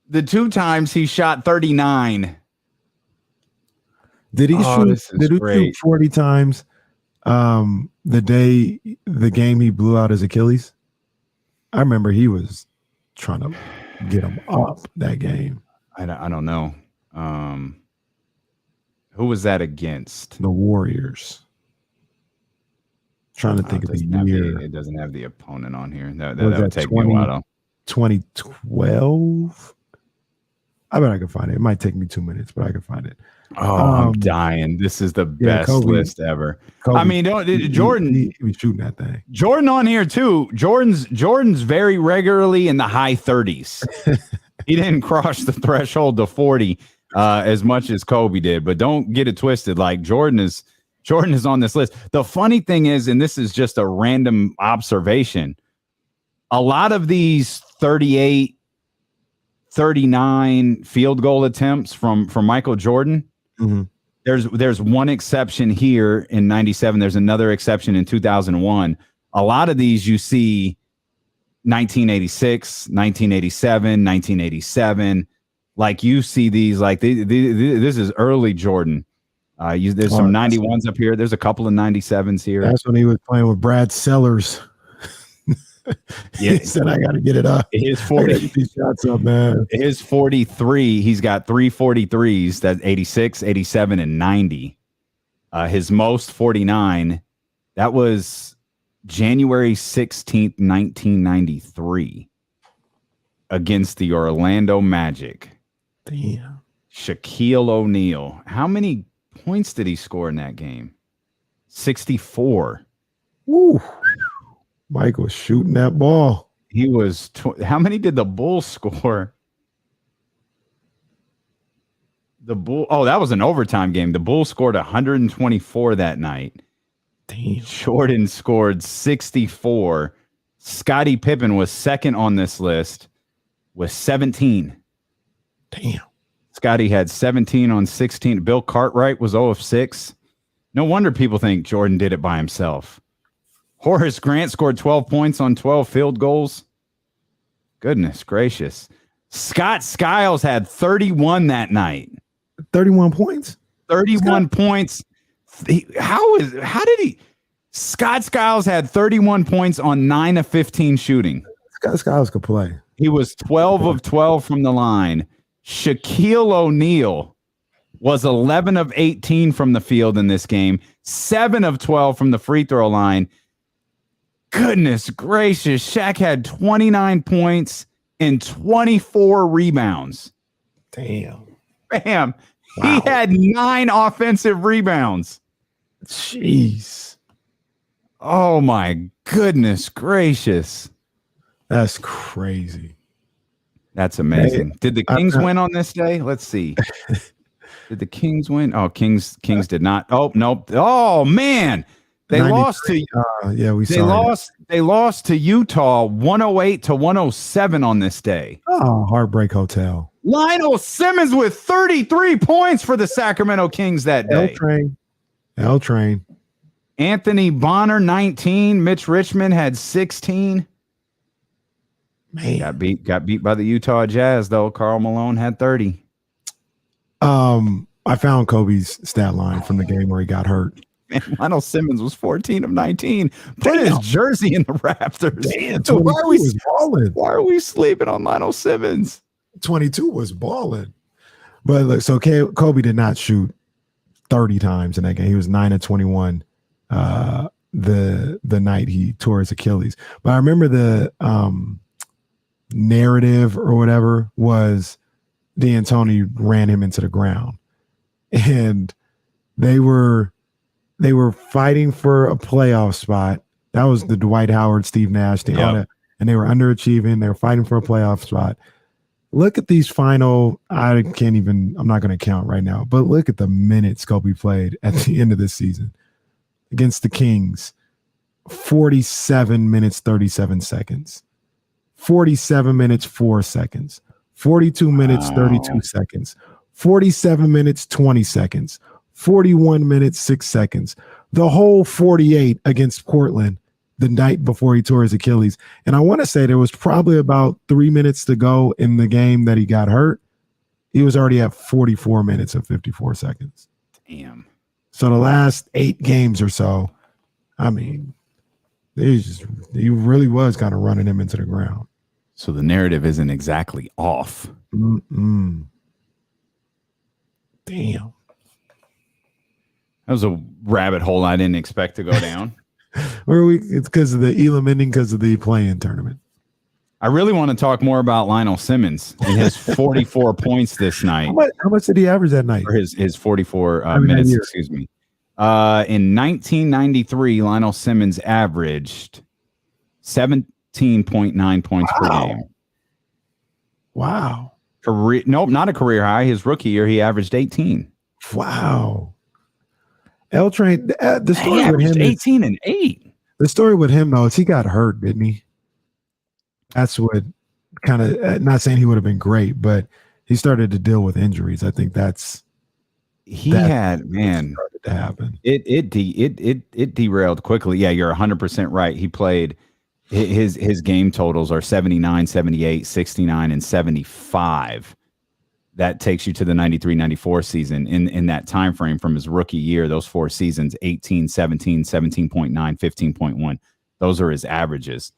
the 2 times he shot 39.
Did he shoot 40 times the game he blew out his Achilles? I remember he was trying to get him up that game.
I don't know. Who was that against?
The Warriors. Trying to think of the year.
It doesn't have the opponent on here. That would take me a while.
2012? I bet I can find it. It might take me 2 minutes, but I can find it.
Oh, I'm dying. This is the best list ever.
Kobe,
I mean, Jordan,
he was shooting that thing.
Jordan on here too. Jordan's very regularly in the high 30s. He didn't cross the threshold to 40 as much as Kobe did, but don't get it twisted. Like Jordan is on this list. The funny thing is, and this is just a random observation, a lot of these 38, 39 field goal attempts from Michael Jordan.
Mm-hmm.
There's one exception here in 97. There's another exception in 2001. A lot of these you see 1986, 1987, 1987. Like you see these, like this is early Jordan. There's some 91s up here. There's a couple of 97s here.
That's when he was playing with Brad Sellers.
Yeah,
he said, I got to get it up.
His 40
these shots up, man.
His 43. He's got 3 43s. That's 86, 87, and 90. His most 49. That was January 16th, 1993, against the Orlando Magic.
Damn.
Shaquille O'Neal. How many points did he score in that game? 64.
Woo. Mike was shooting that ball.
He was. How many did the Bulls score? Oh, that was an overtime game. The Bulls scored 124 that night.
Damn.
Jordan scored 64. Scottie Pippen was second on this list with 17.
Damn.
Scottie had 17 on 16. Bill Cartwright was 0 of 6. No wonder people think Jordan did it by himself. Horace Grant scored 12 points on 12 field goals. Goodness gracious. Scott Skiles had 31 that night.
31 points?
31 points. Scott Skiles had 31 points on 9 of 15 shooting.
Scott Skiles could play.
He was 12 of 12 from the line. Shaquille O'Neal was 11 of 18 from the field in this game. 7 of 12 from the free throw line. Goodness gracious. Shaq had 29 points and 24 rebounds.
Damn.
Bam.
Wow.
He had 9 offensive rebounds.
Jeez.
Oh my goodness gracious.
That's crazy.
That's amazing. Did the Kings win on this day? Let's see. Did the Kings win? Oh, Kings did not. Oh, no. Oh, man. They lost to They lost to Utah 108-107 on this day.
Oh, Heartbreak Hotel.
Lionel Simmons with 33 points for the Sacramento Kings that day.
L Train.
Anthony Bonner 19. Mitch Richmond had 16.
Man,
got beat by the Utah Jazz though. Karl Malone had 30.
I found Kobe's stat line from the game where he got hurt.
Man, Lionel Simmons was 14 of 19. Put his jersey in the rafters.
Damn,
so why are we sleeping on Lionel Simmons?
22 was balling. But look, so Kobe did not shoot 30 times in that game. He was 9 of 21 the night he tore his Achilles. But I remember the narrative or whatever was D'Antoni ran him into the ground. And they were fighting for a playoff spot. That was the Dwight Howard, Steve Nash thing. And they were underachieving. They were fighting for a playoff spot. Look at these final, I'm not going to count right now, but look at the minutes Kobe played at the end of this season against the Kings. 47 minutes, 37 seconds. 47 minutes, 4 seconds. 42 minutes, 32 seconds. 47 minutes, 20 seconds. 41 minutes, 6 seconds. The whole 48 against Portland the night before he tore his Achilles. And I want to say there was probably about 3 minutes to go in the game that he got hurt. He was already at 44 minutes and 54 seconds.
Damn.
So the last 8 games or so, I mean, he really was kind of running him into the ground.
So the narrative isn't exactly off.
Mm-mm. Damn.
That was a rabbit hole I didn't expect to go down.
It's because of the Elam ending, because of the play-in tournament.
I really want to talk more about Lionel Simmons and his 44 points this night.
How much did he average that night?
Or his 44 minutes, excuse me. In 1993, Lionel Simmons averaged 17.9 points per game.
Wow.
Nope, not a career high. His rookie year, he averaged 18.
Wow. L Train, the story with him
18 and 8.
The story with him though is he got hurt, didn't he? That's what kind of, not saying he would have been great, but he started to deal with injuries. I think started to happen.
It derailed quickly. Yeah, you're 100% right. He played his game totals are 79, 78, 69, and 75. That takes you to the 93-94 season. In that time frame from his rookie year, those 4 seasons, 18, 17, 17.9, 15.1. Those are his averages.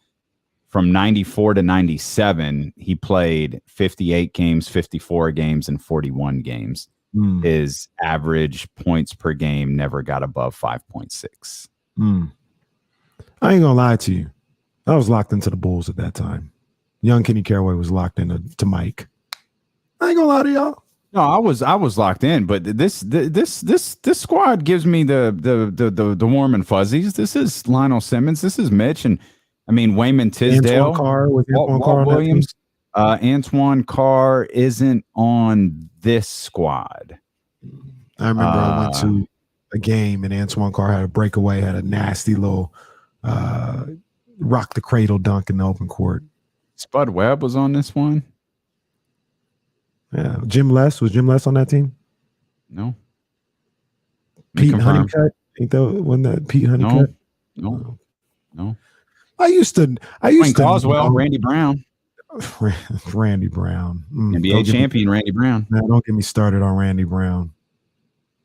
From 94 to 97, he played 58 games, 54 games, and 41 games. His average points per game never got above 5.6.
I ain't gonna lie to you. I was locked into the Bulls at that time. Young Kenny Caraway was locked into Mike. I ain't gonna lie to y'all.
No, I was locked in, but this squad gives me the warm and fuzzies. This is Lionel Simmons. This is Mitch, and I mean Wayman Tisdale, Walt Williams. Antoine Carr isn't on this squad.
I remember I went to a game and Antoine Carr had a breakaway, had a nasty little rock the cradle dunk in the open court.
Spud Webb was on this one.
Yeah, Jim Les on that team?
No.
Pete Honeycutt? Wasn't that Pete Honeycutt?
No.
I used to
Coswell, Randy Brown.
Randy Brown.
NBA champion Randy Brown.
Man, don't get me started on Randy Brown.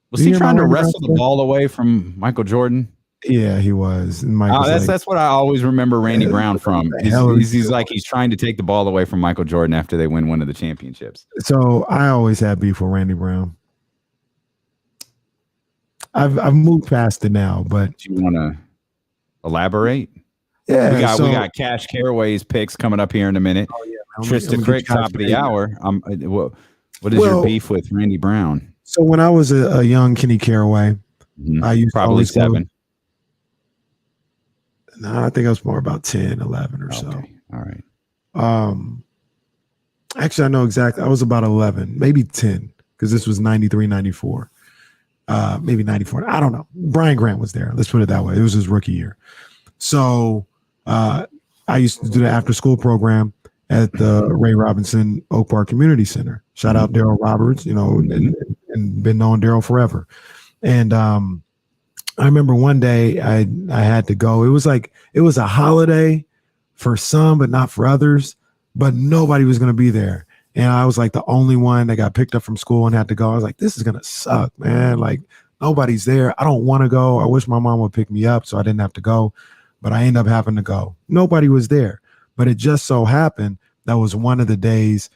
Was he trying to wrestle the ball away from Michael Jordan?
Yeah, he was.
That's what I always remember Randy Brown from. He's like he's trying to take the ball away from Michael Jordan after they win one of the championships.
So I always had beef with Randy Brown. I've moved past it now, but
do you want to elaborate?
Yeah,
we got Cash Caraway's picks coming up here in a minute.
Oh, yeah,
Trysta Krick, top of the hour. What is your beef with Randy Brown?
So when I was a young Kenny Caraway, I used
probably 7.
No, I think I was more about 10, 11 or so.
All right.
Actually, I know exactly. I was about 11, maybe 10, because this was 93, 94. Maybe 94. I don't know. Brian Grant was there. Let's put it that way. It was his rookie year. So I used to do the after school program at the Ray Robinson Oak Park Community Center. Shout out Daryl Roberts, and been knowing Daryl forever. And I remember one day I had to go. It was a holiday for some, but not for others. But nobody was going to be there. And I was like the only one that got picked up from school and had to go. I was like, this is going to suck, man. Like, nobody's there. I don't want to go. I wish my mom would pick me up so I didn't have to go. But I ended up having to go. Nobody was there. But it just so happened that was one of the days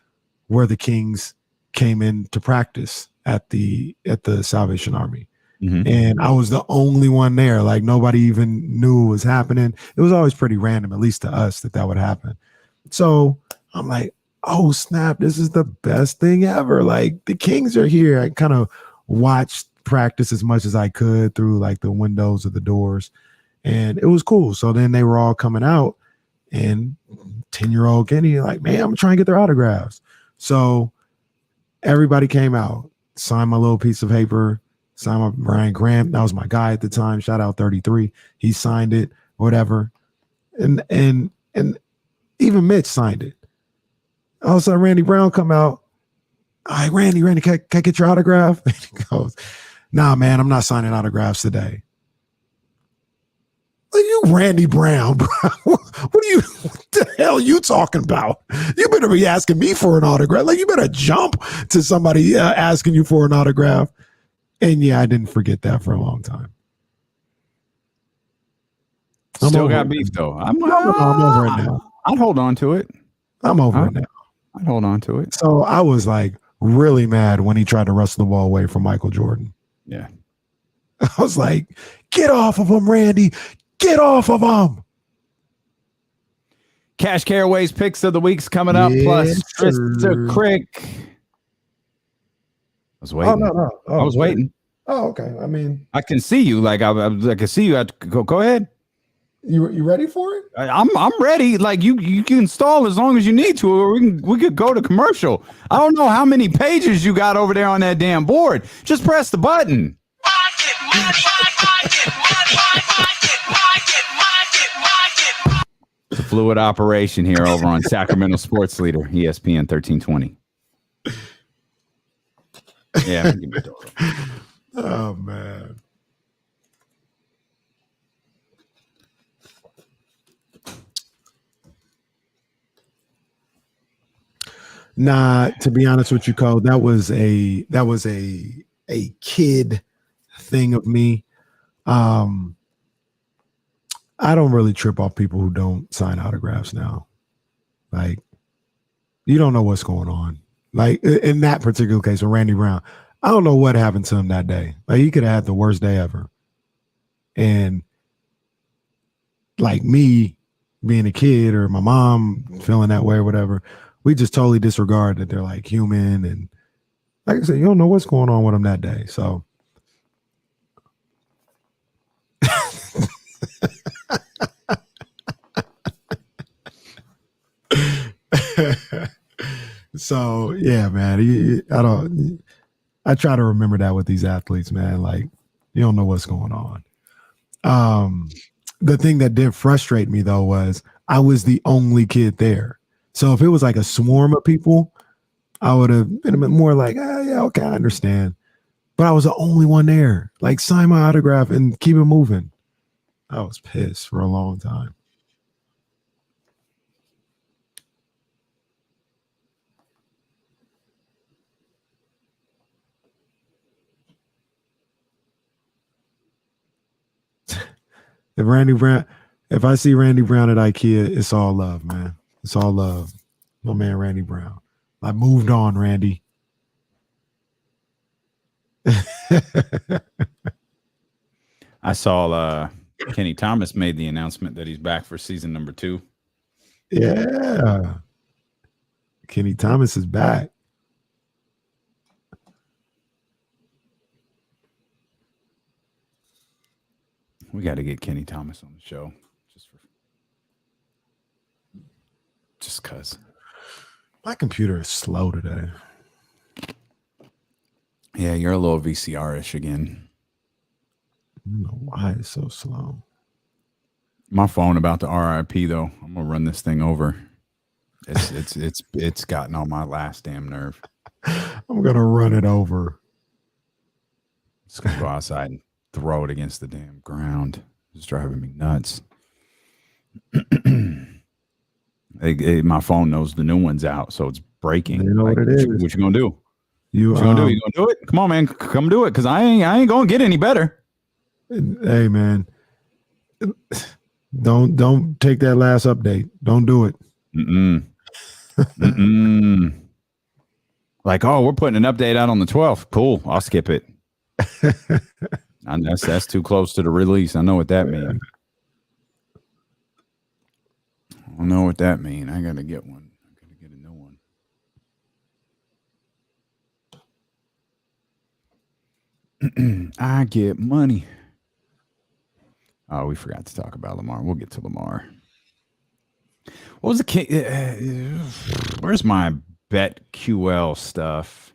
where the Kings came in to practice at the Salvation Army. Mm-hmm. And I was the only one there. Like, nobody even knew what was happening. It was always pretty random, at least to us, that would happen. So I'm like, oh, snap, this is the best thing ever. Like, the Kings are here. I kind of watched practice as much as I could through like the windows of the doors. And it was cool. So then they were all coming out, and 10-year-old Kenny, like, man, I'm trying to get their autographs. So everybody came out, signed my little piece of paper, signed my Brian Grant. That was my guy at the time. Shout out 33. He signed it, whatever. And even Mitch signed it. All of a sudden, Randy Brown come out. All right, Randy, can I get your autograph? And he goes, nah, man, I'm not signing autographs today. Like, you Randy Brown, bro. What the hell are you talking about? You better be asking me for an autograph. Like, you better jump to somebody asking you for an autograph. And yeah, I didn't forget that for a long time.
Still got beef though. I'm over it now. I'd hold on to it.
I'm over it now.
I'd hold on to it.
So I was like really mad when he tried to wrestle the ball away from Michael Jordan.
Yeah.
I was like, get off of him, Randy. Get off of him.
Cash Caraway's picks of the week's coming up, plus Trista Krick. I was waiting. I was waiting.
Oh, okay. I mean,
I can see you. Like I can see you. Go ahead.
You ready for it?
I'm ready. Like you can stall as long as you need to, or we could go to commercial. I don't know how many pages you got over there on that damn board. Just press the button. It's a fluid operation here over on Sacramento Sports Leader, ESPN 1320. Yeah.
Oh man. Nah, to be honest with you, Cole, that was a kid thing of me. I don't really trip off people who don't sign autographs now. Like, you don't know what's going on. Like in that particular case with Randy Brown, I don't know what happened to him that day. Like, he could have had the worst day ever. And like me being a kid, or my mom feeling that way or whatever, we just totally disregard that they're like human. And like I said, you don't know what's going on with them that day. So so yeah, man, I try to remember that with these athletes, man. Like, you don't know what's going on. The thing that did frustrate me though was I was the only kid there. So if it was like a swarm of people, I would have been a bit more like, yeah, okay, I understand. But I was the only one there. Like, sign my autograph and keep it moving. I was pissed for a long time. If I see Randy Brown at IKEA, it's all love, man. It's all love. My man, Randy Brown. I moved on, Randy.
I saw Kenny Thomas made the announcement that he's back for season number 2.
Yeah. Kenny Thomas is back.
We got to get Kenny Thomas on the show. just because.
My computer is slow today.
Yeah, you're a little VCR-ish again.
I don't know why it's so slow.
My phone about to RIP though. I'm gonna run this thing over. It's gotten on my last damn nerve.
I'm gonna run it over.
Just gonna go outside and throw it against the damn ground. It's driving me nuts. My phone knows the new one's out, so it's breaking.
You know what it is.
What you gonna do?
You
gonna do? You gonna do it? Come on, man. Come do it, because I ain't gonna get any better.
Hey, man. Don't take that last update. Don't do it.
Like, oh, we're putting an update out on the 12th. Cool. I'll skip it. That's too close to the release. I know what that means. I know what that means. I gotta get one. I gotta get a new one. I get money. Oh, we forgot to talk about Lamar. We'll get to Lamar. What was the kid? Where's my BetQL stuff?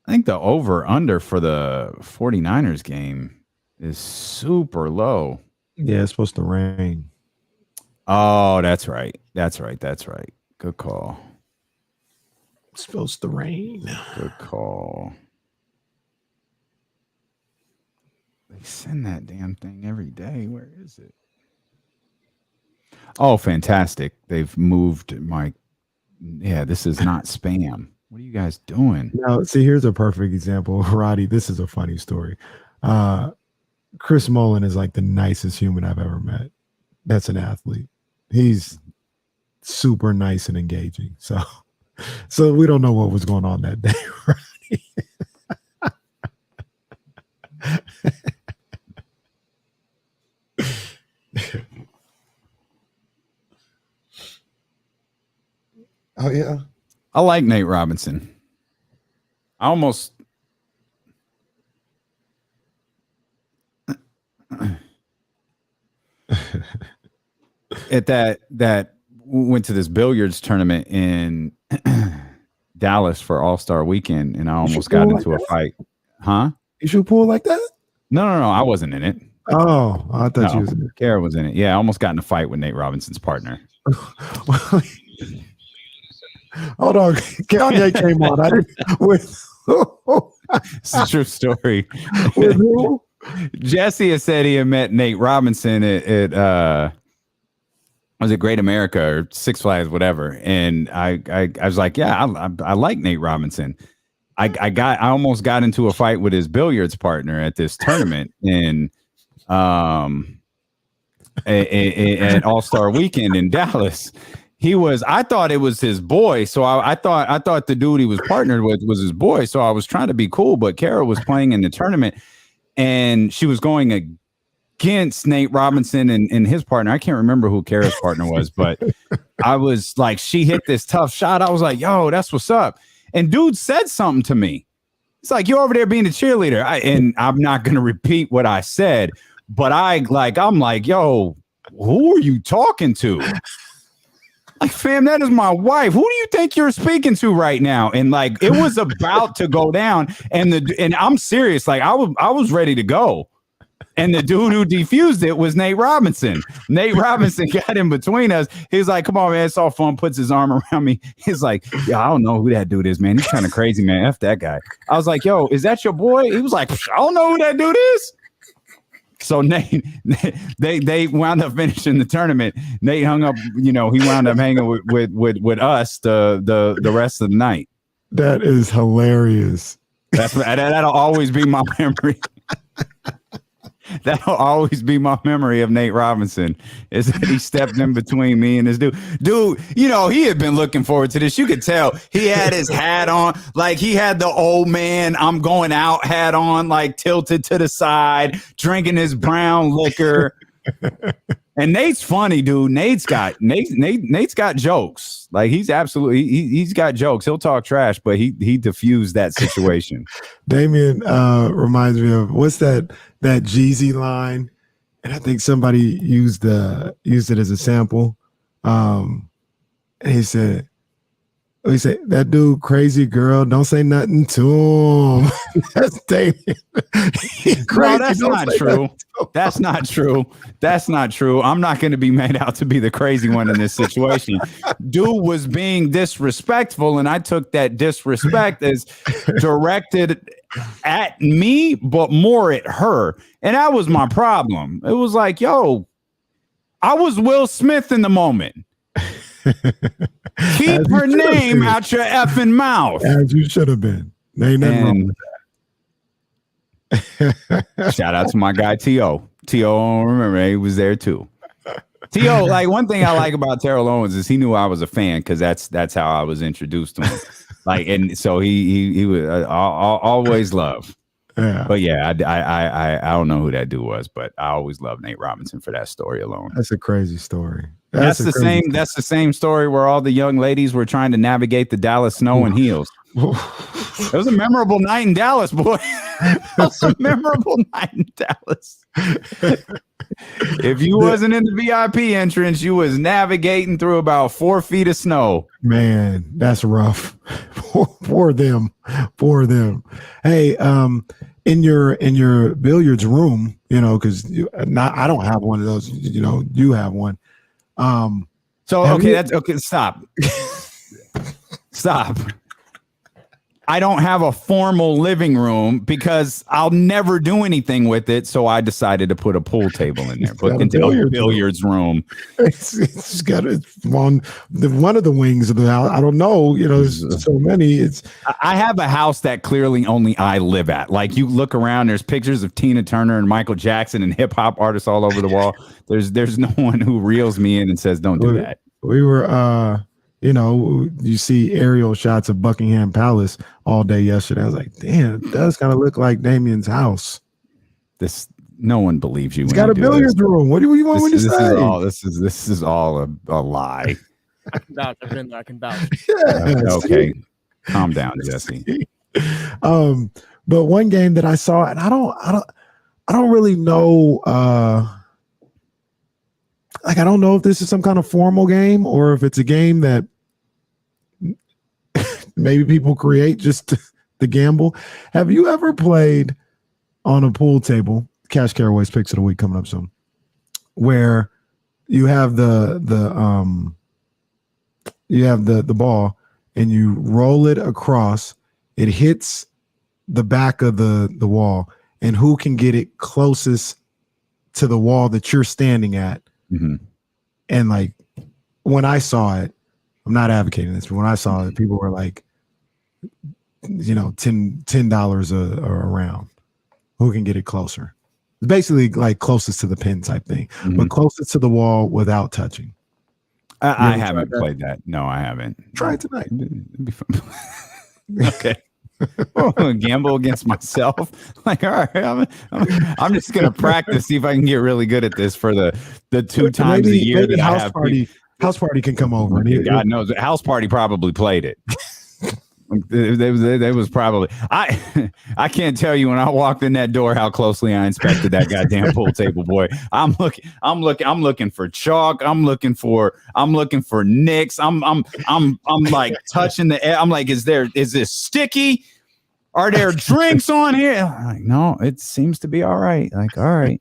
I think the over-under for the 49ers game is super low.
Yeah, it's supposed to rain.
Oh, that's right. Good call.
It's supposed to rain.
Good call. They send that damn thing every day. Where is it? Oh, fantastic. They've moved my... Yeah, this is not spam. What are you guys doing?
Now, see, here's a perfect example. Roddy, this is a funny story. Chris Mullen is like the nicest human I've ever met. That's an athlete. He's super nice and engaging. So we don't know what was going on that day, Roddy. Oh, yeah.
I like Nate Robinson. I almost at that went to this billiards tournament in Dallas for All-Star Weekend, and I almost got into a fight. Huh?
You shoot pool like that?
No, I wasn't in it.
Oh, I thought you was in it.
Kara was in it. Yeah, I almost got in a fight with Nate Robinson's partner.
Hold on, Kanye came on. I didn't.
It's a true story.
With who?
Jesse has said he had met Nate Robinson at was it Great America or Six Flags, whatever. And I was like, yeah, I like Nate Robinson. I almost got into a fight with his billiards partner at this tournament in at All-Star Weekend in Dallas. I thought it was his boy. So I thought the dude he was partnered with was his boy. So I was trying to be cool, but Kara was playing in the tournament and she was going against Nate Robinson and his partner. I can't remember who Kara's partner was, but I was like, she hit this tough shot. I was like, yo, that's what's up. And dude said something to me. It's like, you're over there being a cheerleader. And I'm not going to repeat what I said, but I'm like, yo, who are you talking to? Like, fam, that is my wife. Who do you think you're speaking to right now? And like, it was about to go down, and I'm serious. Like, I was ready to go, and the dude who defused it was Nate Robinson. Nate Robinson got in between us. He's like, "Come on, man, it's all fun." Puts his arm around me. He's like, "Yeah, I don't know who that dude is, man. He's kind of crazy, man. F that guy." I was like, "Yo, is that your boy?" He was like, "I don't know who that dude is." So Nate, they wound up finishing the tournament. Nate hung up, he wound up hanging with us the rest of the night.
That is hilarious.
That'll always be my memory. That'll always be my memory of Nate Robinson, is that he stepped in between me and this dude. Dude, he had been looking forward to this. You could tell he had his hat on, like he had the old man, I'm going out hat on, like tilted to the side, drinking his brown liquor. And Nate's funny, dude. Nate's got jokes. Like he's got jokes. He'll talk trash, but he diffused that situation.
Damien reminds me of what's that Jeezy line, and I think somebody used it as a sample. And he said, that dude crazy, girl. Don't say nothing to him. That's Damian.
No, that's not true. That's not true. That's not true. I'm not going to be made out to be the crazy one in this situation. Dude was being disrespectful, and I took that disrespect as directed at me, but more at her. And that was my problem. It was like, yo, I was Will Smith in the moment. Keep her name out your effing mouth.
As you should have been. There ain't nothing wrong with that.
Shout out to my guy T.O. T.O. remember he was there too. T.O. like one thing I like about Terrell Owens is he knew I was a fan because that's how I was introduced to him. Like, and so he was always love.
Yeah.
But yeah, I don't know who that dude was, but I always loved Nate Robinson for that story alone.
That's a crazy story.
That's the same story where all the young ladies were trying to navigate the Dallas snow in heels. It was a memorable night in Dallas, boy. It was a memorable night in Dallas. If you wasn't in the VIP entrance, you was navigating through about 4 feet of snow.
Man, that's rough. For them. Hey, in your billiards room, because I don't have one of those. You have one.
Stop. Stop. I don't have a formal living room because I'll never do anything with it. So I decided to put a pool table in there. Put a billiards room.
It's got one of the wings of the house. I don't know. There's so many.
I have a house that clearly only I live at. Like you look around, there's pictures of Tina Turner and Michael Jackson and hip hop artists all over the wall. There's no one who reels me in and says, "Don't do that."
We were you see aerial shots of Buckingham Palace all day yesterday. I was like, damn, it does kind of look like Damian's house.
No one believes you.
It's got a billiards room. What do you want when you say?
This is all a lie.
I can vouch. I've been there. I can vouch.
Okay. Calm down, Jesse.
But one game that I saw, and I don't really know, I don't know if this is some kind of formal game or if it's a game that maybe people create just to gamble. Have you ever played on a pool table? Cash Caraway's picks of the week coming up soon, where you have the ball and you roll it across. It hits the back of the wall, and who can get it closest to the wall that you're standing at. Mm-hmm. And like when I saw it, I'm not advocating this, but when I saw it, people were like, $10 a round. Who can get it closer? It's basically like closest to the pin type thing, but closest to the wall without touching.
I haven't played that. No, I haven't.
Try it tonight.
It'd be fun. Okay. Gamble against myself. Like, all right, I'm just gonna practice, see if I can get really good at this for the 2 times a year that I have.
House party can come over.
God knows, House Party probably played it. They was probably I can't tell you when I walked in that door how closely I inspected that goddamn pool table, boy. I'm looking for chalk. I'm looking for nicks. I'm like touching the air. I'm like, is this sticky? Are there drinks on here? I'm like, no, it seems to be all right. Like, all right.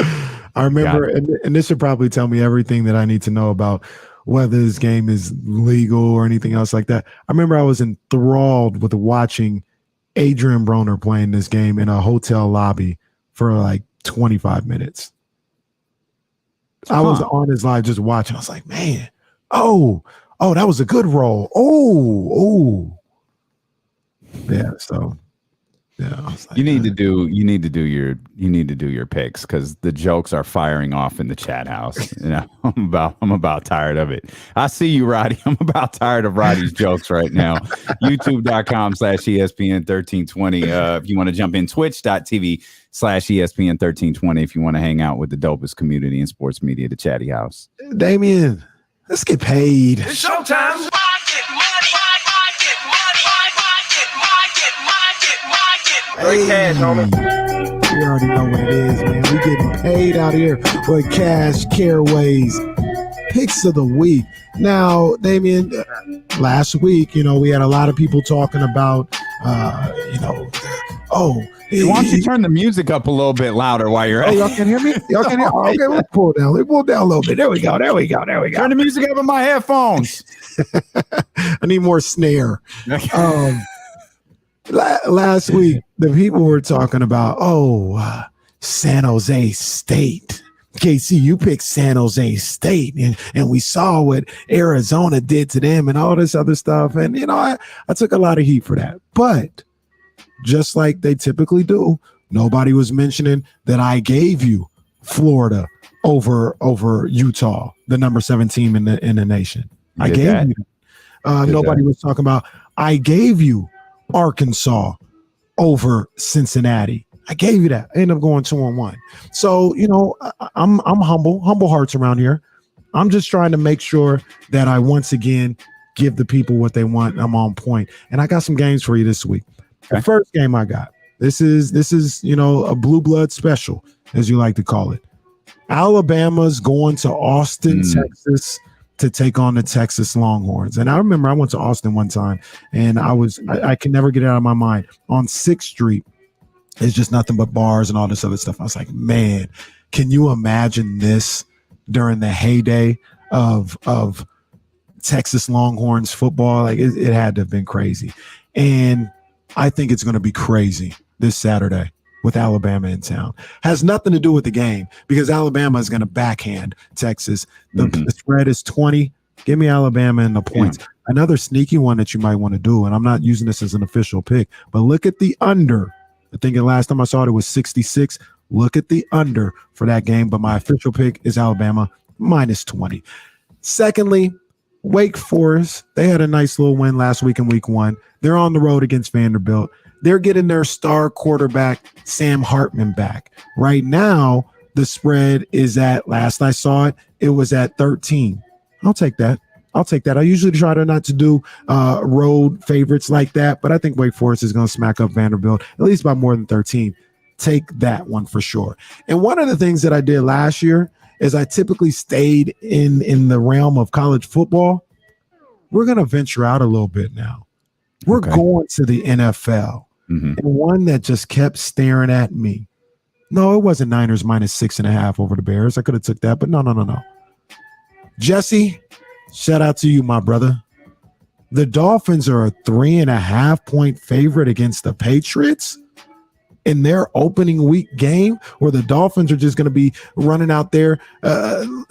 I remember, and this should probably tell me everything that I need to know about whether this game is legal or anything else like that. I remember I was enthralled with watching Adrian Broner playing this game in a hotel lobby for like 25 minutes. I was on his live just watching. I was like, man, oh, that was a good roll. Oh. Yeah, so yeah, I was like,
you need to do your picks because the jokes are firing off in the chat house. I'm about tired of it. I see you, Roddy. I'm about tired of Roddy's jokes right now. YouTube.com/ESPN1320. If you want to jump in, Twitch.tv/ESPN1320. If you want to hang out with the dopest community in sports media, the Chatty House.
Damian, let's get paid.
It's showtime.
Hey, cash, homie. You already know what it is, man. We getting paid out here with Cash Caraways. picks of the week. Now, Damien, last week, we had a lot of people talking about,
Why don't you turn the music up a little bit louder while you're at
y'all can hear me? Y'all can hear me? Okay, let's pull down. Let's pull down a little bit. There we go.
Turn the music up in my headphones.
I need more snare. Last week, the people were talking about, San Jose State. KC, you picked San Jose State, and we saw what Arizona did to them and all this other stuff. And, I took a lot of heat for that. But just like they typically do, nobody was mentioning that I gave you Florida over Utah, the number 7 team in the nation. I gave you that. Nobody was talking about I gave you Arkansas over Cincinnati. I gave you that. I ended up going 2-1. So, I'm humble hearts around here. I'm just trying to make sure that I once again give the people what they want. I'm on point. And I got some games for you this week. Okay. The first game I got, this is a blue blood special, as you like to call it. Alabama's going to Austin, Texas to take on the Texas Longhorns. And I remember I went to Austin one time, and I can never get it out of my mind. On 6th Street, it's just nothing but bars and all this other stuff. I was like, man, can you imagine this during the heyday of Texas Longhorns football? Like it had to have been crazy. And I think it's going to be crazy this Saturday with Alabama in town. Has nothing to do with the game because Alabama is going to backhand Texas. The spread is 20. Give me Alabama and the points. Yeah. Another sneaky one that you might want to do, and I'm not using this as an official pick, but look at the under. I think the last time I saw it was 66. Look at the under for that game, but my official pick is Alabama minus 20. Secondly, Wake Forest, they had a nice little win last week in week 1. They're on the road against Vanderbilt. They're getting their star quarterback, Sam Hartman, back. Right now, the spread is at, last I saw it, it was at 13. I'll take that. I usually try to not to do road favorites like that, but I think Wake Forest is going to smack up Vanderbilt, at least by more than 13. Take that one for sure. And one of the things that I did last year is I typically stayed in the realm of college football. We're going to venture out a little bit now. We're going to the NFL. And one that just kept staring at me. No, it wasn't Niners minus 6.5 over the Bears. I could have took that, but no. Jesse, shout out to you, my brother. The Dolphins are a 3.5-point favorite against the Patriots in their opening week game, where the Dolphins are just going to be running out there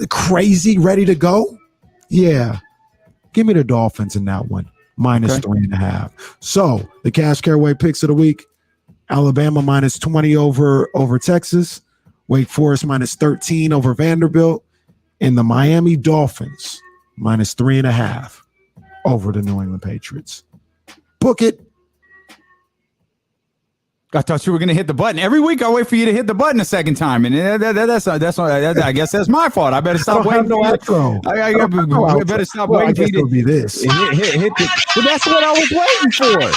crazy, ready to go. Yeah, give me the Dolphins in that one. Minus 3.5. So the Cash Caraway picks of the week: Alabama minus 20 over Texas, Wake Forest minus 13 over Vanderbilt, and the Miami Dolphins minus 3.5 over the New England Patriots. Book it.
I thought you were going to hit the button. Every week I wait for you to hit the button a second time, and that's I guess that's my fault. I better stop waiting.
No outro.
I better stop waiting for you to
be this.
Hit well, that's what I was waiting for.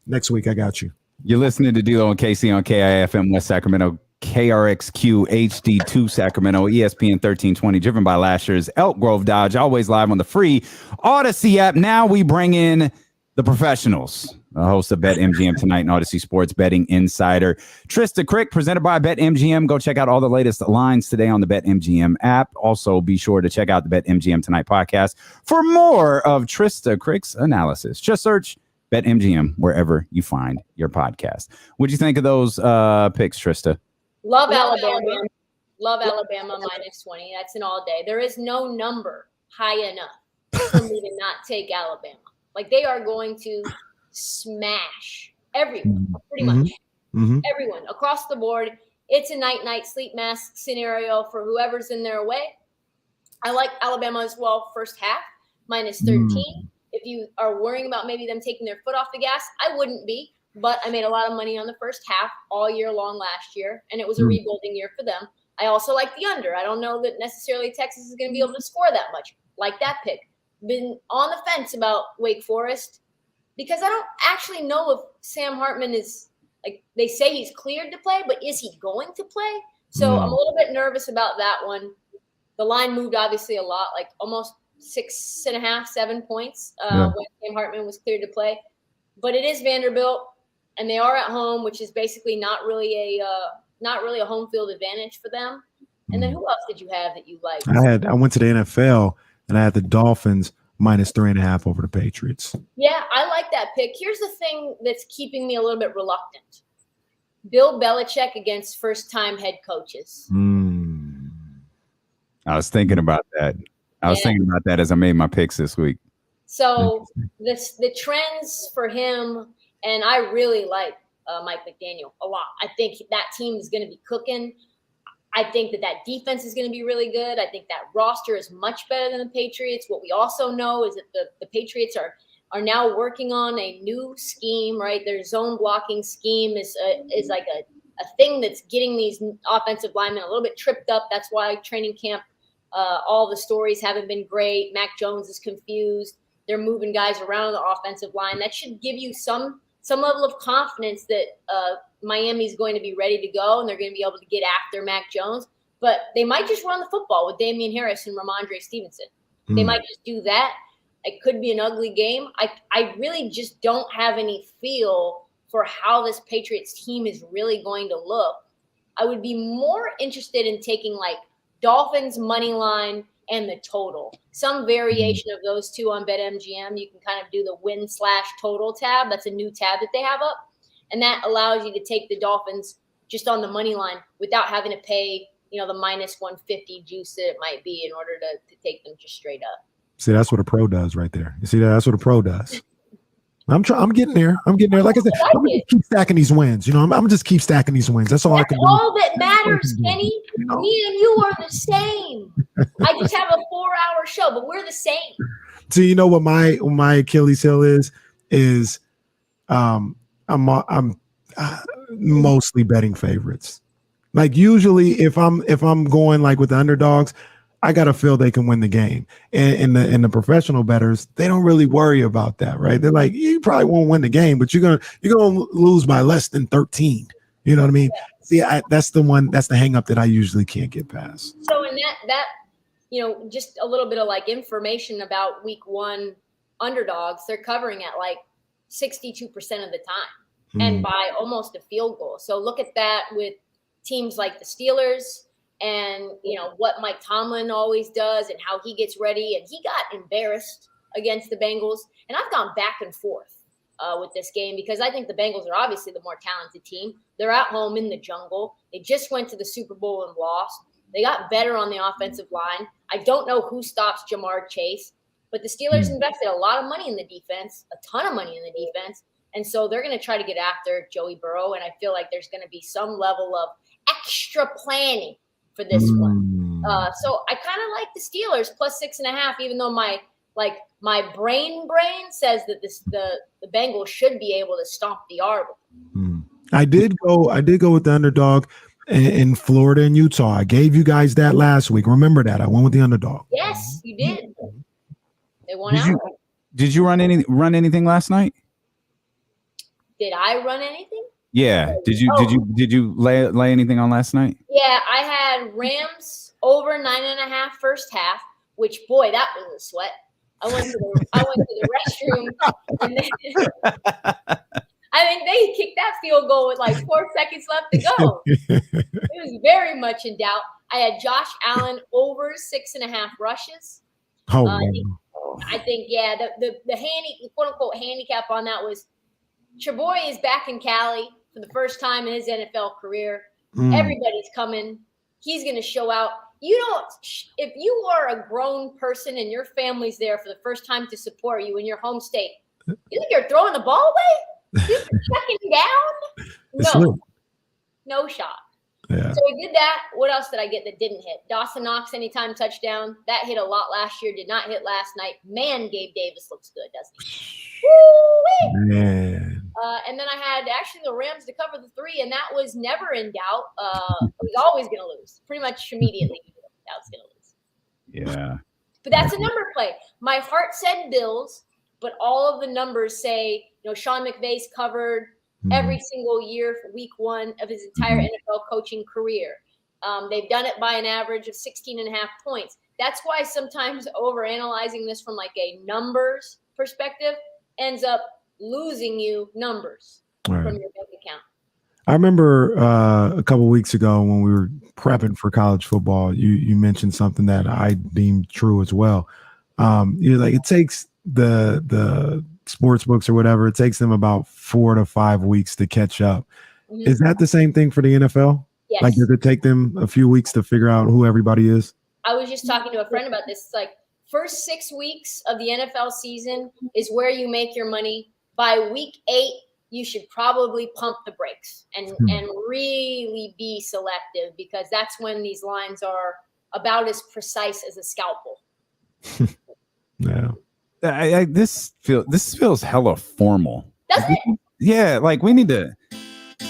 Next week I got you.
You're listening to D-Lo and KC on KIFM West Sacramento, KRXQ HD2 Sacramento, ESPN 1320, driven by last year's Elk Grove Dodge, always live on the free Odyssey app. Now we bring in the professionals. The host of BetMGM Tonight and Odyssey Sports Betting Insider, Trysta Krick, presented by BetMGM. Go check out all the latest lines today on the BetMGM app. Also, be sure to check out the BetMGM Tonight podcast for more of Trysta Krick's analysis. Just search BetMGM wherever you find your podcast. What'd you think of those picks, Trysta?
Love Alabama. Love Alabama minus 20. That's an all day. There is no number high enough for me to not take Alabama. Like, they are going to smash everyone, pretty much everyone across the board. It's a night sleep mask scenario for whoever's in their way. I like Alabama as well. First half minus 13. If you are worrying about maybe them taking their foot off the gas, I wouldn't be, but I made a lot of money on the first half all year long last year, and it was a rebuilding year for them. I also like the under. I don't know that necessarily Texas is going to be able to score that much. Like that pick. Been on the fence about Wake Forest, because I don't actually know if Sam Hartman is, like, they say he's cleared to play, but is he going to play? So I'm a little bit nervous about that one. The line moved obviously a lot, like almost 6.5, 7 points when Sam Hartman was cleared to play. But it is Vanderbilt, and they are at home, which is basically not really a home field advantage for them. And then who else did you have that you liked?
I went to the NFL and I had the Dolphins minus 3.5 over the Patriots.
Yeah, I like that pick. Here's the thing that's keeping me a little bit reluctant. Bill Belichick against first-time head coaches.
I was thinking about that. I was thinking about that as I made my picks this week.
So the trends for him, and I really like Mike McDaniel a lot. I think that team is going to be cooking. I think that defense is going to be really good. I think that roster is much better than the Patriots. What we also know is that the Patriots are now working on a new scheme, right? Their zone blocking scheme is like a thing that's getting these offensive linemen a little bit tripped up. That's why training camp, all the stories haven't been great. Mac Jones is confused. They're moving guys around the offensive line. That should give you some level of confidence that Miami's going to be ready to go and they're going to be able to get after Mac Jones. But they might just run the football with Damian Harris and Ramondre Stevenson. They might just do that. It could be an ugly game. I really just don't have any feel for how this Patriots team is really going to look. I would be more interested in taking like Dolphins money line and the total. Some variation of those two on BetMGM. You can kind of do the win/total tab. That's a new tab that they have up. And that allows you to take the Dolphins just on the money line without having to pay, the minus 150 juice that it might be in order to take them just straight up.
See, that's what a pro does right there. You see that? That's what a pro does. I'm getting there. Like I said, I'm gonna keep stacking these wins. I'm gonna just keep stacking these wins. That's all I can do.
All that matters, Kenny. Me and you are the same. I just have a 4-hour show, but we're the same.
So you know what my Achilles heel is I'm mostly betting favorites. Like usually if I'm going like with the underdogs, I gotta feel they can win the game. And the professional bettors, they don't really worry about that, right? They're like, you probably won't win the game, but you're gonna lose by less than 13. You know what I mean? See, that's the hang up that I usually can't get past.
So in that just a little bit of like information about week 1 underdogs, they're covering at like 62% of the time and by almost a field goal. So look at that with teams like the Steelers and, what Mike Tomlin always does and how he gets ready. And he got embarrassed against the Bengals. And I've gone back and forth with this game because I think the Bengals are obviously the more talented team. They're at home in the jungle. They just went to the Super Bowl and lost. They got better on the offensive line. I don't know who stops Jamar Chase, but the Steelers invested a lot of money in the defense, a ton of money in the defense. And so they're going to try to get after Joey Burrow. And I feel like there's going to be some level of extra planning for this one. So I kind of like the Steelers plus 6.5, even though my brain says that the Bengals should be able to stomp the yard.
I did go with the underdog in Florida and Utah. I gave you guys that last week. Remember that. I went with the underdog.
Yes, you did. They won out.
Did you run anything last night?
Did I run anything?
Yeah. Did you lay anything on last night?
Yeah, I had Rams over 9.5 first half, which boy, that was a sweat. I went to the restroom and then I think they kicked that field goal with like 4 seconds left to go. It was very much in doubt. I had Josh Allen over 6.5 rushes. I think the quote unquote handicap on that was your boy is back in Cali for the first time in his NFL career. Everybody's coming. He's going to show out. If you are a grown person and your family's there for the first time to support you in your home state, you think you're throwing the ball away? You're checking down? No shot.
Yeah.
So we did that. What else did I get that didn't hit? Dawson Knox anytime touchdown. That hit a lot last year. Did not hit last night. Man, Gabe Davis looks good, doesn't he? Woo-wee!
Man.
And then I had actually the Rams to cover the 3, and that was never in doubt. It was always going to lose. Pretty much immediately, that was going to lose.
Yeah.
But that's a number play. My heart said Bills, but all of the numbers say, Sean McVay's covered every single year for week 1 of his entire NFL coaching career. They've done it by an average of 16.5 points. That's why sometimes overanalyzing this from like a numbers perspective ends up losing you numbers from your bank account.
I remember a couple of weeks ago when we were prepping for college football, you mentioned something that I deemed true as well. You're like, it takes the sports books or whatever, it takes them about 4 to 5 weeks to catch up. Mm-hmm. Is that the same thing for the NFL?
Yes.
Like, does it take them a few weeks to figure out who everybody is?
I was just talking to a friend about this. It's like first 6 weeks of the NFL season is where you make your money. By week 8, you should probably pump the brakes and really be selective, because that's when these lines are about as precise as a scalpel.
Yeah.
This feels hella formal.
Doesn't it?
Yeah, like we need to,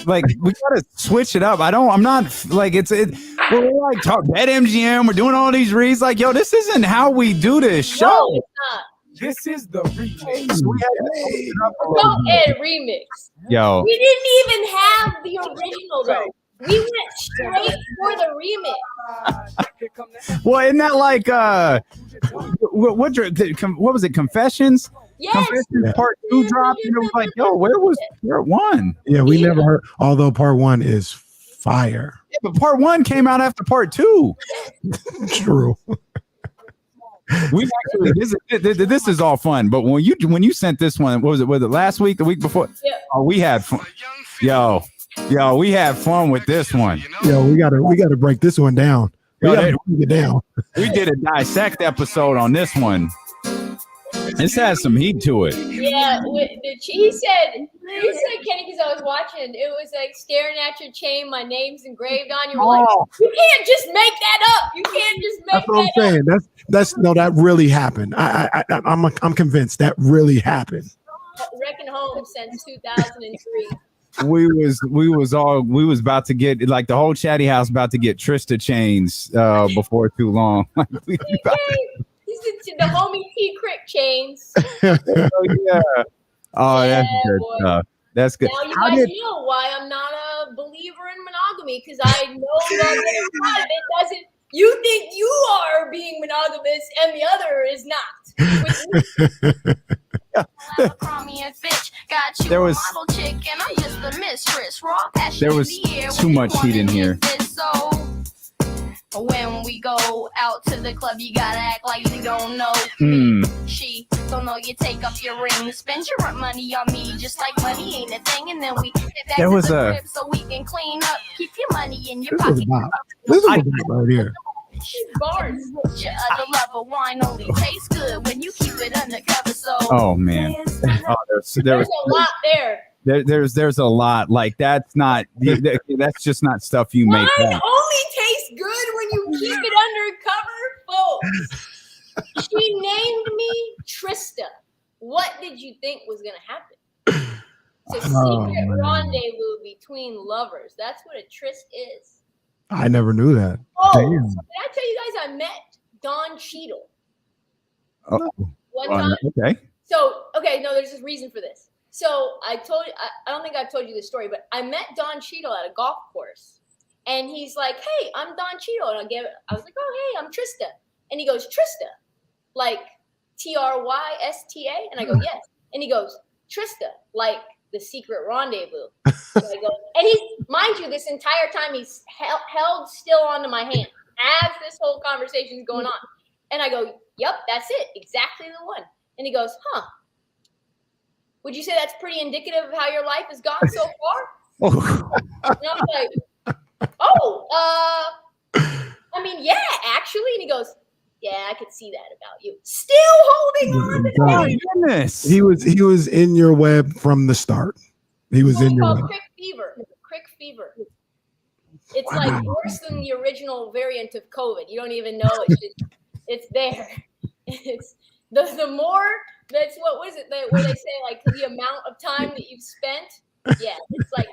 like, we gotta switch it up. I'm not like we're like talk BetMGM. We're doing all these reads. Like, yo, this isn't how we do this show.
No, it's not.
This is the remix.
Go ahead, remix.
Yo,
we didn't even have the original though. We went straight for the remix.
Well, isn't that like what was it? Confessions.
Yes.
Confessions Part 2 dropped, and it was like, yo, where was Part 1?
Yeah, we never heard. Although Part 1 is fire.
Yeah, but Part 1 came out after Part 2.
True.
We actually this is all fun, but when you sent this one, what was it last week, the week before?
Yeah.
Oh, we had fun. Yo, we had fun with this one.
Yo, we gotta break this one down. We gotta break it down.
We did a dissect episode on this one. This has some heat to it.
Yeah, he said, Kenny, because I was watching, it was like staring at your chain, my name's engraved on you. Like, you can't just make that up. You can't just make
That's what I'm saying.
up.
That really happened. I'm convinced that really happened.
Wrecking home since 2003.
We was about to get, like, the whole chatty house about to get Trysta chains before too long.
He's into the homie Krick chains.
Yeah. Oh, that's good stuff. That's good.
Now you guys know why I'm not a believer in monogamy, because I know the other side of it doesn't. You think you are being monogamous and the other is not.
There was too much heat in here.
When we go out to the club, you gotta act like you don't know me. She don't know you take up your ring, spend your money on me, just like money ain't a thing. And then we get back to the crib so we can clean up, keep your money in your pocket.
This is right here.
Bars.
Your other lover wine only tastes good when you keep it undercover. So
oh man, there's
a lot there.
There's a lot. Like, that's that's just not stuff you make
Wine
up.
only tastes good when you keep it undercover, folks. She named me Trysta. What did you think was gonna happen? It's a secret rendezvous between lovers. That's what a tryst is.
I never knew that.
Oh,
damn.
did I tell you guys I met Don Cheadle? One time.
Okay.
So, no, there's a reason for this. So I don't think I've told you this story, but I met Don Cheadle at a golf course, and he's like, "Hey, I'm Don Cheadle," and I was like, "Oh, hey, I'm Trysta," and he goes, "Trysta, like Trysta," and I go, "Yes," and he goes, "Trysta, like the secret rendezvous." So I go, and he's, mind you, this entire time he's held still onto my hand as this whole conversation is going on, and I go, "Yep, that's it, exactly the one," and he goes, "Huh. Would you say that's pretty indicative of how your life has gone so far?" And I was like, I mean, yeah, actually. And he goes, "Yeah, I could see that about you." Still holding on to that.
Goodness.
He was in your web from the start. He was in your web.
Krick fever. It's like worse than the original variant of COVID. You don't even know. It's there. It's the more. That's what was it? Where they say, like, the amount of time that you've spent. Yeah, it's like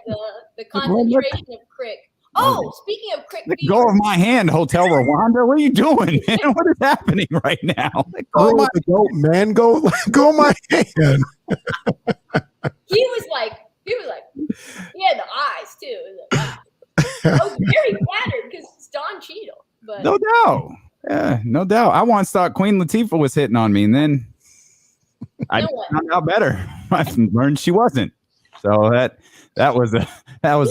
the concentration of Krick. Oh, speaking of Krick,
let go of my hand, Hotel Rwanda. What are you doing, man? What is happening right now? Let go of my
go my hand.
He was like, he had the eyes too. It was like, wow. I was very flattered because Don Cheadle. But
no doubt. Yeah, no doubt. I once thought Queen Latifah was hitting on me, and then I found out better. I learned she wasn't. So that was a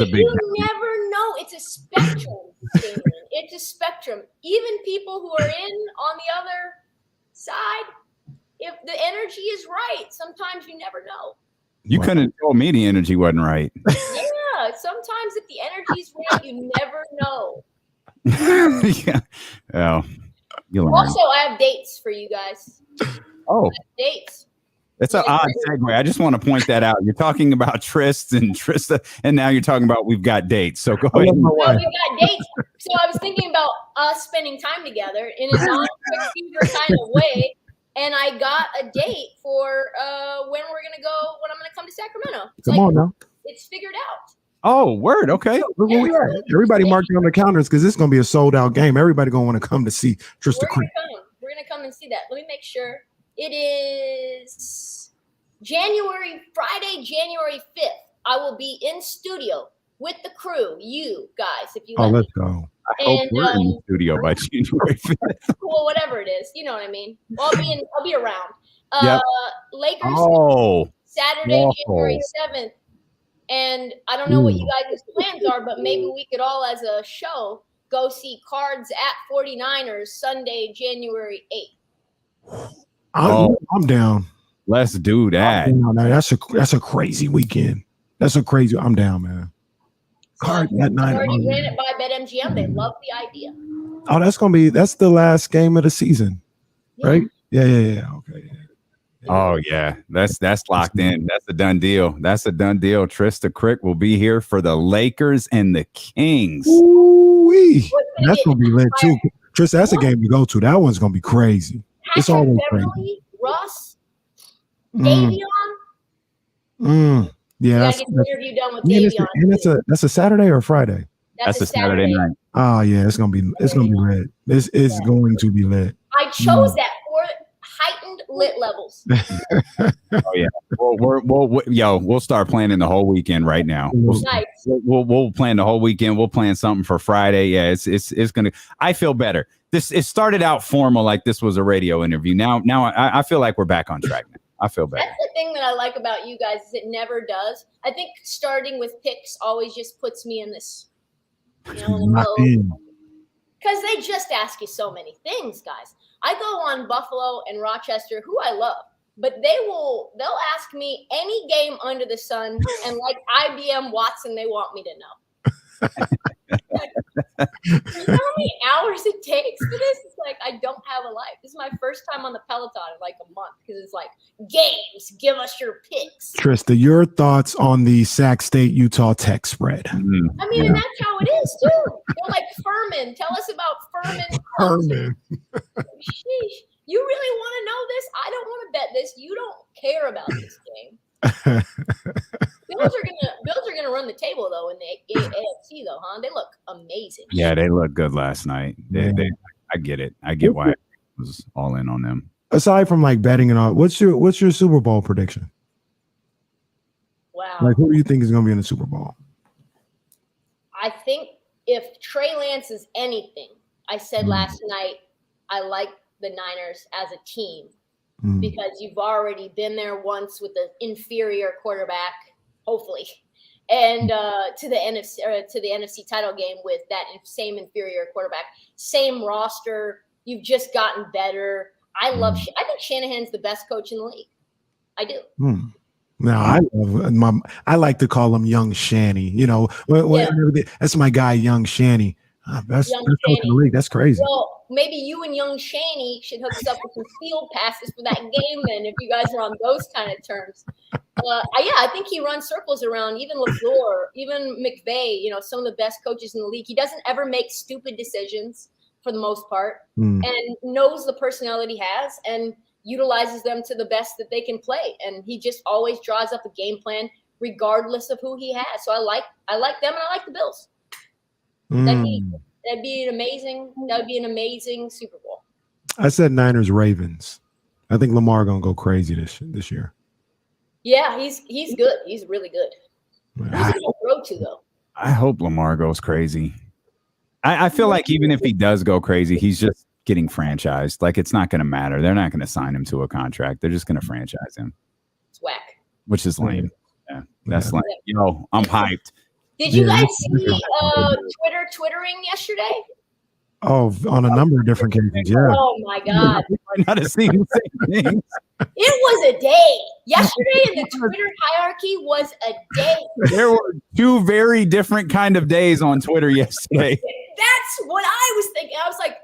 big.
You never know. It's a spectrum. Damon. It's a spectrum. Even people who are on the other side, if the energy is right, sometimes you never know.
You couldn't have told me the energy wasn't right.
Yeah, sometimes if the energy is right, you never know.
Yeah. Well, you'll learn.
Also, I have dates for you guys.
Oh,
dates.
It's an odd segue. I just want to point that out. You're talking about Tryst and Trista, and now you're talking about we've got dates. So go ahead.
No, we've got dates. So I was thinking about us spending time together in a non-fever kind of way, and I got a date for when I'm gonna come to Sacramento.
Come on now.
It's figured out.
Oh, word. Okay.
Where we at? Everybody mark it on the calendars because it's gonna be a sold out game. Everybody gonna want to come to see Trista Krick.
We're gonna come and see that. Let me make sure. It is Friday, January 5th. I will be in studio with the crew, you guys, if you
let's go.
I hope we're in the studio by January 5th.
Well, whatever it is, you know what I mean. I'll be around.
Yep.
Lakers Saturday, January 7th. And I don't know what you guys' plans are, but maybe we could all as a show go see Cards at 49ers Sunday, January 8th.
I'm down.
Let's do that.
That's a crazy weekend. I'm down, man. Cards at 9.
I already ran it by BetMGM. They love the idea.
Oh, that's the last game of the season, right? Yeah. Okay.
Oh yeah, that's locked in. That's a done deal. Trysta Krick will be here for the Lakers and the Kings.
Ooh-wee. That's gonna be lit too. Trista, that's a game to go to. That one's gonna be crazy. It's always crazy.
Russ, Davion.
Yeah,
that's get the interview done with Davion.
And that's a Saturday or a Friday.
That's a Saturday night.
Oh yeah, it's gonna be lit. This is going to be lit.
I chose that for heightened lit levels.
Oh yeah. Well, we'll start planning the whole weekend right now. We'll plan the whole weekend. We'll plan something for Friday. Yeah, it's gonna. I feel better. It started out formal, like this was a radio interview. Now I feel like we're back on track now. I feel better.
That's the thing that I like about you guys is it never does. I think starting with picks always just puts me in this, because they just ask you so many things, guys. I go on Buffalo and Rochester, who I love, but they'll ask me any game under the sun, and like IBM Watson, they want me to know. You know how many hours it takes for this? It's like I don't have a life. This is my first time on the Peloton in like a month because it's like games. Give us your picks.
Trista, your thoughts on the Sac State Utah Tech spread?
I mean, and that's how it is too. They're like Furman. Tell us about Furman.
Furman.
Sheesh. You really want to know this? I don't want to bet this. You don't care about this game. Bills are gonna run the table though in the AFC though, huh? They look amazing.
Yeah, they looked good last night. I get it. I get why I was all in on them.
Aside from like betting and all, what's your Super Bowl prediction?
Wow.
Like who do you think is gonna be in the Super Bowl?
I think if Trey Lance is anything, I said last night, I like the Niners as a team. Because you've already been there once with the inferior quarterback, hopefully, and to the NFC title game with that same inferior quarterback, same roster. You've just gotten better. I think Shanahan's the best coach in the league. I do.
Now I like to call him Young Shanny. That's my guy, Young Shanny. Best coach in the league. That's crazy.
Well, maybe you and Young Shanny should hook us up with some field passes for that game then, if you guys are on those kind of terms. I think he runs circles around even LaFleur, even McVay, some of the best coaches in the league. He doesn't ever make stupid decisions for the most part and knows the personnel he has and utilizes them to the best that they can play. And he just always draws up a game regardless of who he has. So I like them and I like the Bills. That'd be an amazing Super Bowl.
I said Niners Ravens. I think Lamar gonna go crazy this year.
Yeah, he's good. He's really good. Who's he gonna throw to though?
I hope Lamar goes crazy. I feel like even if he does go crazy, he's just getting franchised. Like, it's not going to matter. They're not going to sign him to a contract. They're just going to franchise him.
It's whack.
Which is lame. Yeah, that's lame. Yo, I'm hyped.
Did you guys see Twitter twittering yesterday?
Oh, on a number of different cases, yeah.
Oh my God.
We might not have seen the same thing.
It was a day. Yesterday in the Twitter hierarchy was a day.
There were two very different kind of days on Twitter yesterday.
That's what I was thinking. I was like,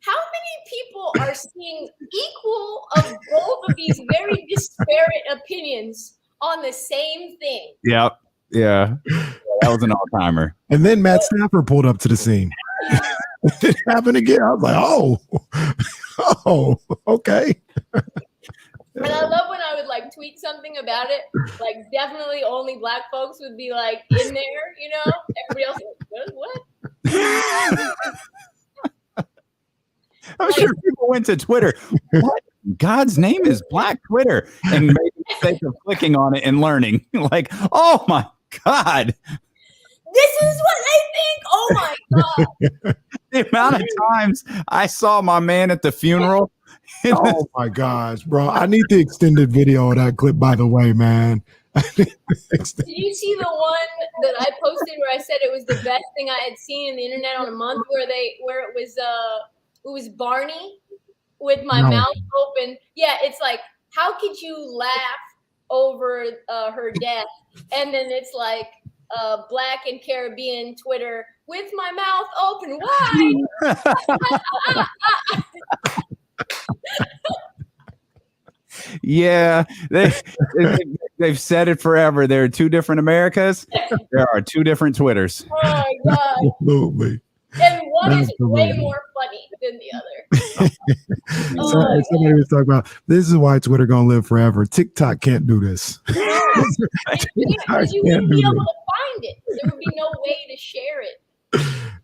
how many people are seeing equal of both of these very disparate opinions on the same thing?
Yep. Yeah. That was an all-timer.
And then Matt Stafford pulled up to the scene. It happened again. I was like, oh, okay.
And I love when I would like tweet something about it. Like, definitely only black folks would be like in there, you know? Everybody else was like, what?
I'm sure people went to Twitter. What in God's name is Black Twitter? And made the mistake of clicking on it and learning. Like, oh my God.
This is what they think. Oh my God.
The amount of times I saw my man at the funeral.
Oh my gosh, bro. I need the extended video of that clip, by the way, man.
Did you see the one that I posted where I said it was the best thing I had seen in the internet on a month, where it was Barney with my mouth open? Yeah, it's like, how could you laugh over her death? And then it's like Black and Caribbean Twitter with my mouth open wide.
Yeah, they've said it forever. There are two different Americas. There are two different Twitters.
Oh my God.
Absolutely.
And one is way more funny than the other.
Somebody was talking about, this is why Twitter gonna live forever. TikTok can't do this.
You wouldn't be able to find it. There would be no way to share it.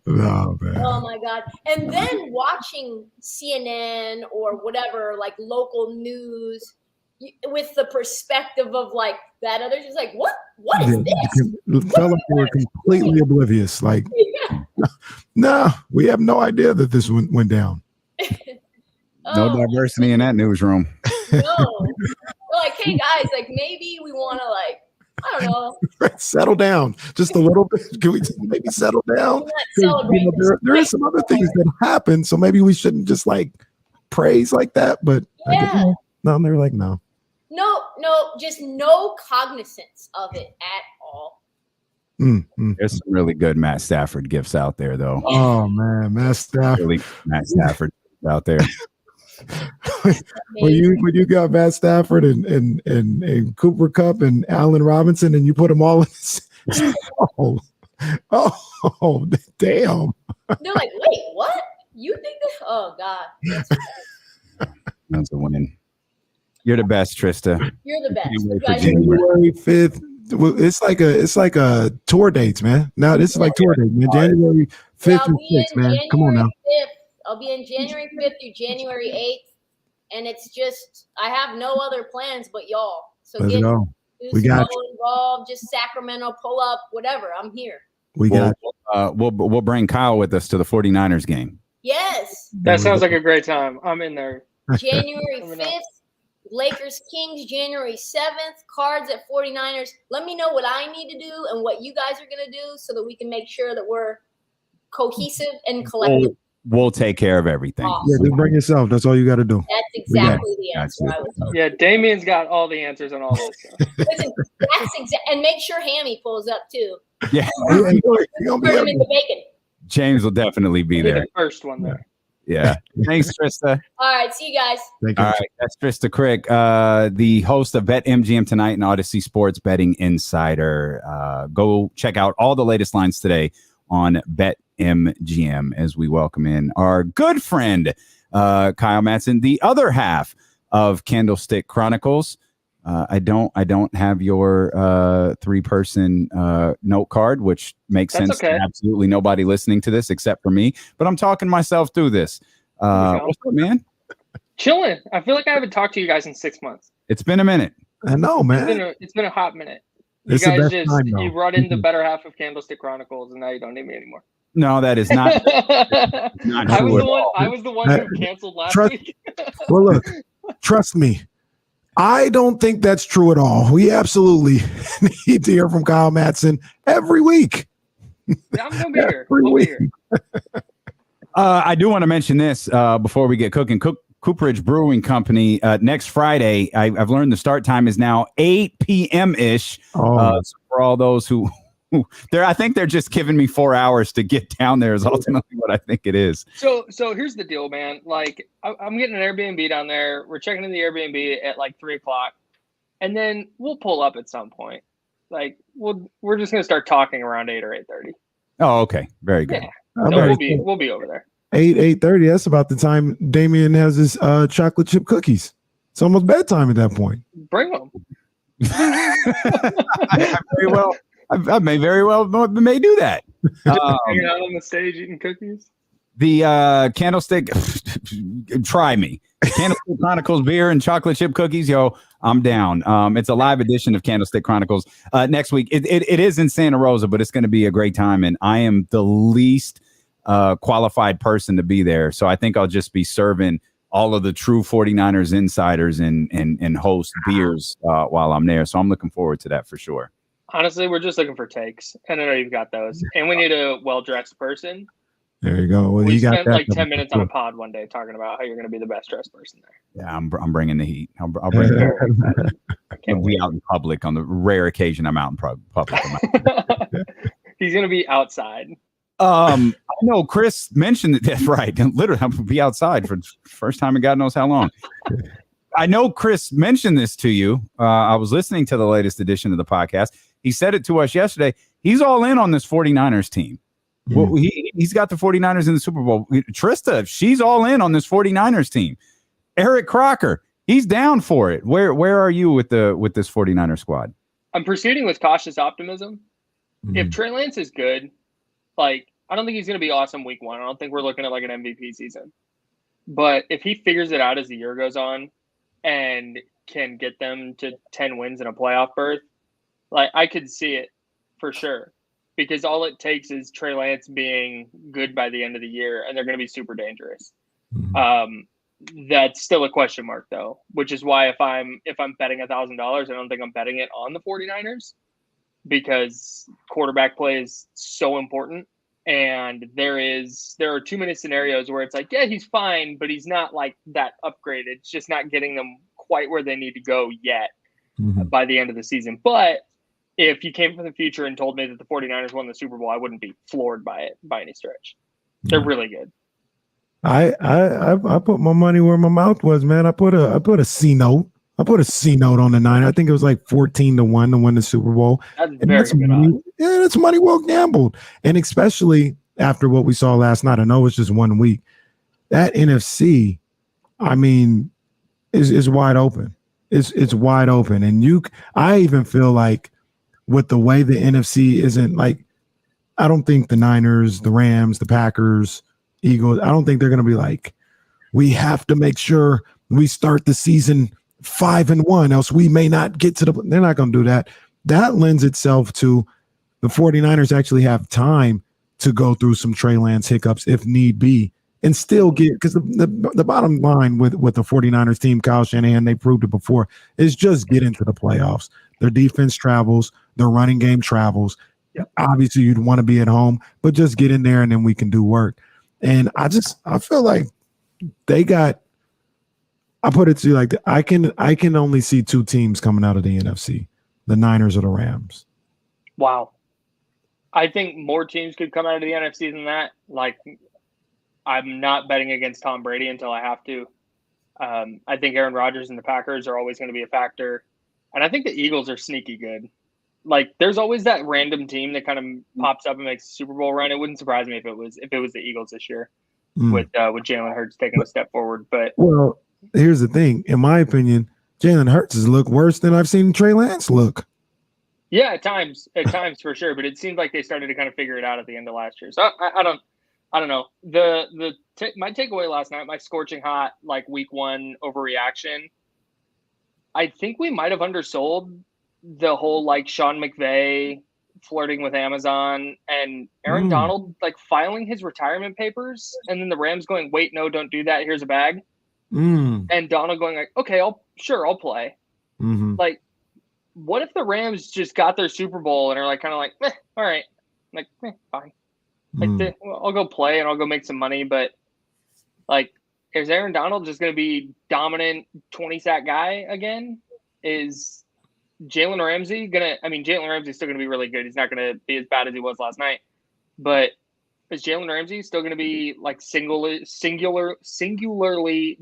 Oh, man.
Oh my God. And then watching CNN or whatever, like local news with the perspective of like that other, just like, what is this?
Felt like they were completely oblivious. Like, no, we have no idea that this went down.
No diversity in that newsroom.
No. We're like, hey guys, like maybe we want to like, I don't know.
Settle down just a little bit. Can we maybe settle down? There are some other things that happen, so maybe we shouldn't just like praise like that. But
yeah.
No, they're like, no,
just no cognizance of it at all.
There's some really good Matt Stafford gifts out there, though.
Oh man, Matt Stafford
out there.
when you got Matt Stafford and Cooper Kupp and Allen Robinson, and you put them all in oh damn.
They're like, wait, what? You think that? Oh God.
That's a win. You're the best, Trista.
You're the best.
January 5th. It's like a tour dates, man. Now this is like tour dates, man. January 5th and 6th, man. Come on now.
5th. I'll be in January 5th through January 8th. And it's just, I have no other plans but y'all. So
let's
get
go. We got
involved, just Sacramento, pull up, whatever. I'm here.
We'll bring Kyle with us to the 49ers game.
Yes.
That sounds like a great time. I'm in there.
January 5th, Lakers Kings, January 7th, Cards at 49ers. Let me know what I need to do and what you guys are going to do so that we can make sure that we're cohesive and collective.
We'll take care of everything.
Awesome.
Yeah, just bring yourself. That's all you got to do.
That's exactly the answer I was hoping.
Yeah, Damien's got all the answers on all this.
Listen, and make sure Hammy pulls up too.
Yeah.
Put him in the bacon.
James will definitely be there.
The first one there.
Yeah. Thanks, Trista.
All right. See you guys.
Thank you.
All right. That's Trista Krick, the host of Bet MGM Tonight and Odyssey Sports Betting Insider. Go check out all the latest lines today on Bet MGM as we welcome in our good friend, Kyle Madson, the other half of Candlestick Chronicles. I don't have your 3-person note card, which makes sense to absolutely nobody listening to this except for me. But I'm talking myself through this. What's up, man?
Chilling. I feel like I haven't talked to you guys in 6 months.
It's been a minute.
I know, man.
It's been a hot minute. You
It's
guys
you brought in the
better half of Candlestick Chronicles, and now you don't need me anymore.
No, that is not. Not
I was
true
the
at
one.
all.
I was the one who canceled last
Trust-
week.
Well, look, trust me. I don't think that's true at all. We absolutely need to hear from Kyle Madson every week.
Yeah, I'm gonna be here.
Every
I'll be
week.
here.
I do want to mention this before we get cooking. Cooperage Brewing Company next Friday. I've learned the start time is now 8 p.m. ish. So for all those who I think they're just giving me 4 hours to get down there is ultimately what I think it is.
So here's the deal, man. Like I'm getting an Airbnb down there. We're checking in the Airbnb at like 3:00, and then we'll pull up at some point. Like we're just gonna start talking around 8 or 8:30.
Oh, okay, very good.
Yeah. So we'll be over there.
8:30. That's about the time Damien has his chocolate chip cookies. It's almost bedtime at that point.
Bring them.
I may very well may do that.
Hanging out on the stage eating cookies.
The Candlestick, try me. Candlestick Chronicles beer and chocolate chip cookies, yo, I'm down. It's a live edition of Candlestick Chronicles next week. It is in Santa Rosa, but it's going to be a great time, and I am the least qualified person to be there, so I think I'll just be serving all of the true 49ers insiders and host beers while I'm there. So I'm looking forward to that for sure.
Honestly, we're just looking for takes, and I know you've got those. And we need a well-dressed person.
There you go. Well,
We
you got
spent
that
like 10
covered.
minutes on a pod one day talking about how you're going to be the best dressed person there.
Yeah, I'm bringing the heat. I'll bring it. I can't be out in public on the rare occasion I'm out in public.
He's going to be outside.
I know Chris mentioned that. That's right. Literally, I'm going to be outside for the first time in God knows how long. I know Chris mentioned this to you. I was listening to the latest edition of the podcast. He said it to us yesterday. He's all in on this 49ers team. Well, he's got the 49ers in the Super Bowl. Trysta, she's all in on this 49ers team. Eric Crocker, he's down for it. Where are you with this 49er squad?
I'm proceeding with cautious optimism. If Trey Lance is good, like, I don't think he's going to be awesome week one. I don't think we're looking at like an MVP season. But if he figures it out as the year goes on and can get them to 10 wins and a playoff berth, like, I could see it for sure. Because all it takes is Trey Lance being good by the end of the year, and they're going to be super dangerous. That's still a question mark, though, which is why if I'm betting $1,000, I don't think I'm betting it on the 49ers, because quarterback play is so important. And there are too many scenarios where it's like, yeah, he's fine, but he's not like that upgrade. It's just not getting them quite where they need to go yet by the end of the season. But if you came from the future and told me that the 49ers won the Super Bowl, I wouldn't be floored by it by any stretch. They're really good.
I put my money where my mouth was, man. I put a C note. I put a C note on the Niners. I think it was like 14-1 to win the Super Bowl.
That's very good odds.
Yeah, that's money well gambled. And especially after what we saw last night. I know it's just 1 week. That NFC, I mean, is wide open. It's wide open. And I even feel like with the way the NFC isn't, like, I don't think the Niners, the Rams, the Packers, Eagles, I don't think they're going to be like, we have to make sure we start the season 5-1, else we may not get to they're not going to do that. That lends itself to the 49ers actually have time to go through some Trey Lance hiccups if need be and still get, because the bottom line with the 49ers team, Kyle Shanahan, they proved it before, is just get into the playoffs. Their defense travels, their running game travels. Obviously, you'd want to be at home, but just get in there and then we can do work. And I feel like I put it to you like that. I can only see two teams coming out of the NFC, the Niners or the Rams.
Wow. I think more teams could come out of the NFC than that. Like, I'm not betting against Tom Brady until I have to. I think Aaron Rodgers and the Packers are always going to be a factor. And I think the Eagles are sneaky good. Like, there's always that random team that kind of pops up and makes a Super Bowl run. It wouldn't surprise me if it was the Eagles this year with Jalen Hurts taking a step forward. But
well, here's the thing. In my opinion, Jalen Hurts has looked worse than I've seen Trey Lance look.
Yeah, at times for sure. But it seems like they started to kind of figure it out at the end of last year. So I don't know. My takeaway last night, my scorching hot, like, week one overreaction, I think we might have undersold the whole, like, Sean McVay flirting with Amazon, and Aaron Donald like filing his retirement papers, and then the Rams going, "Wait, no, don't do that. Here's a bag." And Donald going like, "Okay, I'll play." Like, what if the Rams just got their Super Bowl and are like kind of like, all right, like fine, like I'll go play and I'll go make some money, but like, is Aaron Donald just going to be dominant 20-sack guy again? Is Jalen Ramsey Jalen Ramsey's still going to be really good. He's not going to be as bad as he was last night, but is Jalen Ramsey still going to be like singularly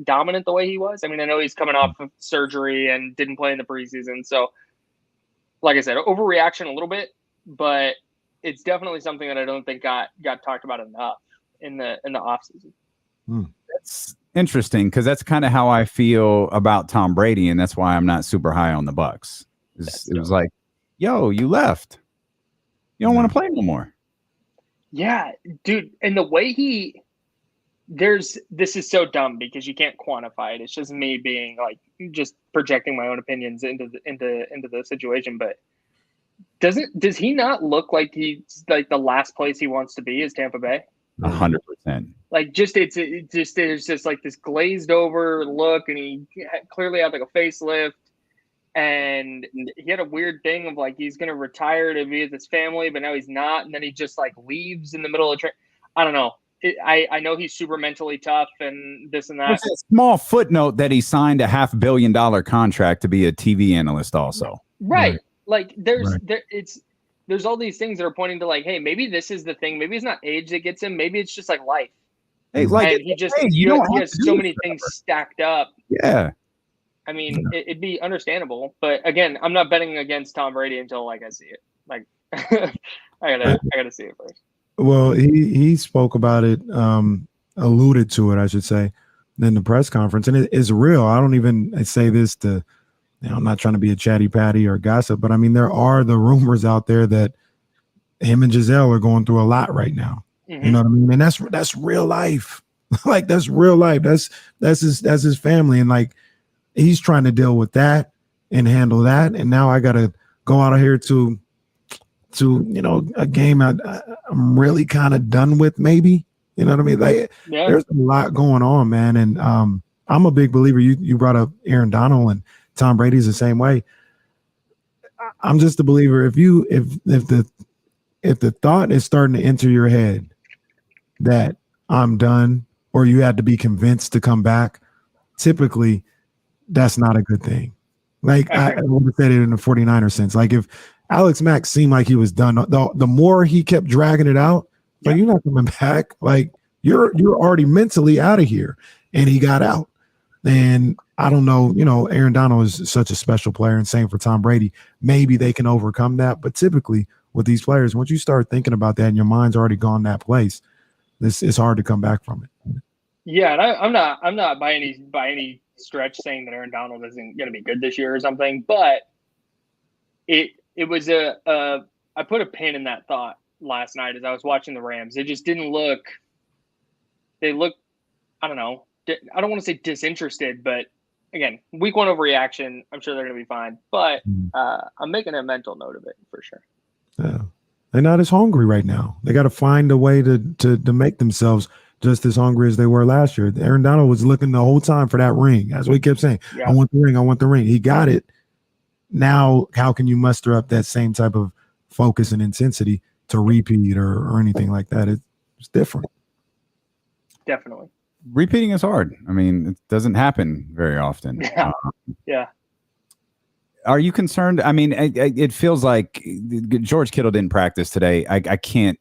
dominant the way he was? I mean, I know he's coming off of surgery and didn't play in the preseason. So, like I said, overreaction a little bit, but it's definitely something that I don't think got talked about enough in the offseason.
That's interesting because that's kind of how I feel about Tom Brady, and that's why I'm not super high on the Bucs. It was like, yo, you left. You don't want to play no more.
Yeah, dude. And the way this is so dumb because you can't quantify it. It's just me being like, just projecting my own opinions into the situation. But does he not look like he's like the last place he wants to be is Tampa Bay?
100%.
Like, there's just like this glazed over look, and he clearly had like a facelift. And he had a weird thing of like he's gonna retire to be with his family, but now he's not, and then he just like leaves in the middle of I don't know. I know he's super mentally tough and this and that.
There's a small footnote that he signed a $500 million contract to be a TV analyst also.
Right. Like there's all these things that are pointing to like, hey, maybe this is the thing. Maybe it's not age that gets him. Maybe it's just like life.
Hey, like
and he has so many things stacked up.
Yeah.
I mean, it'd be understandable, but again, I'm not betting against Tom Brady until like I see it. Like, I gotta see it first.
Well, he spoke about it, alluded to it, I should say, in the press conference, and it is real. I don't even say this to, I'm not trying to be a chatty patty or gossip, but I mean, there are the rumors out there that him and Giselle are going through a lot right now. You know what I mean? And that's real life. Like, that's real life. That's his family, and like, he's trying to deal with that and handle that. And now I got to go out of here to a game I'm really kind of done with, maybe. You know what I mean? Like, there's a lot going on, man. And I'm a big believer. You brought up Aaron Donald, and Tom Brady's the same way. I'm just a believer. If the thought is starting to enter your head that I'm done, or you had to be convinced to come back, typically that's not a good thing. Like, I would have said it in the 49er sense. Like, if Alex Mack seemed like he was done, the more he kept dragging it out, like, you're not coming back. Like, you're already mentally out of here. And he got out. And I don't know, Aaron Donald is such a special player, and same for Tom Brady. Maybe they can overcome that. But typically with these players, once you start thinking about that and your mind's already gone that place, it's hard to come back from it.
Yeah, and I'm not by any stretch saying that Aaron Donald isn't going to be good this year or something, but it was I put a pin in that thought last night as I was watching the Rams. It just didn't look. They look, I don't know. I don't want to say disinterested, but again, week one overreaction. I'm sure they're going to be fine, but I'm making a mental note of it for sure.
Yeah, they're not as hungry right now. They got to find a way to make themselves just as hungry as they were last year. Aaron Donald was looking the whole time for that ring. That's what he kept saying. Yeah. I want the ring. I want the ring. He got it. Now, how can you muster up that same type of focus and intensity to repeat or anything like that? It's different.
Definitely.
Repeating is hard. I mean, it doesn't happen very often.
Yeah. Yeah.
Are you concerned? I mean, it feels like George Kittle didn't practice today. I can't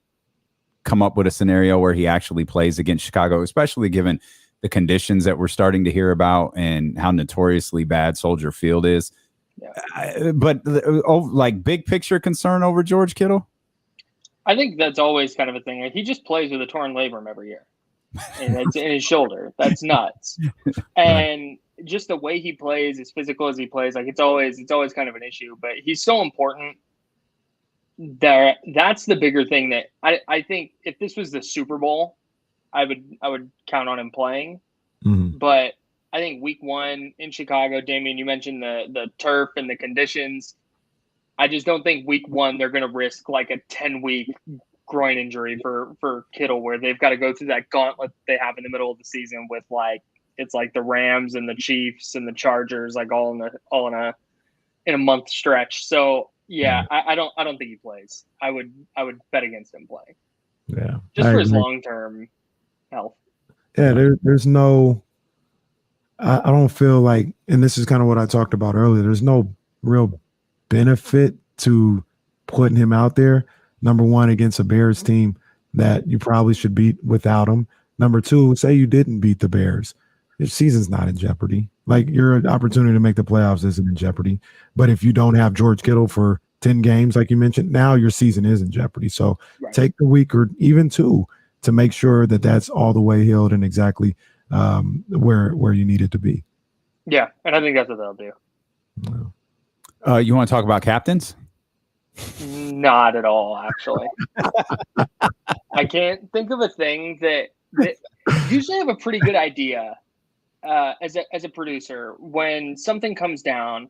come up with a scenario where he actually plays against Chicago, especially given the conditions that we're starting to hear about and how notoriously bad Soldier Field is. Yeah. But like, big picture concern over George Kittle?
I think that's always kind of a thing. Like, he just plays with a torn labrum every year, and it's in his shoulder. That's nuts. And just the way he plays, as physical as he plays, like, it's always kind of an issue. But he's so important. That's the bigger thing that I think if this was the Super Bowl, I would count on him playing. Mm-hmm. But I think week one in Chicago, Damian, you mentioned the turf and the conditions. I just don't think week 1 they're going to risk like a 10-week groin injury for Kittle, where they've got to go through that gauntlet they have in the middle of the season with it's like the Rams and the Chiefs and the Chargers, like all in a month stretch. So yeah, I don't think he plays. I would bet against him playing.
Yeah,
just for his long-term health.
Yeah, there's no. I don't feel like, and this is kind of what I talked about earlier. There's no real benefit to putting him out there. Number one, against a Bears team that you probably should beat without him. Number two, say you didn't beat the Bears. Your season's not in jeopardy. Like, your opportunity to make the playoffs isn't in jeopardy. But if you don't have George Kittle for 10 games, like you mentioned, now your season is in jeopardy. So take the week or even 2 to make sure that that's all the way healed and exactly where you need it to be.
Yeah, and I think that's what they'll do.
You want to talk about captains?
Not at all, actually. I can't think of a thing that usually I have a pretty good idea as a producer. When something comes down,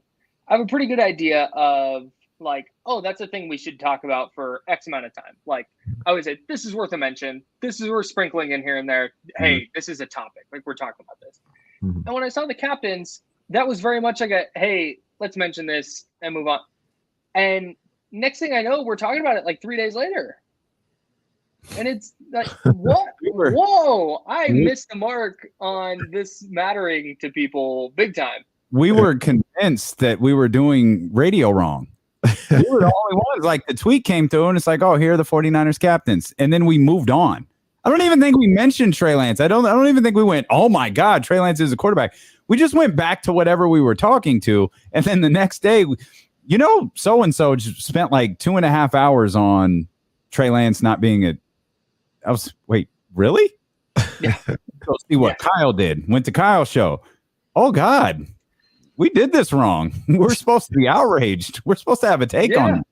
I have a pretty good idea of like, oh, that's a thing we should talk about for X amount of time. Like, I always say, this is worth a mention. This is worth sprinkling in here and there. Hey, this is a topic. Like, we're talking about this. And when I saw the captains, that was very much like a, hey, let's mention this and move on. And next thing I know, we're talking about it like 3 days later. And it's like, what? Whoa, I missed the mark on this mattering to people big time.
We were convinced that we were doing radio wrong. We were the only ones. Like, the tweet came through and it's like, oh, here are the 49ers captains. And then we moved on. I don't even think we mentioned Trey Lance. I don't even think we went, oh my God, Trey Lance is a quarterback. We just went back to whatever we were talking to. And then the next day, so-and-so just spent like 2.5 hours on Trey Lance not being wait, really?
Yeah.
Go see what Kyle did. Went to Kyle's show. Oh God, we did this wrong. We're supposed to be outraged. We're supposed to have a take on it.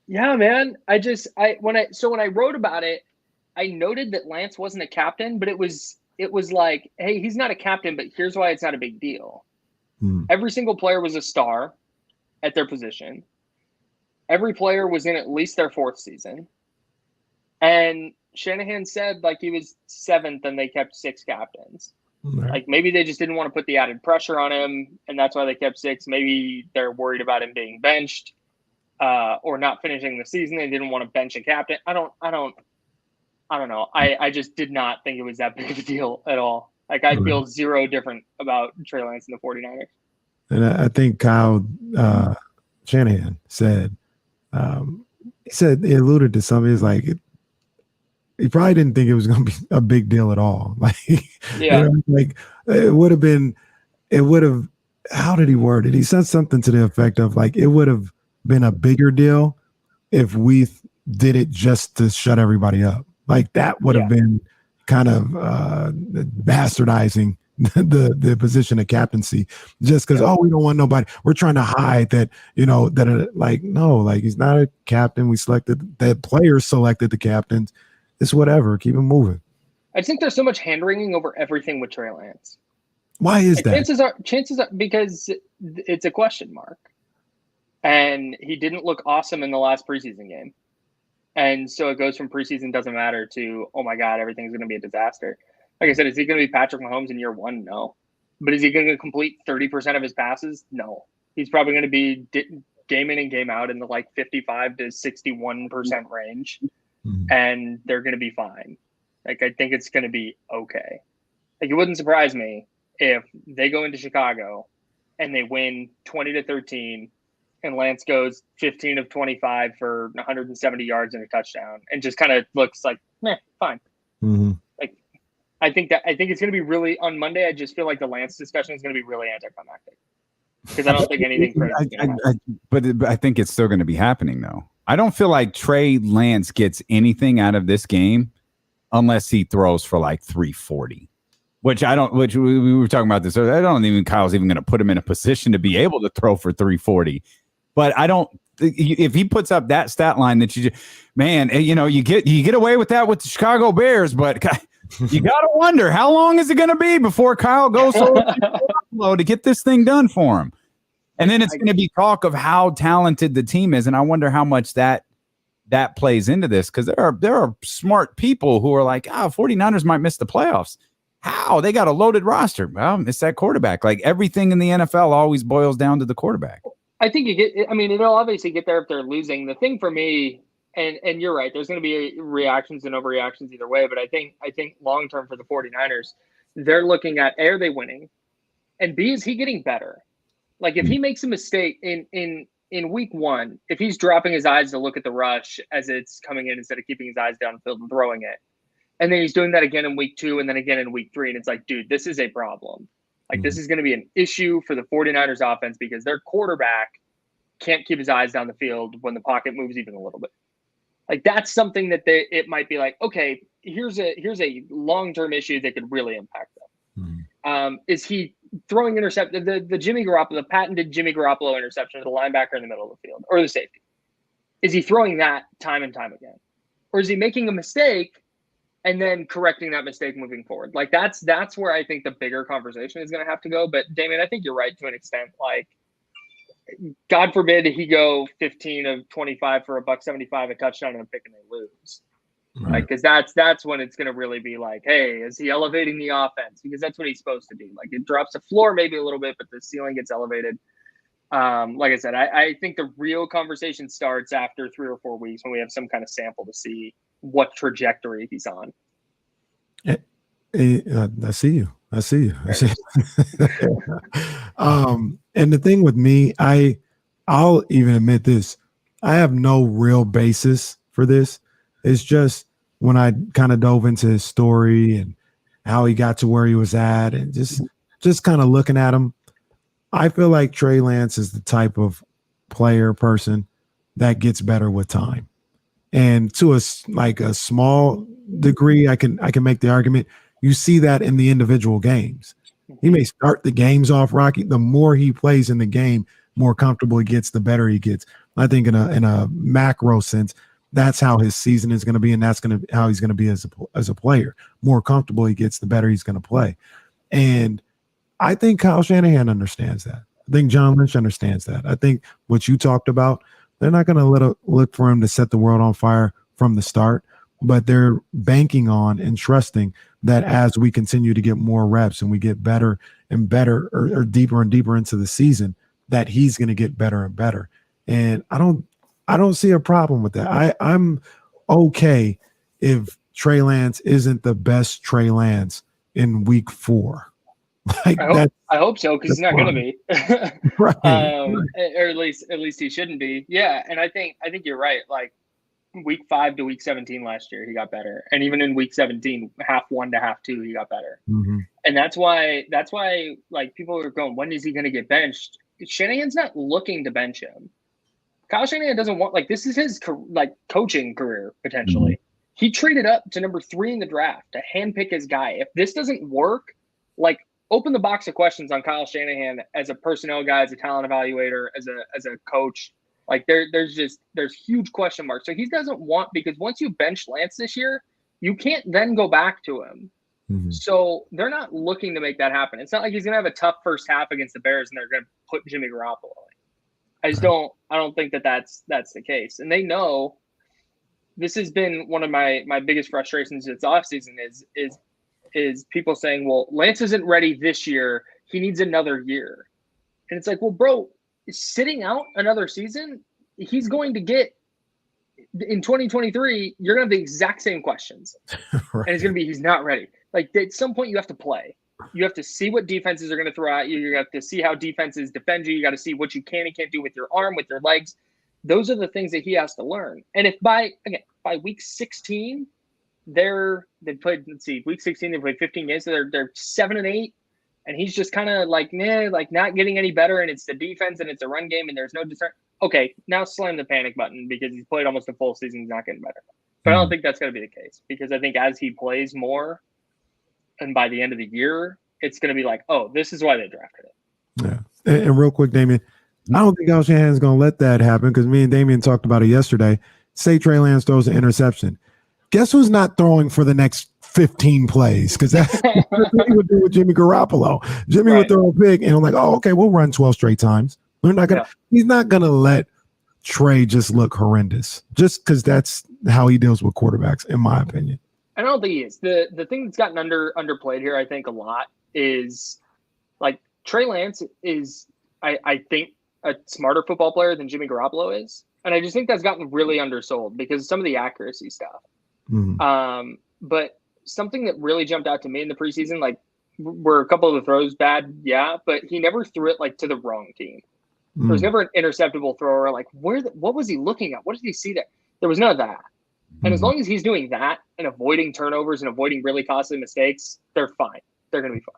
Yeah, man. When I wrote about it, I noted that Lance wasn't a captain, but it was like, hey, he's not a captain, but here's why it's not a big deal. Every single player was a star at their position. Every player was in at least their 4th season. And Shanahan said like he was 7th and they kept 6 captains. Like, maybe they just didn't want to put the added pressure on him, and that's why they kept 6. Maybe they're worried about him being benched or not finishing the season. They didn't want to bench a captain. I don't know. I just did not think it was that big of a deal at all. Like, I feel zero different about Trey Lance and the 49ers.
And I think Kyle Shanahan said, he alluded to something. He's like, he probably didn't think it was going to be a big deal at all. Like, like it would have, how did he word it? He said something to the effect of like, it would have been a bigger deal if we did it just to shut everybody up. Like, that would have been kind of bastardizing the position of captaincy, just because we don't want nobody. We're trying to hide that, no, he's not a captain. We selected the players, selected the captains. It's whatever. Keep him moving.
I think there's so much hand wringing over everything with Trey Lance.
Why is that?
Chances are because it's a question mark, and he didn't look awesome in the last preseason game. And so it goes from preseason doesn't matter to, oh my God, everything's going to be a disaster. Like I said, is he going to be Patrick Mahomes in year 1? No. But is he going to complete 30% of his passes? No. He's probably going to be game in and game out in the like 55 to 61% range. And they're going to be fine. Like, I think it's going to be okay. Like, it wouldn't surprise me if they go into Chicago and they win 20-13 and Lance goes 15 of 25 for 170 yards and a touchdown and just kind of looks like, fine. Like, I think it's going to be really, on Monday, I just feel like the Lance discussion is going to be really anticlimactic because I don't think anything crazy.
But I think it's still going to be happening, though. I don't feel like Trey Lance gets anything out of this game unless he throws for like 340, which we were talking about this. So I don't even, Kyle's even going to put him in a position to be able to throw for 340. But I don't, if he puts up that stat line that you get away with that with the Chicago Bears, but you got to wonder, how long is it going to be before Kyle goes to get this thing done for him? And then it's going to be talk of how talented the team is. And I wonder how much that plays into this, because there are smart people who are like, 49ers might miss the playoffs. How? They got a loaded roster. Well, it's that quarterback. Like everything in the NFL always boils down to the quarterback.
I think it'll obviously get there if they're losing. The thing for me, and you're right, there's going to be reactions and overreactions either way. But I think long term for the 49ers, they're looking at A, are they winning? And B, is he getting better? Like if he makes a mistake in week 1, if he's dropping his eyes to look at the rush as it's coming in instead of keeping his eyes downfield and throwing it, and then he's doing that again in week 2 and then again in week 3, and it's like, dude, this is a problem. Like this is going to be an issue for the 49ers offense because their quarterback can't keep his eyes down the field when the pocket moves even a little bit. Like that's something that it might be like, okay, here's a long-term issue that could really impact them. Is he throwing interception, the Jimmy Garoppolo, the patented Jimmy Garoppolo interception to the linebacker in the middle of the field or the safety? Is he throwing that time and time again? Or is he making a mistake and then correcting that mistake moving forward? Like that's where I think the bigger conversation is going to have to go. But Damien, I think you're right to an extent. Like, God forbid he go 15 of 25 for $175, a touchdown and a pick, and they lose. Right. Like, because that's when it's going to really be like, hey, is he elevating the offense? Because that's what he's supposed to do. Like, it drops the floor maybe a little bit, but the ceiling gets elevated. Like I said, I think the real conversation starts after 3 or 4 weeks when we have some kind of sample to see what trajectory he's on.
I see you. And the thing with me, I'll even admit this. I have no real basis for this. It's just when I kind of dove into his story and how he got to where he was at and just kind of looking at him, I feel like Trey Lance is the type of person that gets better with time. And to a small degree, I can make the argument. You see that in the individual games. He may start the games off rocky. The more he plays in the game, more comfortable he gets, the better he gets. I think in a macro sense, that's how his season is going to be, and that's how he's going to be as a player. More comfortable he gets, the better he's going to play. And I think Kyle Shanahan understands that. I think John Lynch understands that. I think what you talked about, they're not going to look for him to set the world on fire from the start, but they're banking on and trusting that as we continue to get more reps and we get better and better or deeper and deeper into the season, that he's going to get better and better. And I don't see a problem with that. I'm okay if Trey Lance isn't the best Trey Lance in week 4. Like
I hope so, because he's not going to be,
right.
Or at least he shouldn't be. Yeah, and I think you're right. Like week 5 to week 17 last year, he got better, and even in week 17, half 1 to half 2, he got better.
Mm-hmm.
And that's why like people are going, when is he going to get benched? Shanahan's not looking to bench him. Kyle Shanahan doesn't want, like, this is his coaching career potentially. Mm-hmm. He traded up to number 3 in the draft to handpick his guy. If this doesn't work, like, open the box of questions on Kyle Shanahan as a personnel guy, as a talent evaluator, as a coach. Like there's huge question marks. So he doesn't want, because once you bench Lance this year, you can't then go back to him. Mm-hmm. So they're not looking to make that happen. It's not like he's going to have a tough first half against the Bears and they're going to put Jimmy Garoppolo in. I don't think that's the case. And they know this has been one of my biggest frustrations this offseason is people saying, well, Lance isn't ready this year. He needs another year. And it's like, well, bro, sitting out another season, he's going to get in 2023, you're going to have the exact same questions. Right. And it's going to be, he's not ready. Like at some point you have to play. You have to see what defenses are going to throw at you. You have to see how defenses defend you. You got to see what you can and can't do with your arm, with your legs. Those are the things that he has to learn. And if by week 16, they played, week 16, they played 15 games. So they're 7-8. And he's just kind of like, not getting any better. And it's the defense and it's a run game and there's no discern. Okay, now slam the panic button because he's played almost a full season. He's not getting better. But I don't think that's going to be the case, because I think as he plays more and by the end of the year, it's going to be like, oh, this is why they drafted it.
Yeah. And real quick, Damien, I don't think Kyle Shanahan's going to let that happen, because me and Damien talked about it yesterday. Say Trey Lance throws an interception. Guess who's not throwing for the next 15 plays? Because that's what he would do with Jimmy Garoppolo. Jimmy would throw a pick, and I'm like, oh, okay, we'll run 12 straight times. They're not gonna. He's not gonna let Trey just look horrendous, just because that's how he deals with quarterbacks, in my opinion.
I don't think he is. The thing that's gotten underplayed here, I think, a lot is like Trey Lance is, I think, a smarter football player than Jimmy Garoppolo is. And I just think that's gotten really undersold because of some of the accuracy stuff. But something that really jumped out to me in the preseason, like, were a couple of the throws bad? Yeah, but he never threw it like to the wrong team. There was never an interceptable thrower. Like, what was he looking at? What did he see there? There was none of that. And as long as he's doing that and avoiding turnovers and avoiding really costly mistakes, they're fine. They're going to be fine.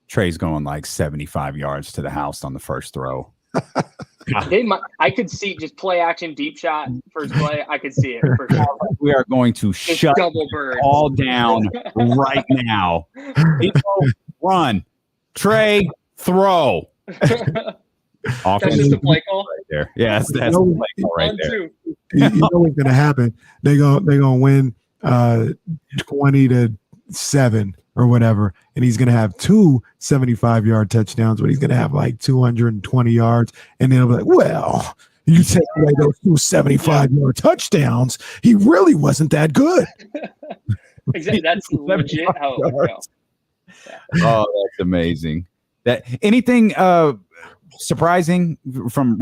Trey's going like 75 yards to the house on the first throw.
I could see just play action deep shot first play. I could see it for sure.
We are going to shut
double bird
all down right now. People, run. Trey, throw.
That's just a play call
right there. Yeah, that's the play call right there.
You know what's going to happen? They're gonna win 20-7 or whatever, and he's going to have 2 75-yard touchdowns, but he's going to have like 220 yards, and they'll be like, well, you take away those 2 75-yard touchdowns, he really wasn't that good.
Exactly. That's legit how it would go. Yeah.
Oh, that's amazing. That anything surprising from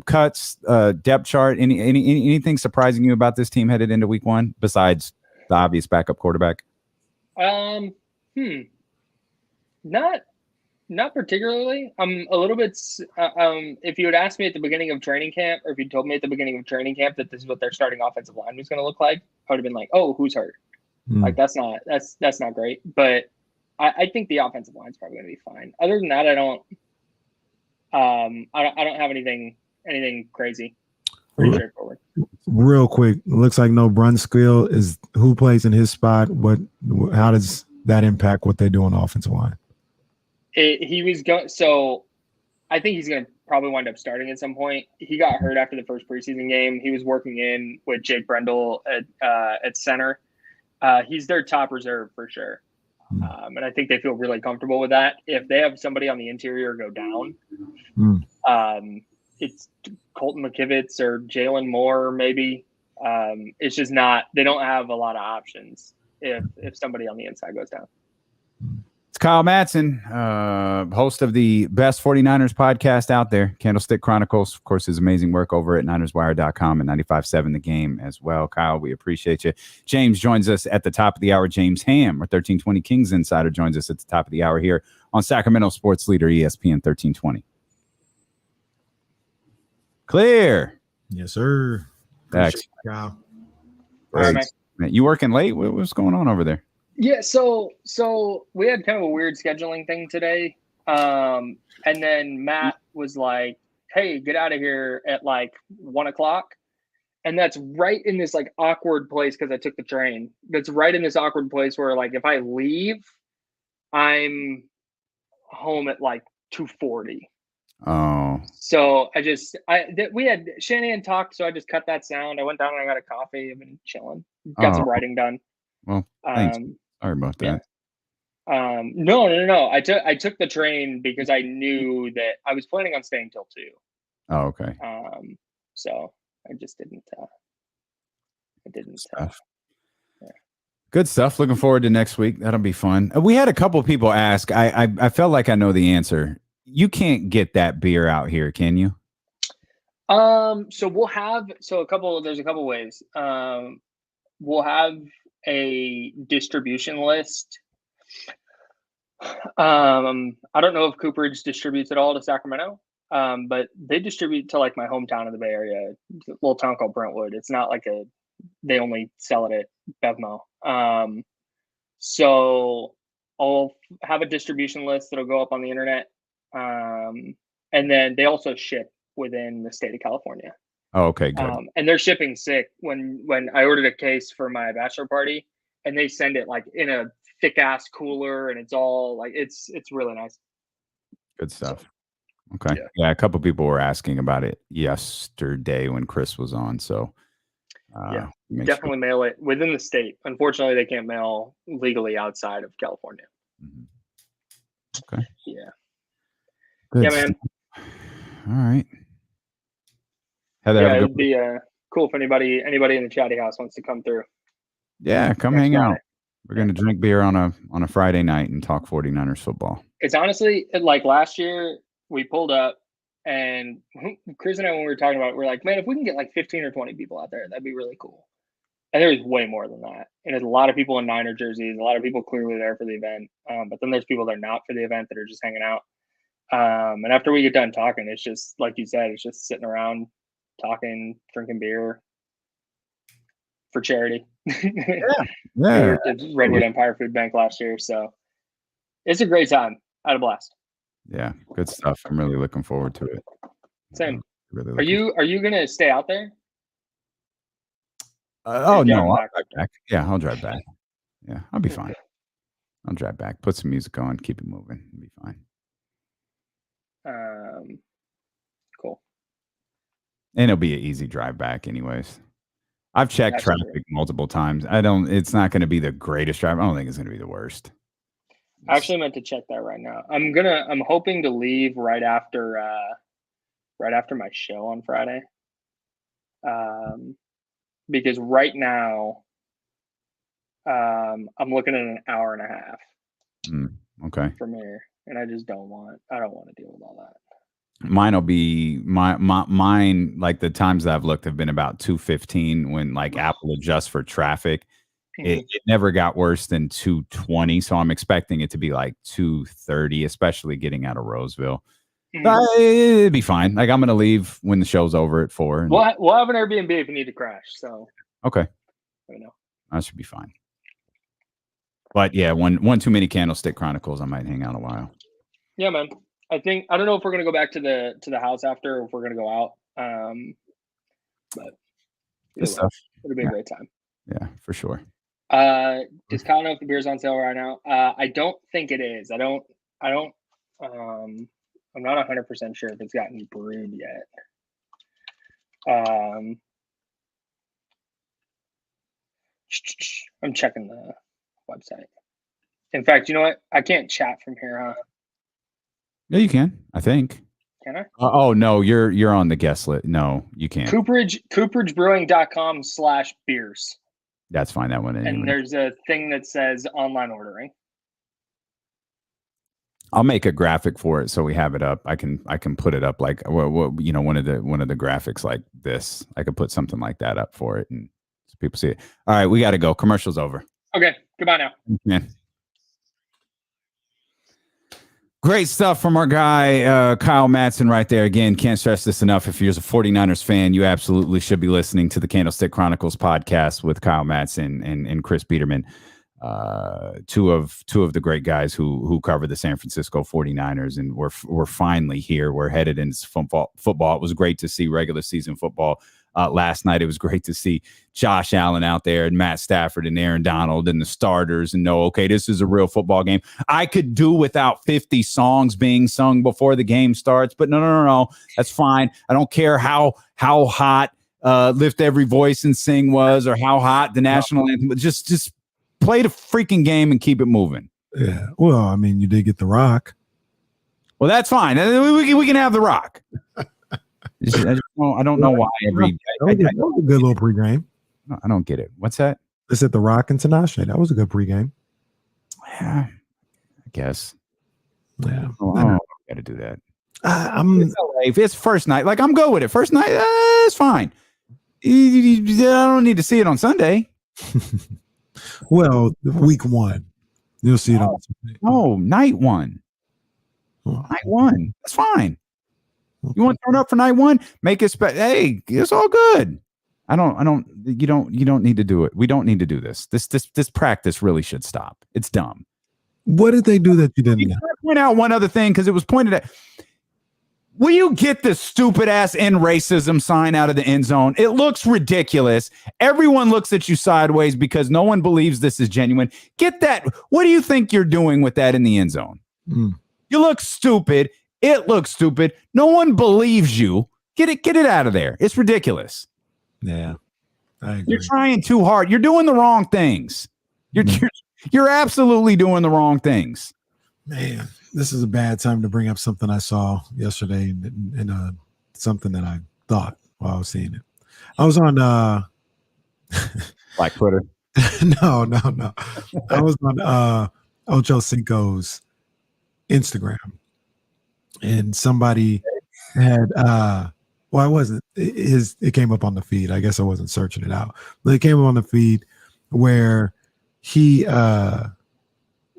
cuts, depth chart, anything surprising you about this team headed into week 1 besides the obvious backup quarterback?
Not particularly. I'm a little bit. If you had asked me at the beginning of training camp, or if you told me at the beginning of training camp that this is what their starting offensive line was going to look like, I would have been like, "Oh, who's hurt?" Like that's not great. But I think the offensive line is probably going to be fine. Other than that, I don't have anything crazy. Pretty straightforward.
Real quick, it looks like no Brunskill is who plays in his spot. How does that impact what they do on the offensive line?
He was going. So I think he's going to probably wind up starting at some point. He got hurt after the first preseason game. He was working in with Jake Brendel at center. He's their top reserve for sure. And I think they feel really comfortable with that. If they have somebody on the interior go down, it's Colton McKivitz or Jalen Moore, maybe. It's just not, they don't have a lot of options if somebody on the inside goes down.
It's Kyle Madson, host of the best 49ers podcast out there, Candlestick Chronicles. Of course, his amazing work over at NinersWire.com and 95.7 The Game as well. Kyle, we appreciate you. James joins us at the top of the hour. James Ham, our 1320 Kings insider, joins us at the top of the hour here on Sacramento Sports Leader, ESPN 1320. Clear.
Yes, sir.
Thanks.
Kyle.
You working late? What's going on over there?
Yeah, so we had kind of a weird scheduling thing today. And then Matt was like, hey, get out of here at like 1:00. And that's right in this like awkward place because I took the train. That's right in this awkward place where like if I leave, I'm home at like 2:40.
Oh.
So we had Shanahan talk, so I just cut that sound. I went down and I got a coffee. I've been chilling. Got some writing done.
Well, thanks. Sorry about that.
Yeah. No. I took the train because I knew that I was planning on staying till 2.
Oh, okay.
So I just didn't.
Stuff. Good stuff. Looking forward to next week. That'll be fun. We had a couple of people ask. I felt like I know the answer. You can't get that beer out here, can you?
So we'll have there's a couple ways. We'll have a distribution list. I don't know if Cooperage distributes at all to Sacramento, but they distribute to like my hometown in the Bay Area, a little town called Brentwood. It's not like they only sell it at Bevmo. So I'll have a distribution list that'll go up on the internet. And then they also ship within the state of California.
Oh, okay, good.
And they're shipping sick. When I ordered a case for my bachelor party, and they send it like in a thick ass cooler, and it's all like it's really nice.
Good stuff. Okay, yeah, a couple people were asking about it yesterday when Chris was on. So
definitely mail it within the state. Unfortunately, they can't mail legally outside of California.
Okay.
Yeah.
Good
yeah, man.
All right. Heather,
Yeah, it'd be cool if anybody in the chatty house wants to come through.
Yeah, come hang out. We're going to drink beer on a Friday night and talk 49ers football.
It's honestly like last year we pulled up and Chris and I, when we were talking about it, we're like, man, if we can get like 15 or 20 people out there, that'd be really cool. And there was way more than that. And there's a lot of people in Niner jerseys, a lot of people clearly there for the event. But then there's people that are not for the event that are just hanging out. And after we get done talking, it's just, like you said, it's just sitting around talking, drinking beer for charity.
Yeah.
It's Redwood Empire Food Bank last year. So it's a great time. I had a blast.
Yeah, good stuff. I'm really looking forward to it.
Same.
Really
Are you gonna stay out there?
No, I'll drive back. Yeah, I'll drive back. Yeah, I'll be fine. I'll drive back. Put some music on. Keep it moving. It'll be fine.
Cool.
And it'll be an easy drive back, anyways. I've checked traffic multiple times. It's not going to be the greatest drive. I don't think it's going to be the worst.
I actually meant to check that right now. I'm hoping to leave right after my show on Friday. Because right now, I'm looking at an hour and a half.
Okay.
From here, and I don't want to deal with all that.
Mine will be mine. Like the times that I've looked have been about 2:15 when like Apple adjusts for traffic. It never got worse than 2:20, so I'm expecting it to be like 2:30, especially getting out of Roseville. It'd be fine. Like I'm gonna leave when the show's over at 4.
We'll have an Airbnb if you need to crash. So
okay,
let me know.
That should be fine. But yeah, one too many Candlestick Chronicles. I might hang out a while.
Yeah, man. I don't know if we're gonna go back to the house after, or if we're gonna go out. But
It'll
be a great time.
Yeah, for sure.
Does Kyle know if the beer's on sale right now? I don't think it is. I'm not 100% sure if it's gotten brewed yet. I'm checking the website. In fact, you know what? I can't chat from here, huh?
Yeah, you can. I think.
Can I?
Oh no, you're on the guest list. No, you can't.
CooperageBrewing.com/beers.
That's fine. That one. Anyway.
And there's a thing that says online ordering.
I'll make a graphic for it so we have it up. I can put it up like one of the graphics like this. I could put something like that up for it and so people see it. All right, we got to go. Commercial's over.
Okay, goodbye now.
Yeah. Great stuff from our guy, Kyle Madson right there. Again, can't stress this enough. If you're a 49ers fan, you absolutely should be listening to the Candlestick Chronicles podcast with Kyle Madson and Chris Peterman. Two of the great guys who cover the San Francisco 49ers, and we're finally here. We're headed into football. It was great to see regular season football last night. It was great to see Josh Allen out there and Matt Stafford and Aaron Donald and the starters and know, okay, this is a real football game. I could do without 50 songs being sung before the game starts, but no. That's fine. I don't care how hot Lift Every Voice and Sing was or how hot the national anthem. Just play the freaking game and keep it moving.
Yeah. Well, I mean, you did get The Rock.
Well, that's fine. We can have The Rock. I don't know why every.
That was a good little pregame.
I don't get it. What's that?
They said The Rock and Tinashe. That was a good pregame.
Yeah, I guess.
Yeah.
I don't got to do that.
If
it's first night, like I'm good with it. First night, it's fine. I don't need to see it on Sunday.
Well, week 1, you'll see it on Sunday.
No, night 1. Night 1. That's fine. Okay. You want to turn up for night 1? Make it hey, it's all good. You don't need to do it. We don't need to do this. This practice really should stop. It's dumb.
What did they do that you didn't know?
Point out one other thing because it was pointed at. Will you get the stupid ass end racism sign out of the end zone? It looks ridiculous. Everyone looks at you sideways because no one believes this is genuine. Get that. What do you think you're doing with that in the end zone? You look stupid. It looks stupid. No one believes you. Get it out of there. It's ridiculous.
Yeah. I agree.
You're trying too hard. You're doing the wrong things. You're absolutely doing the wrong things.
Man, this is a bad time to bring up something I saw yesterday and something that I thought while I was seeing it. I was on
like Twitter.
No. I was on Ocho Cinco's Instagram, and somebody had well, I wasn't it came up on the feed. I guess I wasn't searching it out, but it came up on the feed where he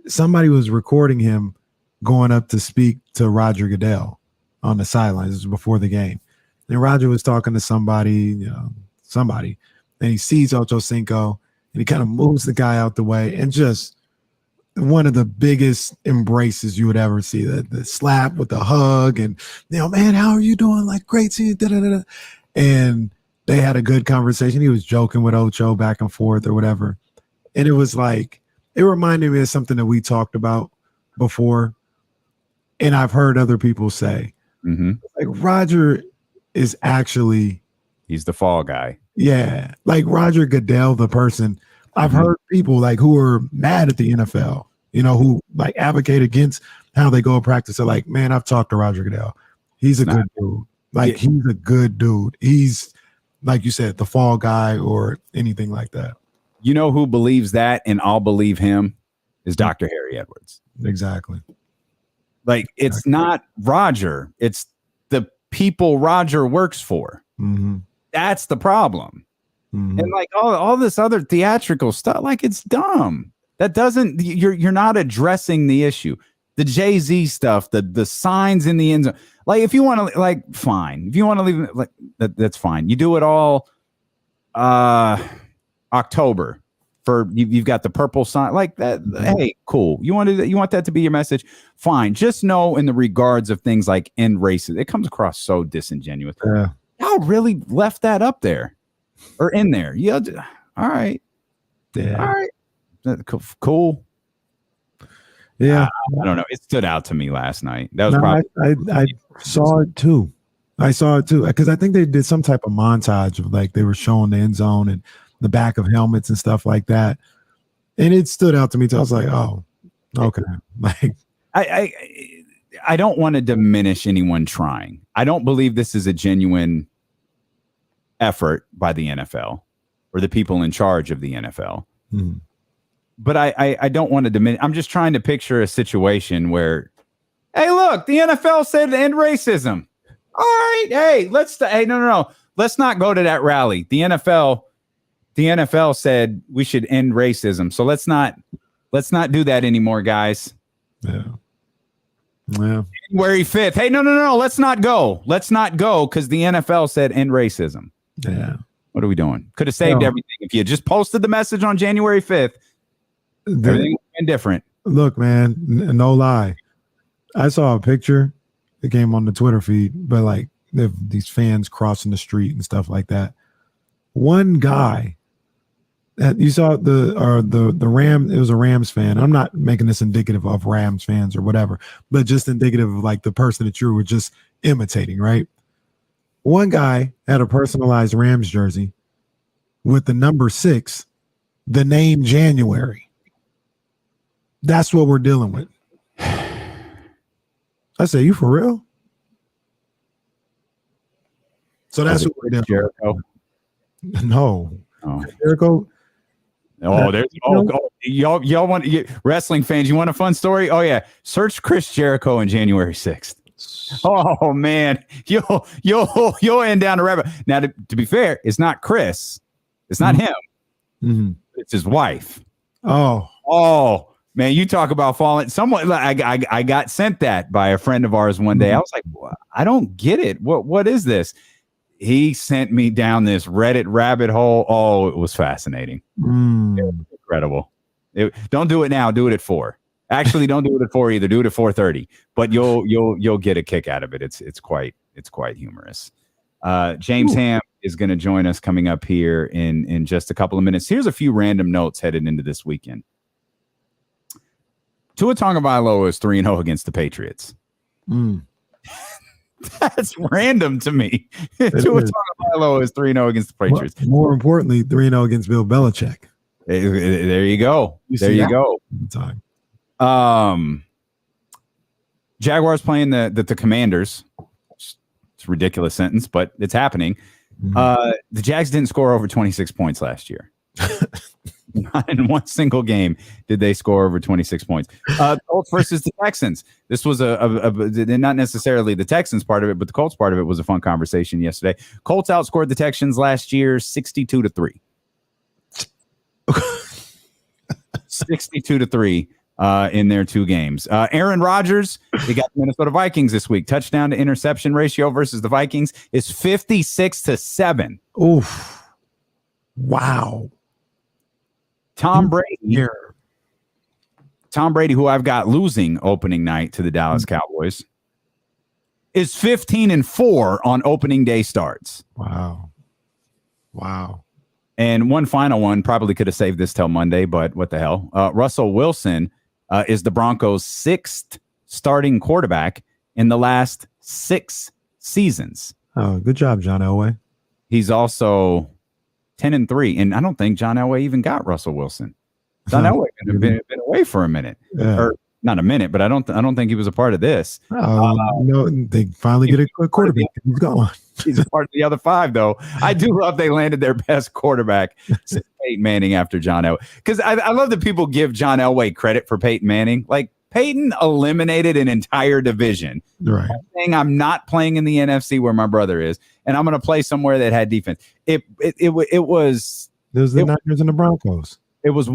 somebody was recording him going up to speak to Roger Goodell on the sidelines. This was before the game. And Roger was talking to somebody, and he sees Ocho Cinco, and he kind of moves the guy out the way, and just one of the biggest embraces you would ever see. The slap with the hug, and man, how are you doing? Like, great seeing you. And they had a good conversation. He was joking with Ocho back and forth or whatever. And it was like, it reminded me of something that we talked about before. And I've heard other people say, like, Roger is actually,
he's the fall guy.
Yeah. Like Roger Goodell, the person. I've heard people like who are mad at the NFL, who like advocate against how they go to practice. They're like, man, I've talked to Roger Goodell. He's a good dude. Like, he's a good dude. He's, like you said, the fall guy or anything like that.
You know who believes that, and I'll believe him, is Dr. Harry Edwards.
Exactly.
Like, it's not Roger. It's the people Roger works for. That's the problem. And like all this other theatrical stuff, like, it's dumb. That doesn't, you're not addressing the issue. The Jay-Z stuff, the signs in the end zone. Like, if you want to, like, fine. If you want to leave it, like, that's fine. You do it all October for you've got the purple sign like that. Hey, cool. You want that to be your message? Fine. Just know in the regards of things like end racism, it comes across so disingenuous. Y'all really left that up there or in there. Yeah. All right.
Yeah.
All right. Cool.
Yeah.
I don't know. It stood out to me last night. That was probably
I saw it too. Because I think they did some type of montage of, like, they were showing the end zone and the back of helmets and stuff like that. And it stood out to me too. I was like, oh, okay. Like,
I don't want to diminish anyone trying. I don't believe this is a genuine effort by the NFL or the people in charge of the NFL. But I don't want to diminish. I'm just trying to picture a situation where, hey, look, the NFL said to end racism. All right, hey, no. Let's not go to that rally. The NFL said we should end racism. So let's not do that anymore, guys.
Yeah.
January 5th. Hey, no. Let's not go. Let's not go because the NFL said end racism.
Yeah.
What are we doing? Could have saved everything if you just posted the message on January 5th. Everything would have been different.
Look, man, no lie. I saw a picture that came on the Twitter feed, but like these fans crossing the street and stuff like that. One guy that you saw the Ram, it was a Rams fan. I'm not making this indicative of Rams fans or whatever, but just indicative of like the person that you were just imitating, right? One guy had a personalized Rams jersey with the number 6, the name January. That's what we're dealing with. I say, you for real? So that's what we're dealing
Jericho.
with. No.
Oh.
Jericho.
Oh, there's y'all want wrestling fans. You want a fun story? Oh yeah, search Chris Jericho on January 6th. Oh man, you'll end down the rabbit. Now, to be fair, it's not Chris. It's not him. It's his wife. Oh man, you talk about falling. Someone I got sent that by a friend of ours one day. I was like, I don't get it. What is this? He sent me down this Reddit rabbit hole. Oh, it was fascinating. It was incredible. Don't do it now. Do it at 4. Actually, don't do it at 4 either. Do it at 4:30. But you'll get a kick out of it. It's quite humorous. James Ham is going to join us coming up here in just a couple of minutes. Here's a few random notes headed into this weekend. Tua Tagovailoa is 3-0 against the Patriots. That's random to me. Tua Tagovailoa is 3-0 against the Patriots.
More importantly, 3-0 against Bill Belichick.
There you go. There you go. Jaguars playing the Commanders. It's a ridiculous sentence, but it's happening. The Jags didn't score over 26 points last year. Not in one single game did they score over 26 points. Colts versus the Texans. This was not necessarily the Texans part of it, but the Colts part of it was a fun conversation yesterday. Colts outscored the Texans last year 62-3. 62-3 in their two games. Aaron Rodgers, they got the Minnesota Vikings this week. Touchdown to interception ratio versus the Vikings is 56-7.
Oof. Wow.
Tom Brady, who I've got losing opening night to the Dallas Cowboys, is 15-4 on opening day starts.
Wow.
And one final one, probably could have saved this till Monday, but what the hell? Russell Wilson is the Broncos' 6th starting quarterback in the last 6 seasons.
Oh, good job, John Elway.
He's also 10-3, and I don't think John Elway even got Russell Wilson. John Elway had been away for a minute, or not a minute, but I don't think he was a part of this.
They finally get a quarterback. He's gone.
He's a part of the other 5, though. I do love they landed their best quarterback since Peyton Manning after John Elway, because I love that people give John Elway credit for Peyton Manning. Like, Peyton eliminated an entire division.
Right.
Saying I'm not playing in the NFC where my brother is, and I'm going to play somewhere that had defense. It was.
There's the Niners and the Broncos.
There was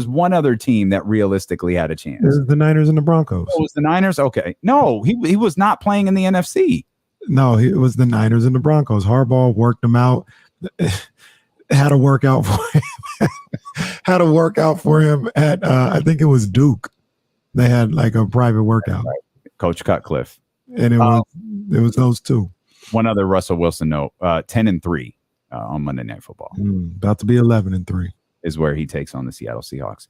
one other team that realistically had a chance.
There's the Niners and the Broncos.
Oh, it was the Niners? Okay. No, he was not playing in the NFC.
No, it was the Niners and the Broncos. Harbaugh worked them out. Had a workout for him at I think it was Duke. They had like a private workout.
Right. Coach Cutcliffe.
And it was those two.
One other Russell Wilson note, 10-3 on Monday Night Football.
About to be 11-3.
Is where he takes on the Seattle Seahawks.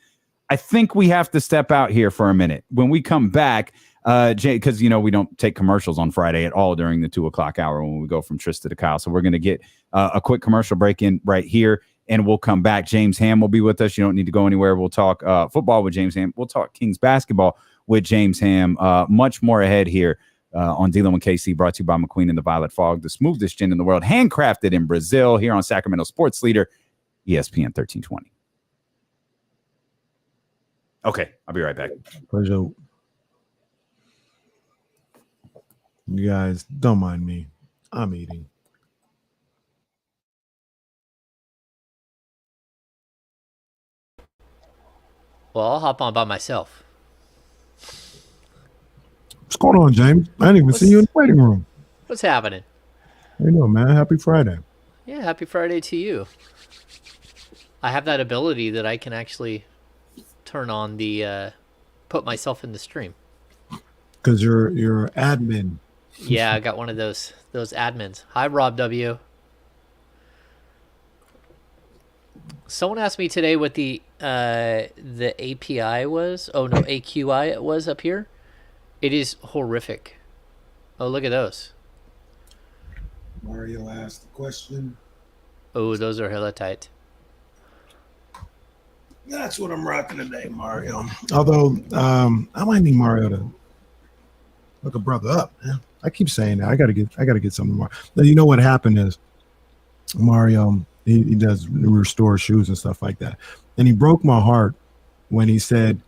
I think we have to step out here for a minute. When we come back, Jay, because we don't take commercials on Friday at all during the 2:00 hour when we go from Trysta to Kyle. So we're going to get a quick commercial break in right here, and we'll come back. James Ham will be with us. You don't need to go anywhere. We'll talk football with James Ham. We'll talk Kings basketball with James Ham. Much more ahead here on Dealing with KC, brought to you by McQueen and the Violet Fog, the smoothest gin in the world, handcrafted in Brazil, here on Sacramento Sports Leader, ESPN 1320. Okay, I'll be right back.
Pleasure. You guys, don't mind me. I'm eating.
Well, I'll hop on by myself.
What's going on, James? I didn't even see you in the waiting room.
What's happening?
How you doing, man? Happy Friday.
Yeah, happy Friday to you. I have that ability that I can actually turn on the put myself in the stream.
Because you're admin.
Yeah, I got one of those admins. Hi, Rob W. Someone asked me today what the API was. Oh no, AQI it was up here. It is horrific. Oh, look at those.
Mario asked the question.
Oh, those are hella tight.
That's what I'm rocking today, Mario. Although I might need Mario to look a brother up, man. I keep saying that. I gotta get something more. Now, you know what happened is Mario, he does restore shoes and stuff like that. And he broke my heart when he said,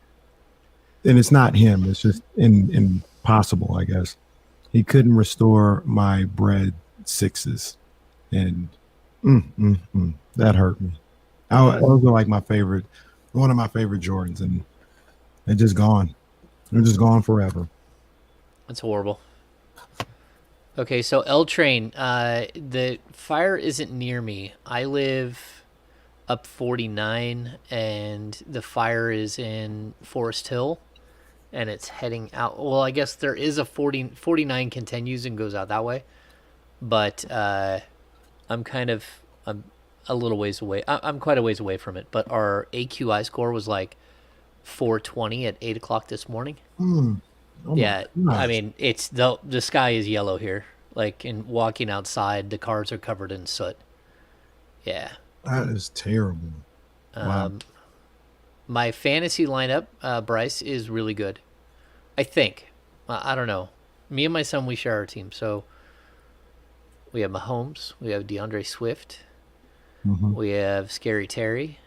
and it's not him, it's just impossible, I guess. He couldn't restore my bread sixes. And that hurt me. Those were like one of my favorite Jordans, and they're just gone. They're just gone forever.
That's horrible. Okay, so L Train, the fire isn't near me. I live up 49, and the fire is in Forest Hill, and it's heading out. Well, I guess there is a 49 continues and goes out that way, but I'm a little ways away. I'm quite a ways away from it, but our AQI score was like 420 at 8 o'clock this morning.
Oh
yeah, I mean, it's the sky is yellow here. Like, in walking outside, the cars are covered in soot. Yeah.
That is terrible. Wow.
My fantasy lineup, Bryce, is really good. I think. I don't know. Me and my son, we share our team. So we have Mahomes, we have DeAndre Swift, we have Scary Terry,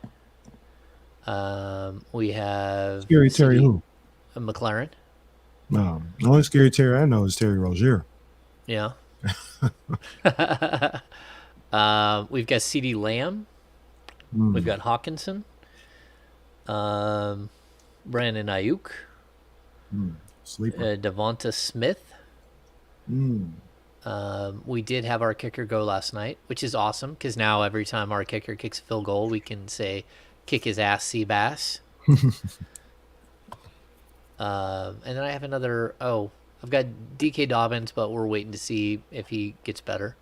we have
Scary Terry who?
McLaren.
No, the only Scary Terry I know is Terry Rozier.
Yeah. We've got CeeDee Lamb. We've got Hawkinson. Brandon Ayuk.
Sleeper.
Devonta Smith. We did have our kicker go last night, which is awesome because now every time our kicker kicks a field goal, we can say, kick his ass, Seabass. And then I have another, I've got DK Dobbins, but we're waiting to see if he gets better.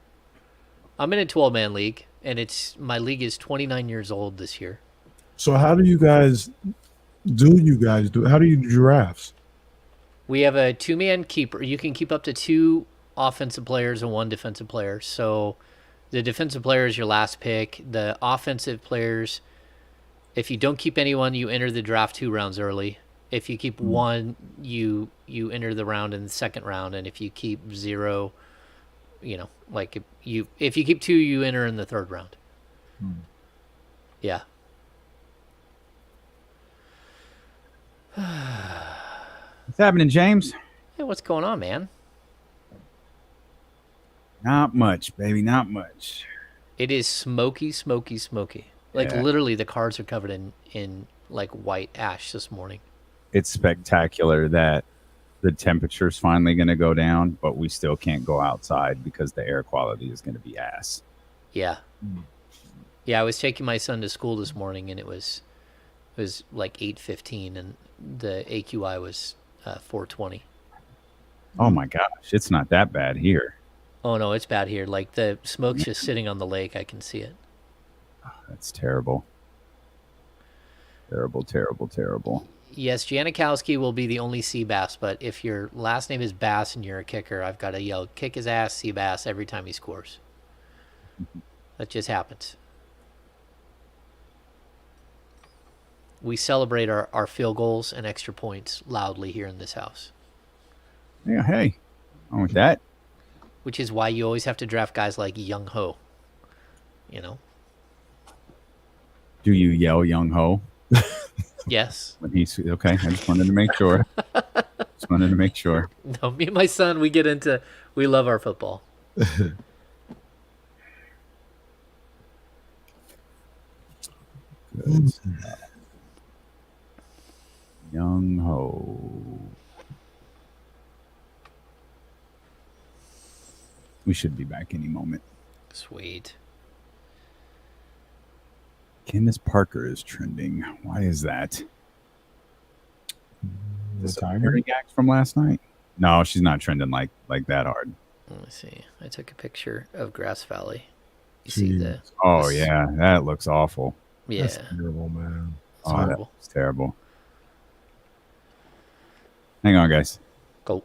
I'm in a 12-man league, and my league is 29 years old this year.
So how do you guys do? How do you do drafts?
We have a 2-man keeper. You can keep up to 2 offensive players and 1 defensive player. So the defensive player is your last pick. The offensive players, if you don't keep anyone, you enter the draft 2 rounds early. If you keep 1, you enter the round in the second round, and if you keep 0, like if you keep 2, you enter in the third round. Yeah.
What's happening, James?
Hey, what's going on, man?
Not much, baby. Not much.
It is smoky. Like literally, the cars are covered in like white ash this morning.
It's spectacular that the temperature's finally going to go down, but we still can't go outside because the air quality is going to be ass.
Yeah. Yeah, I was taking my son to school this morning, and it was like 8:15, and the AQI was 420.
Oh my gosh, it's not that bad here.
Oh no, it's bad here. Like the smoke's just sitting on the lake. I can see it.
That's terrible. Terrible. Yes,
Janikowski will be the only Seabass, but if your last name is Bass and you're a kicker, I've got to yell, kick his ass, Seabass, every time he scores. That just happens. We celebrate our field goals and extra points loudly here in this house.
Yeah, hey, I'm with that.
Which is why you always have to draft guys like Young Ho.
Do you yell Young Ho?
Yes.
When he's okay. I just wanted to make sure.
No, me and my son, we love our football.
Young Ho. We should be back any moment.
Sweet.
Candace Parker is trending. Why is that? Is this a Mary Gax from last night? No, she's not trending like that hard.
Let me see. I took a picture of Grass Valley. You see the?
Oh yeah, that looks awful.
Yeah,
that's terrible, man.
It's horrible. That's terrible. Hang on, guys.
Go.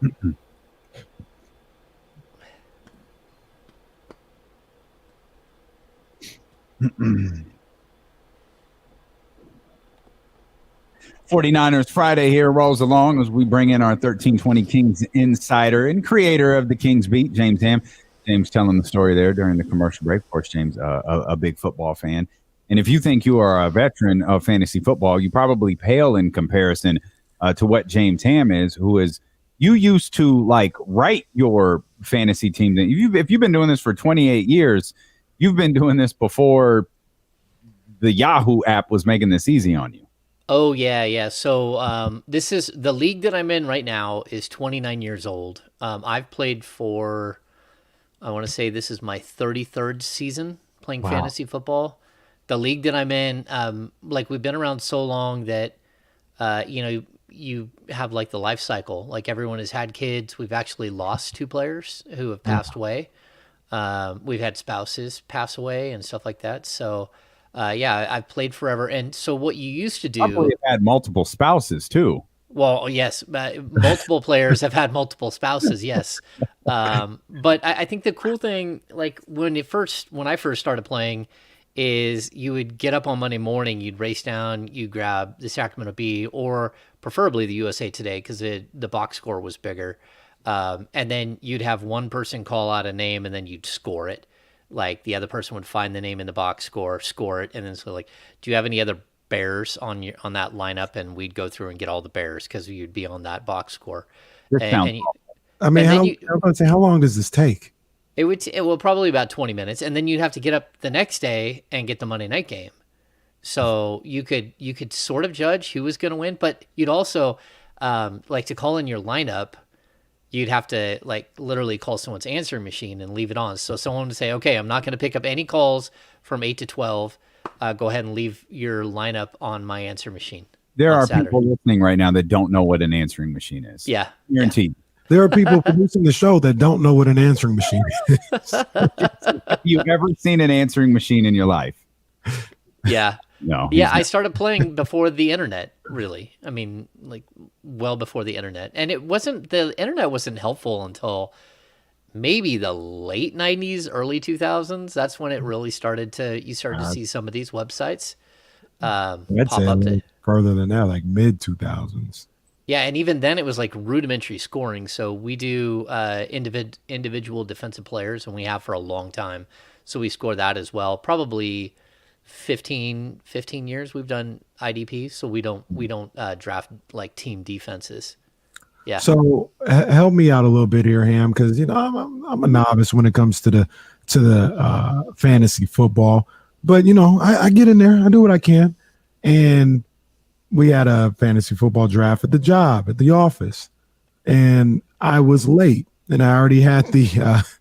49ers Friday here rolls along as we bring in our 1320 Kings insider and creator of the Kings Beat, James Ham. James telling the story there during the commercial break. Of course, James, a big football fan. And if you think you are a veteran of fantasy football, you probably pale in comparison to what James Ham is, who is you used to like write your fantasy team. If you've been doing this for 28 years, you've been doing this before the Yahoo app was making this easy on you.
Oh, yeah. So this is the league that I'm in right now is 29 years old. I've played for, I want to say this is my 33rd season playing fantasy football. The league that I'm in, like we've been around so long that, you have like the life cycle. Like everyone has had kids. We've actually lost 2 players who have passed away. We've had spouses pass away and stuff like that. So, I've played forever. And so what you used to do...
Probably have had multiple spouses, too.
Well, yes. Multiple players have had multiple spouses, yes. But I think the cool thing, like when I first started playing, is you would get up on Monday morning, you'd race down, you grab the Sacramento Bee or preferably the USA Today because the box score was bigger. And then you'd have one person call out a name and then you'd score it. Like the other person would find the name in the box score it. And then so like, do you have any other bears on that lineup? And we'd go through and get all the bears because you'd be on that box score.
How long does this take?
It will probably about 20 minutes, and then you'd have to get up the next day and get the Monday night game. So you could sort of judge who was going to win, but you'd also like to call in your lineup. You'd have to like literally call someone's answering machine and leave it on. So someone would say, "Okay, I'm not going to pick up any calls from 8 to 12. Go ahead and leave your lineup on my answer machine."
There are people listening right now that don't know what an answering machine is.
Yeah,
guaranteed.
Yeah.
There are people producing the show that don't know what an answering machine is.
Have you ever seen an answering machine in your life?
Yeah.
No.
Yeah, I started playing before the internet, really. I mean, like well before the internet. And the internet wasn't helpful until maybe the late 90s, early 2000s. That's when it really started to see some of these websites pop up.
Further than that, like mid 2000s.
Yeah, and even then it was like rudimentary scoring. So we do individual defensive players, and we have for a long time. So we score that as well. Probably 15 years we've done IDP, so we don't draft like team defenses. Yeah.
So help me out a little bit here, Ham, because I'm a novice when it comes to the fantasy football, but I get in there, I do what I can, and we had a fantasy football draft at the job, at the office, and I was late, and I already had the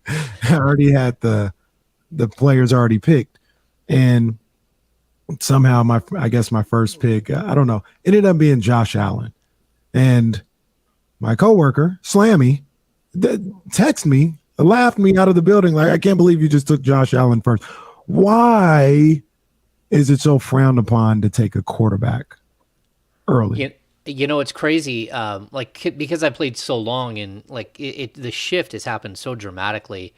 players already picked, and somehow my first pick, I don't know, ended up being Josh Allen, and my coworker Slammy texted me, laughed me out of the building, like, I can't believe you just took Josh Allen first. Why is it so frowned upon to take a quarterback early?
It's crazy. Because I played so long and like the shift has happened so dramatically.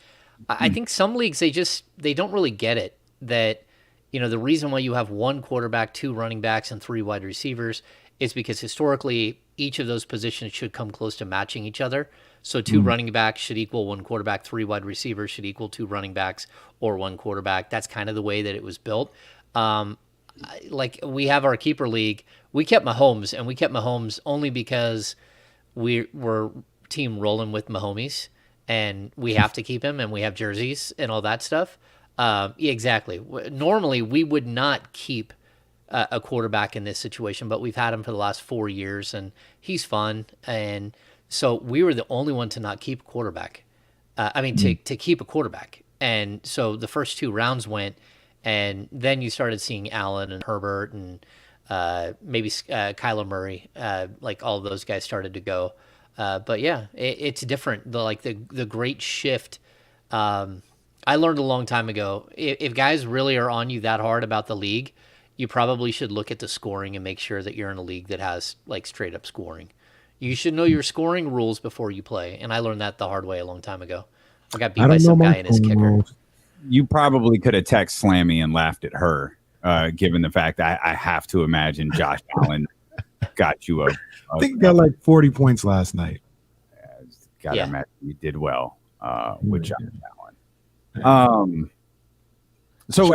I think some leagues, they don't really get it that, the reason why you have one quarterback, two running backs, and three wide receivers is because historically each of those positions should come close to matching each other. So two running backs should equal one quarterback, three wide receivers should equal two running backs or one quarterback. That's kind of the way that it was built. Like we have our keeper league. We kept Mahomes, and we kept Mahomes only because we were team rolling with Mahomes, and we have to keep him, and we have jerseys and all that stuff. Exactly. Normally, we would not keep a quarterback in this situation, but we've had him for the last 4 years, and he's fun. And so we were the only one to not keep a quarterback. To keep a quarterback. And so the first two rounds went, and then you started seeing Allen and Herbert and maybe Kyler Murray, like all of those guys started to go. But yeah, it's different. The great shift. I learned a long time ago, if guys really are on you that hard about the league, you probably should look at the scoring and make sure that you're in a league that has like straight up scoring. You should know your scoring rules before you play. And I learned that the hard way a long time ago. I got beat by some guy in his kicker.
You probably could have texted Slammy and laughed at her, given the fact that I have to imagine Josh Allen got you
I think he got like 40 points last night.
Gotta imagine you did well with Josh Allen. So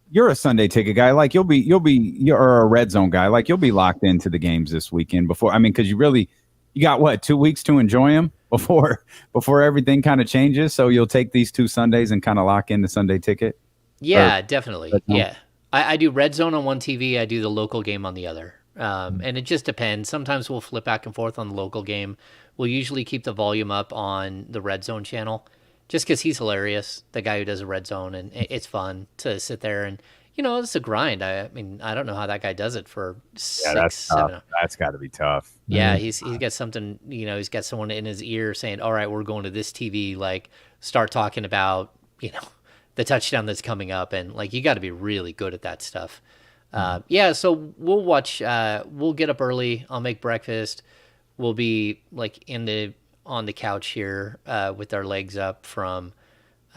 you're a Sunday ticket guy. Like you're a red zone guy. Like you'll be locked into the games this weekend because you got what, 2 weeks to enjoy them before everything kind of changes. So you'll take these 2 Sundays and kind of lock in the Sunday ticket.
Yeah, definitely. Yeah. I do red zone on one TV. I do the local game on the other. And it just depends. Sometimes we'll flip back and forth on the local game. We'll usually keep the volume up on the red zone channel just because he's hilarious, the guy who does a red zone, and it's fun to sit there and, it's a grind. I mean, I don't know how that guy does it for 6, 7.
That's got to be tough.
Yeah, he's got something, he's got someone in his ear saying, all right, we're going to this TV, like start talking about, the touchdown that's coming up. And like, you got to be really good at that stuff. So we'll watch, we'll get up early. I'll make breakfast. We'll be like on the couch here, with our legs up from,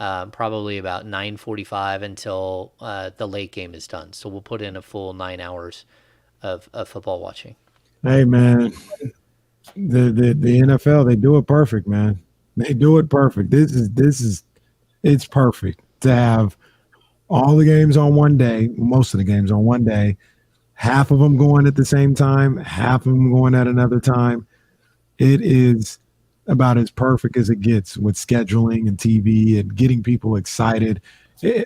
probably about 9:45 until the late game is done. So we'll put in a full 9 hours of football watching.
Hey man, the NFL, they do it perfect, man. They do it perfect. It's perfect to have all the games on one day, most of the games on one day, half of them going at the same time, half of them going at another time. It is about as perfect as it gets with scheduling and TV and getting people excited. I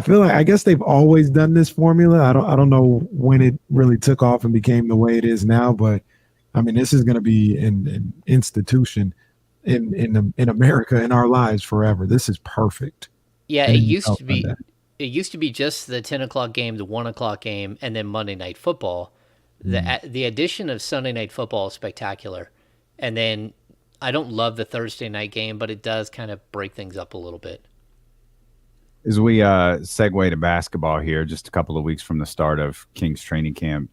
feel like, I guess they've always done this formula. I don't know when it really took off and became the way it is now, but I mean, this is going to be an institution in America, in our lives forever. This is perfect.
Yeah, it used to be just the 10 o'clock game, the 1 o'clock game, and then Monday Night Football. The addition of Sunday Night Football is spectacular. And then I don't love the Thursday night game, but it does kind of break things up a little bit.
As we segue to basketball here, just a couple of weeks from the start of Kings training camp,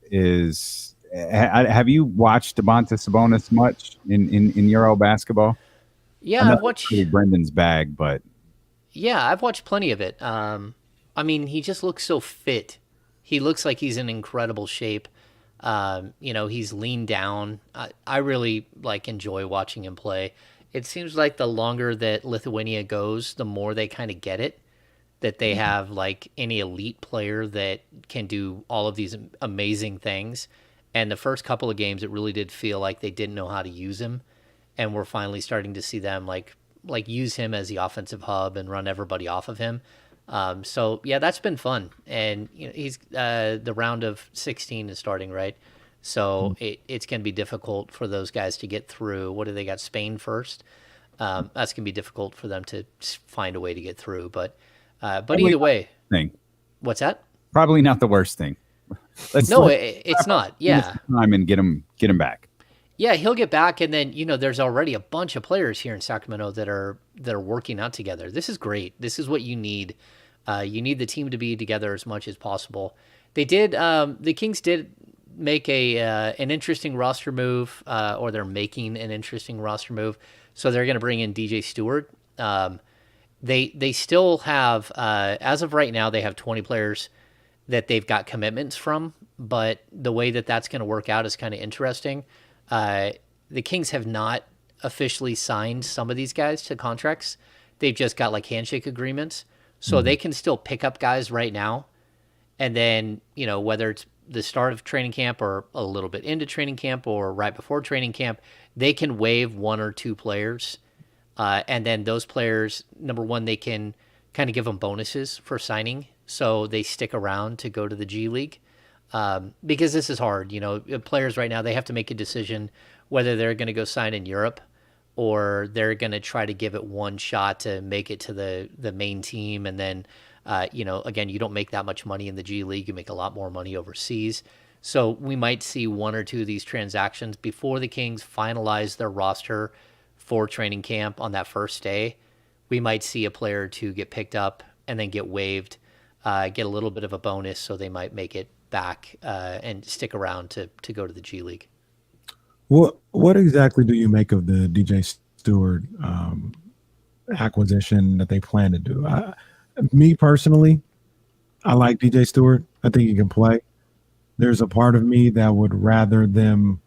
have you watched Domantas Sabonis much in Euro basketball?
Yeah, I've watched
Brendan's bag, but
yeah, I've watched plenty of it. I mean, he just looks so fit. He looks like he's in incredible shape. He's leaned down. I really enjoy watching him play. It seems like the longer that Lithuania goes, the more they kind of get it, that they have any elite player that can do all of these amazing things. And the first couple of games, it really did feel like they didn't know how to use him. And we're finally starting to see them use him as the offensive hub and run everybody off of him. So yeah, that's been fun. And he's the round of 16 is starting, right? So it's going to be difficult for those guys to get through. What do they got? Spain first. That's going to be difficult for them to find a way to get through. But either way, what's that?
Probably not the worst thing.
It's not. Yeah,
time and get him back.
Yeah, he'll get back, and then there's already a bunch of players here in Sacramento that are working out together. This is great. This is what you need. You need the team to be together as much as possible. They did. The Kings did make an interesting roster move, or they're making an interesting roster move. So they're going to bring in DJ Stewart. They still have, as of right now, they have 20 players that they've got commitments from. But the way that that's going to work out is kind of interesting. The Kings have not officially signed some of these guys to contracts. They've just got handshake agreements. So they can still pick up guys right now. And then, whether it's the start of training camp or a little bit into training camp or right before training camp, they can waive one or two players. And then those players, number one, they can kind of give them bonuses for signing. So they stick around to go to the G League. Because this is hard. Players right now, they have to make a decision whether they're going to go sign in Europe or they're going to try to give it one shot to make it to the main team. And then, again, you don't make that much money in the G League. You make a lot more money overseas. So we might see one or two of these transactions before the Kings finalize their roster for training camp on that first day. We might see a player or two get picked up and then get waived, get a little bit of a bonus, so they might make it back and stick around to go to the G League.
What exactly do you make of the DJ Stewart acquisition that they plan to do? Me personally, I like DJ Stewart. I think he can play. There's a part of me that would rather them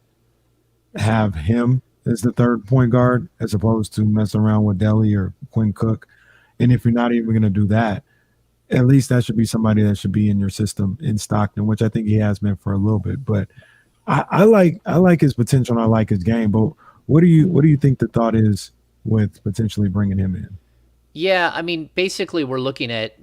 have him as the third point guard as opposed to messing around with Deli or Quinn Cook. And if you're not even going to do that, at least that should be somebody that should be in your system in Stockton, which I think he has been for a little bit. But I like his potential and I like his game. But what do you think the thought is with potentially bringing him in?
Yeah, I mean, basically we're looking at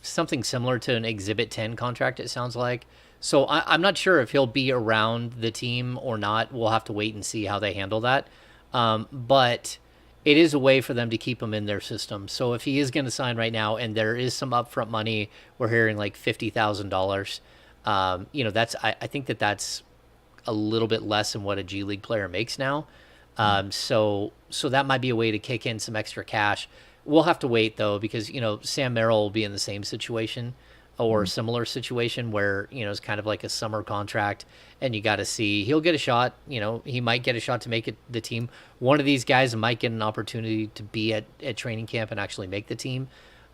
something similar to an Exhibit 10 contract, it sounds like. So I'm not sure if he'll be around the team or not. We'll have to wait and see how they handle that. But it is a way for them to keep him in their system. So if he is going to sign right now and there is some upfront money, we're hearing $50,000. I think that's a little bit less than what a G League player makes now. So that might be a way to kick in some extra cash. We'll have to wait though, because Sam Merrill will be in the same situation. or a similar situation where, it's kind of like a summer contract and you got to see he'll get a shot. He might get a shot to make it the team. One of these guys might get an opportunity to be at training camp and actually make the team.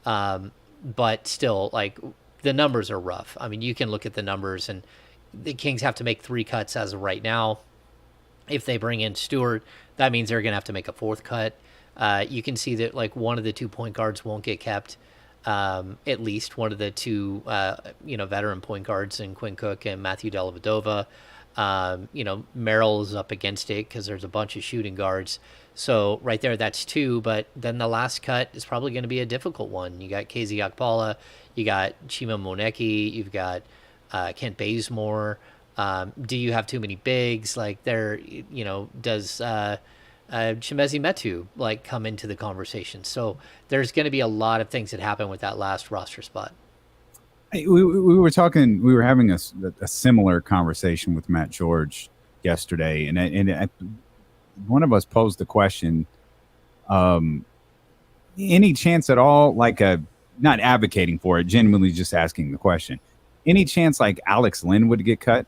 But still, like, the numbers are rough. I mean, you can look at the numbers, and the Kings have to make 3 cuts as of right now. If they bring in Stewart, that means they're going to have to make a 4th cut. You can see that, like, one of the 2 point guards won't get kept. At least one of the 2, veteran point guards in Quinn Cook and Matthew Dellavedova. Merrill is up against it because there's a bunch of shooting guards. So right there, that's 2. But then the last cut is probably going to be a difficult one. You got KZ Okpala, you got Chima Moneke, you've got Kent Bazemore. Do you have too many bigs? Like, does Chimezi Metu come into the conversation? So there's going to be a lot of things that happen with that last roster spot.
We were having a similar conversation with Matt George yesterday, and one of us posed the question, any chance at all, not advocating for it, genuinely just asking the question, any chance Alex Len would get cut?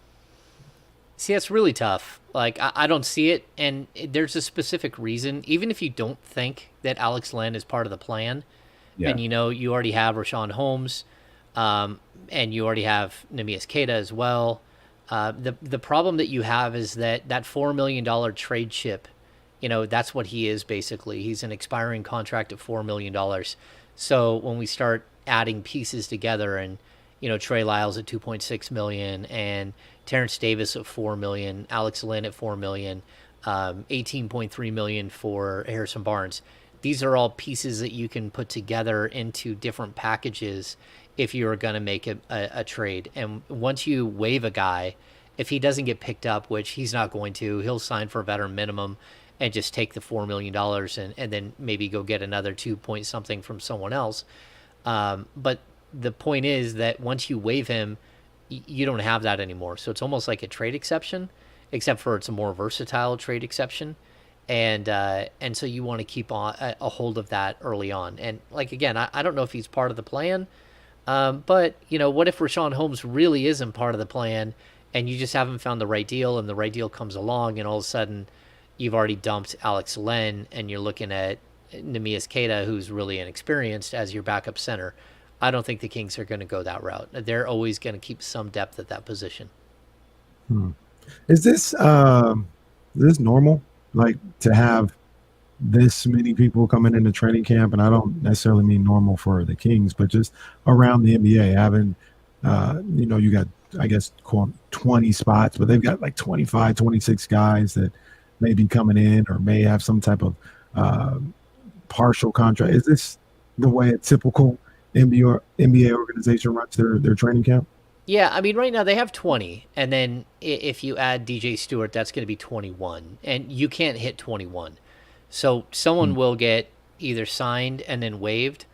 See, that's really tough. I don't see it, and there's a specific reason. Even if you don't think that Alex Len is part of the plan, and you already have Rashawn Holmes, and you already have Neemias Queta as well. The problem that you have is that $4 million trade chip, that's what he is basically. He's an expiring contract of $4 million. So when we start adding pieces together, and Trey Lyles at $2.6 million, and Terrence Davis at $4 million, Alex Len at $4 million, $18.3 million for Harrison Barnes. These are all pieces that you can put together into different packages if you're going to make a trade. And once you waive a guy, if he doesn't get picked up, which he's not going to, he'll sign for a veteran minimum and just take the $4 million and then maybe go get another 2 point something from someone else. But the point is that once you waive him, you don't have that anymore. So it's almost like a trade exception, except for it's a more versatile trade exception. And so you want to keep a hold of that early on. And again, I don't know if he's part of the plan. But what if Rashawn Holmes really isn't part of the plan and you just haven't found the right deal, and the right deal comes along, and all of a sudden you've already dumped Alex Len and you're looking at Neemias Queta, who's really inexperienced, as your backup center. I don't think the Kings are going to go that route. They're always going to keep some depth at that position.
Is this normal? To have this many people coming into training camp, and I don't necessarily mean normal for the Kings, but just around the NBA, having, you got, I guess, 20 spots, but they've got 25, 26 guys that may be coming in or may have some type of partial contract. Is this the way a typical NBA organization runs their training camp?
Yeah, I mean, right now they have 20, and then if you add DJ Stewart, that's going to be 21, and you can't hit 21. So someone will get either signed and then waived,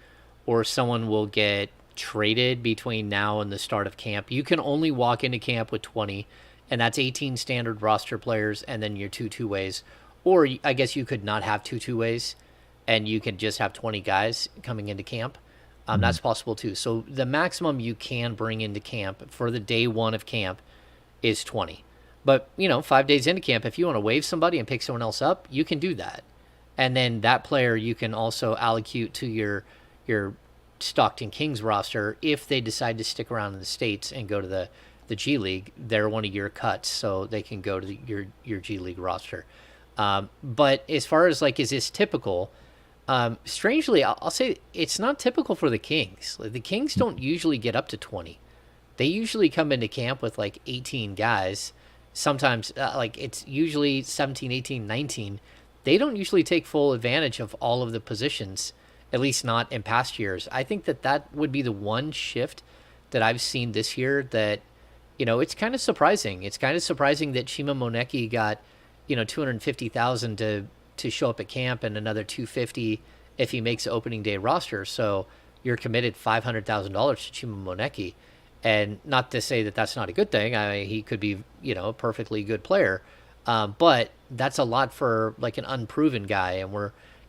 or someone will get traded between now and the start of camp. You can only walk into camp with 20, and that's 18 standard roster players and then your 2 two-ways. Or I guess you could not have 2 two-ways, and you can just have 20 guys coming into camp. That's possible too. So the maximum you can bring into camp for the day one of camp is 20. But, 5 days into camp, if you want to waive somebody and pick someone else up, you can do that. And then that player you can also allocate to your Stockton Kings roster if they decide to stick around in the States and go to the G League. They're one of your cuts, so they can go to your G League roster. But as far as is this typical? Strangely, I'll say it's not typical for the Kings. The Kings don't usually get up to 20. They usually come into camp with 18 guys. Sometimes it's usually 17, 18, 19. They don't usually take full advantage of all of the positions, at least not in past years. I think that would be the one shift that I've seen this year that, it's kind of surprising. It's kind of surprising that Chima Moneke got, $250,000 to show up at camp and another $250,000 if he makes the opening day roster. So you're committed $500,000 to Chima Moneke. And not to say that that's not a good thing. I mean, he could be, a perfectly good player. But that's a lot for an unproven guy. And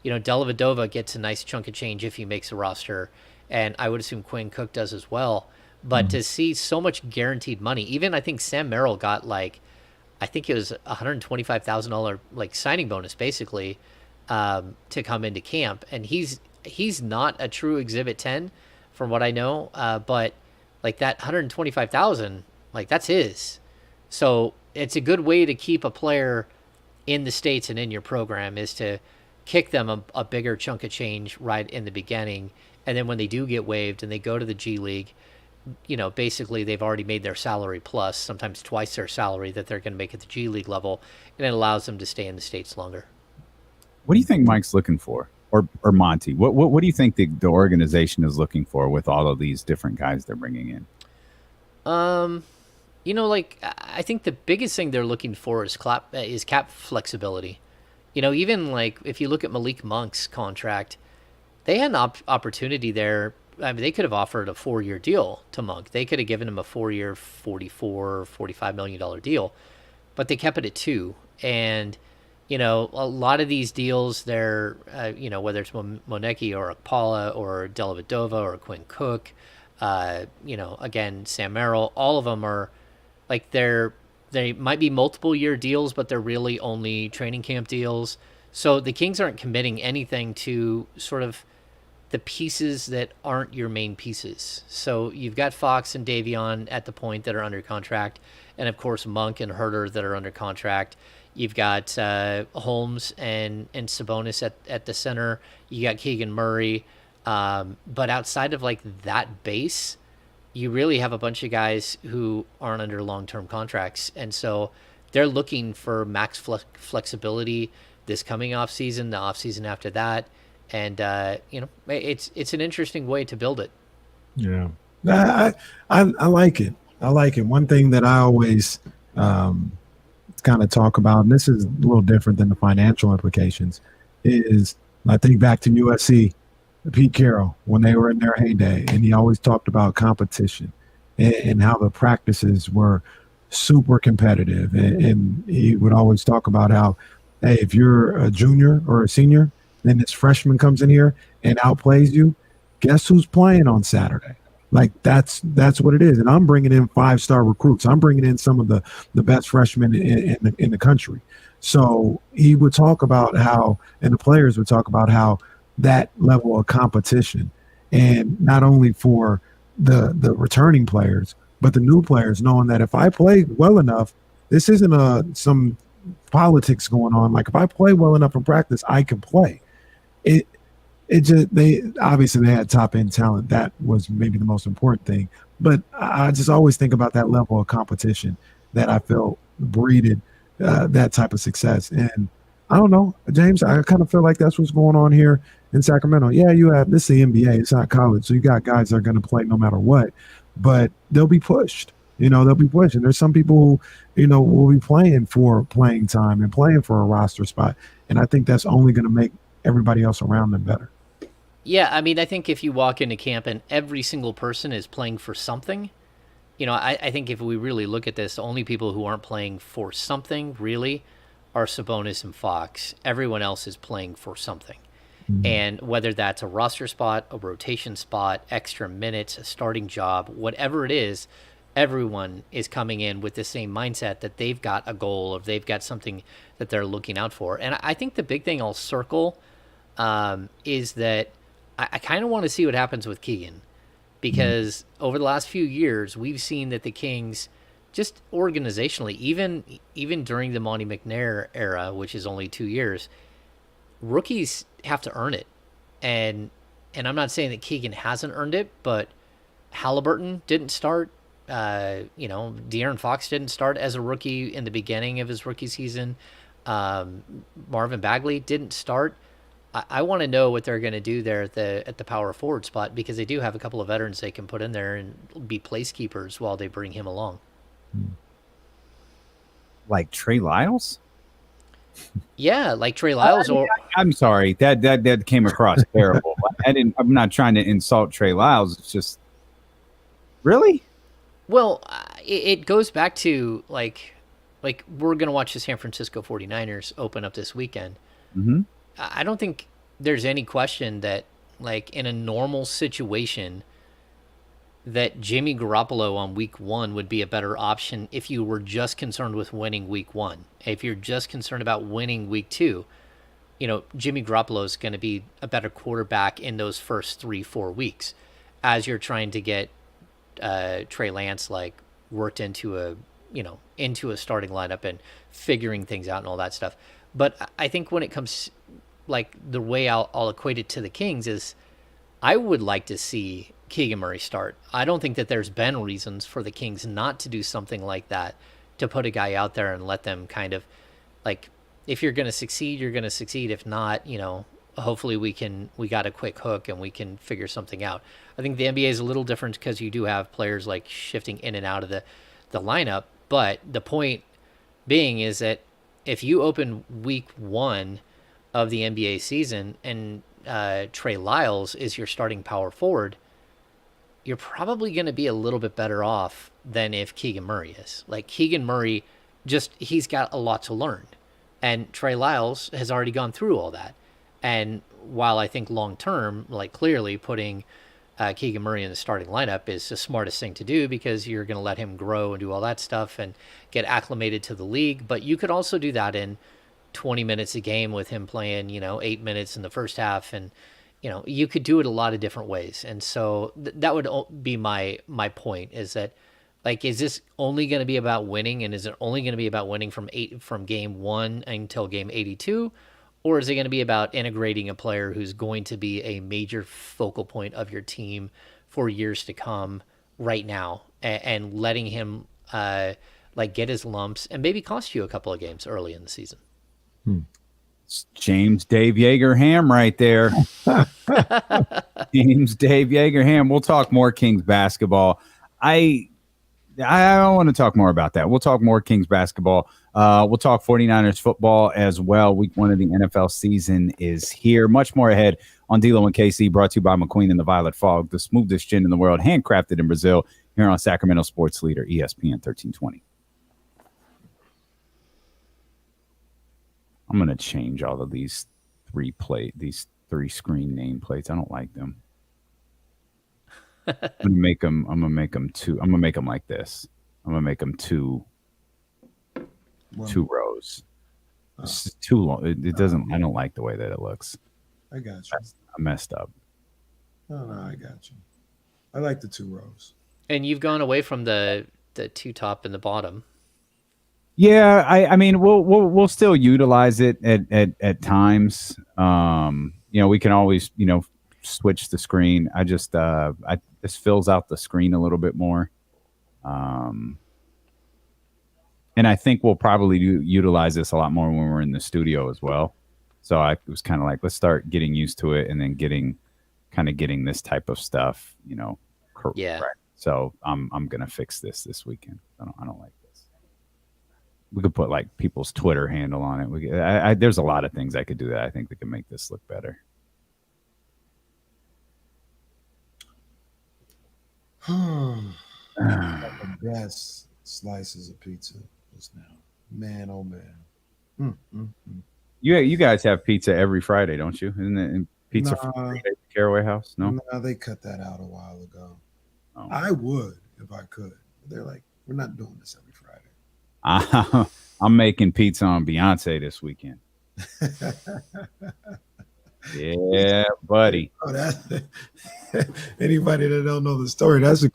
Dellavedova gets a nice chunk of change if he makes a roster. And I would assume Quinn Cook does as well. But to see so much guaranteed money, even I think Sam Merrill got I think it was $125,000 signing bonus basically to come into camp, and he's not a true Exhibit 10 from what I know, but that 125,000 that's his. So it's a good way to keep a player in the States and in your program is to kick them a bigger chunk of change right in the beginning, and then when they do get waived and they go to the G League, basically they've already made their salary plus sometimes twice their salary that they're going to make at the G League level, and it allows them to stay in the States longer.
What do you think Mike's looking for, or Monty? What do you think the organization is looking for with all of these different guys they're bringing in?
I think the biggest thing they're looking for is cap flexibility. Even if you look at Malik Monk's contract, they had an opportunity there. I mean, they could have offered a 4-year deal to Monk. They could have given him a 4-year, $45 million deal, but they kept it at 2. And, a lot of these deals, they're, whether it's Monecki or Akpala or Dellavedova or Quinn Cook, again, Sam Merrill, all of them are they might be multiple year deals, but they're really only training camp deals. So the Kings aren't committing anything to sort of the pieces that aren't your main pieces. So you've got Fox and Davion at the point that are under contract, and of course Monk and Herter that are under contract. You've got Holmes and Sabonis at the center. You got Keegan Murray. But outside of that base, you really have a bunch of guys who aren't under long-term contracts. And so they're looking for max flexibility this coming off season, the off season after that. And, it's an interesting way to build it.
Yeah. I like it. I like it. One thing that I always kind of talk about, and this is a little different than the financial implications, is I think back to USC, Pete Carroll, when they were in their heyday, and he always talked about competition and how the practices were super competitive. And he would always talk about how, hey, if you're a junior or a senior, then this freshman comes in here and outplays you, guess who's playing on Saturday? That's what it is. And I'm bringing in 5-star recruits. I'm bringing in some of the best freshmen in the country. So he would talk about how, and the players would talk about how that level of competition, and not only for the returning players, but the new players, knowing that if I play well enough, this isn't some politics going on. If I play well enough in practice, I can play. They obviously had top end talent. That was maybe the most important thing. But I just always think about that level of competition that I felt breeded that type of success. And I don't know, James, I kind of feel like that's what's going on here in Sacramento. Yeah, this is the NBA, it's not college. So you got guys that are going to play no matter what, but they'll be pushed. They'll be pushed. And there's some people who, will be playing for playing time and playing for a roster spot. And I think that's only going to make everybody else around them better.
Yeah, I mean, I think if you walk into camp and every single person is playing for something, I think if we really look at this, the only people who aren't playing for something really are Sabonis and Fox. Everyone else is playing for something. Mm-hmm. And whether that's a roster spot, a rotation spot, extra minutes, a starting job, whatever it is, everyone is coming in with the same mindset that they've got a goal or they've got something that they're looking out for. And I think the big thing I'll circle is that I kind of want to see what happens with Keegan, because over the last few years, we've seen that the Kings, just organizationally, even during the Monty McNair era, which is only 2 years, rookies have to earn it. And I'm not saying that Keegan hasn't earned it, but Halliburton didn't start. De'Aaron Fox didn't start as a rookie in the beginning of his rookie season. Marvin Bagley didn't start. I want to know what they're going to do there at the power forward spot, because they do have a couple of veterans they can put in there and be placekeepers while they bring him along.
Like Trey Lyles?
Yeah, like Trey Lyles.
I'm sorry, that came across terrible. I'm not trying to insult Trey Lyles. It's just really.
Well, it goes back to like we're going to watch the San Francisco 49ers open up this weekend.
Mm-hmm.
I don't think there's any question that, in a normal situation, that Jimmy Garoppolo on week 1 would be a better option if you were just concerned with winning week 1. If you're just concerned about winning week 2, Jimmy Garoppolo is going to be a better quarterback in those first 3-4 weeks as you're trying to get Trey Lance worked into a starting lineup and figuring things out and all that stuff. But I think when it comes the way I'll equate it to the Kings is I would like to see Keegan Murray start. I don't think that there's been reasons for the Kings not to do something like that, to put a guy out there and let them kind of if you're going to succeed, you're going to succeed. If not, hopefully we got a quick hook and we can figure something out. I think the NBA is a little different because you do have players shifting in and out of the lineup. But the point being is that if you open week 1 of the NBA season and Trey Lyles is your starting power forward, you're probably going to be a little bit better off than if Keegan Murray is. Keegan Murray, he's got a lot to learn. And Trey Lyles has already gone through all that. And while I think long term, clearly putting Keegan Murray in the starting lineup is the smartest thing to do because you're going to let him grow and do all that stuff and get acclimated to the league. But you could also do that in 20 minutes a game with him playing, 8 minutes in the first half. And, you could do it a lot of different ways. And so that would be my point is that, is this only going to be about winning? And is it only going to be about winning from game 1 until game 82? Or is it going to be about integrating a player who's going to be a major focal point of your team for years to come right now and letting him get his lumps and maybe cost you a couple of games early in the season?
It's James Dave Yeager Ham right there. James Dave Yeager Ham. We'll talk more Kings basketball. I don't want to talk more about that. We'll talk more Kings basketball. We'll talk 49ers football as well. Week 1 of the NFL season is here. Much more ahead on D-Lo and KC, brought to you by McQueen and the Violet Fog, the smoothest gin in the world, handcrafted in Brazil, here on Sacramento Sports Leader, ESPN 1320. I'm going to change all of these three screen nameplates. I don't like them. I'm gonna make them two. I'm gonna make them like this. I'm gonna make them two rows. It's too long. It doesn't. I don't like the way that it looks.
I got you.
I messed up.
No, I got you. I like the 2 rows.
And you've gone away from the 2 top and the bottom.
Yeah, I mean we'll still utilize it at times. We can always switch the screen. I just this fills out the screen a little bit more. And I think we'll probably utilize this a lot more when we're in the studio as well. So I was kind of like, let's start getting used to it and then getting this type of stuff, correct.
Yeah.
So I'm going to fix this weekend. I don't like this. We could put people's Twitter handle on it. There's a lot of things I could do that I think that could make this look better.
The best slices of pizza just now. Man, oh man.
You guys have pizza every Friday, don't you? Isn't it pizza from the Caraway House? No,
they cut that out a while ago.
Oh.
I would if I could. They're like, we're not doing this every Friday.
I'm making pizza on Beyonce this weekend. Yeah, buddy.
Anybody that don't know the story, that's it's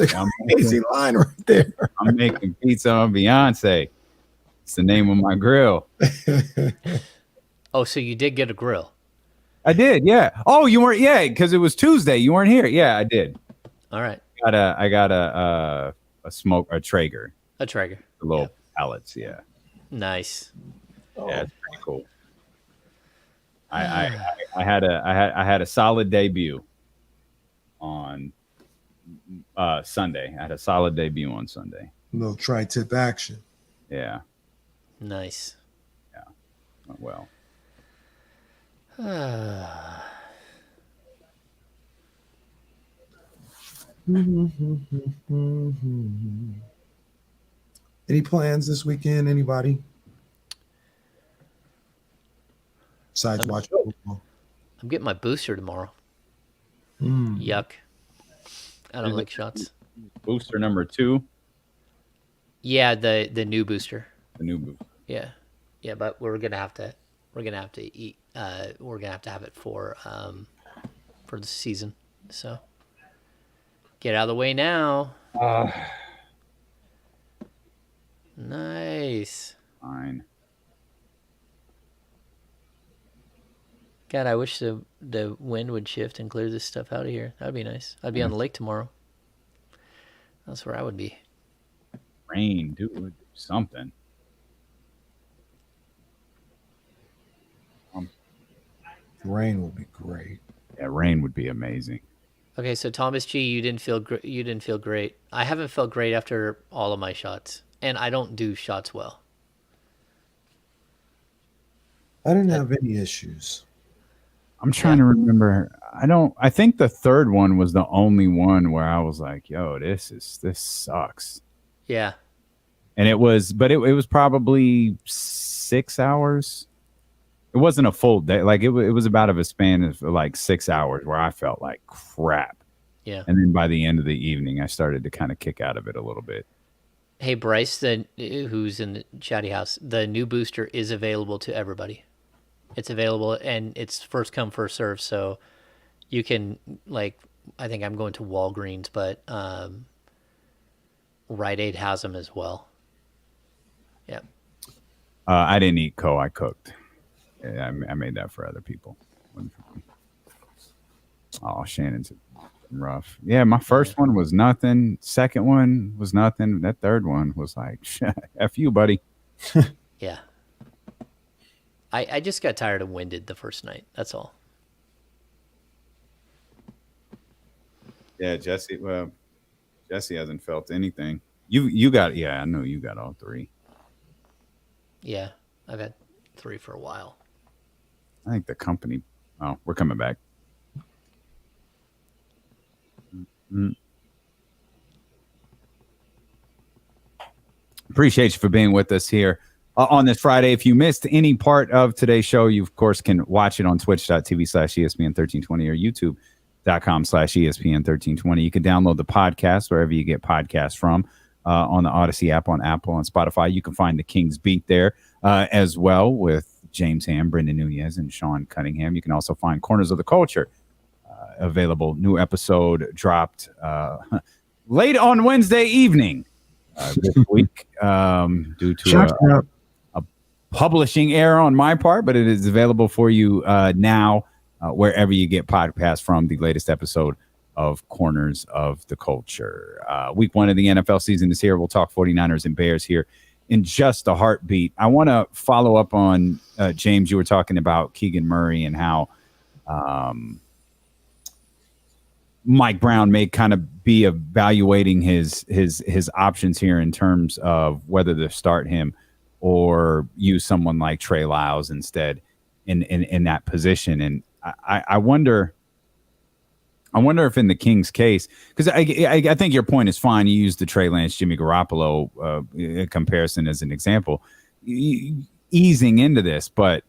a crazy line right there.
I'm making pizza on Beyonce. It's the name of my grill.
Oh, so you did get a grill?
I did, yeah. Oh, you weren't, yeah, because it was Tuesday. You weren't here. Yeah, I did.
All right.
I got a Traeger.
A Traeger.
The little pellets, yeah.
Nice.
Yeah, it's pretty cool. I had a solid debut on Sunday. I had a solid debut on Sunday.
No tri-tip action.
Yeah.
Nice.
Yeah. Went well.
Any plans this weekend? Anybody? Besides watching football.
I'm getting my booster tomorrow.
Mm.
Yuck. I don't like shots.
Booster number 2.
Yeah, the new booster.
The new booster.
Yeah, but we're gonna have to eat. We're gonna have to have it for the season. So get out of the way now. Nice.
Fine.
God, I wish the wind would shift and clear this stuff out of here. That'd be nice. I'd be on the lake tomorrow. That's where I would be.
Rain, dude, something.
Rain will be great.
Yeah, rain would be amazing.
Okay, so Thomas G, you didn't feel great. I haven't felt great after all of my shots, and I don't do shots well.
I didn't have any issues.
I'm trying to remember. I think the third one was the only one where I was like, yo, this sucks.
Yeah.
And it was probably 6 hours. It wasn't a full day. Like it was about a span of like 6 hours where I felt like crap.
Yeah.
And then by the end of the evening, I started to kind of kick out of it a little bit.
Hey, Bryce, who's in the chatty house, the new booster is available to everybody. It's available, and it's first come, first serve. So you can, like, I think I'm going to Walgreens, but Rite Aid has them as well. Yeah.
I didn't eat I cooked. Yeah, I made that for other people. Oh, Shannon's rough. Yeah, my first one was nothing. Second one was nothing. That third one was like, F you, buddy.
Yeah. I just got tired and winded the first night. That's all.
Yeah, Jesse hasn't felt anything. You got, I know you got all 3.
Yeah, I've had 3 for a while.
I think the company. Oh, we're coming back. Mm-hmm. Appreciate you for being with us here on this Friday. If you missed any part of today's show, you of course can watch it on twitch.tv/ESPN1320 or youtube.com/ESPN1320. You can download the podcast wherever you get podcasts from, on the Odyssey app, on Apple, on Spotify. You can find the King's Beat there as well with James Ham, Brendan Nunez, and Sean Cunningham. You can also find Corners of the Culture available. New episode dropped late on Wednesday evening this week due to a publishing error on my part, but it is available for you now wherever you get podcasts from. The latest episode of Corners of the Culture. Week 1 of the NFL season is here. We'll talk 49ers and Bears here in just a heartbeat. I want to follow up on James. You were talking about Keegan Murray and how Mike Brown may kind of be evaluating his options here in terms of whether to start him or use someone like Trey Lyles instead in that position. And I wonder if in the Kings case, because I think your point is fine. You used the Trey Lance, Jimmy Garoppolo comparison as an example, easing into this. But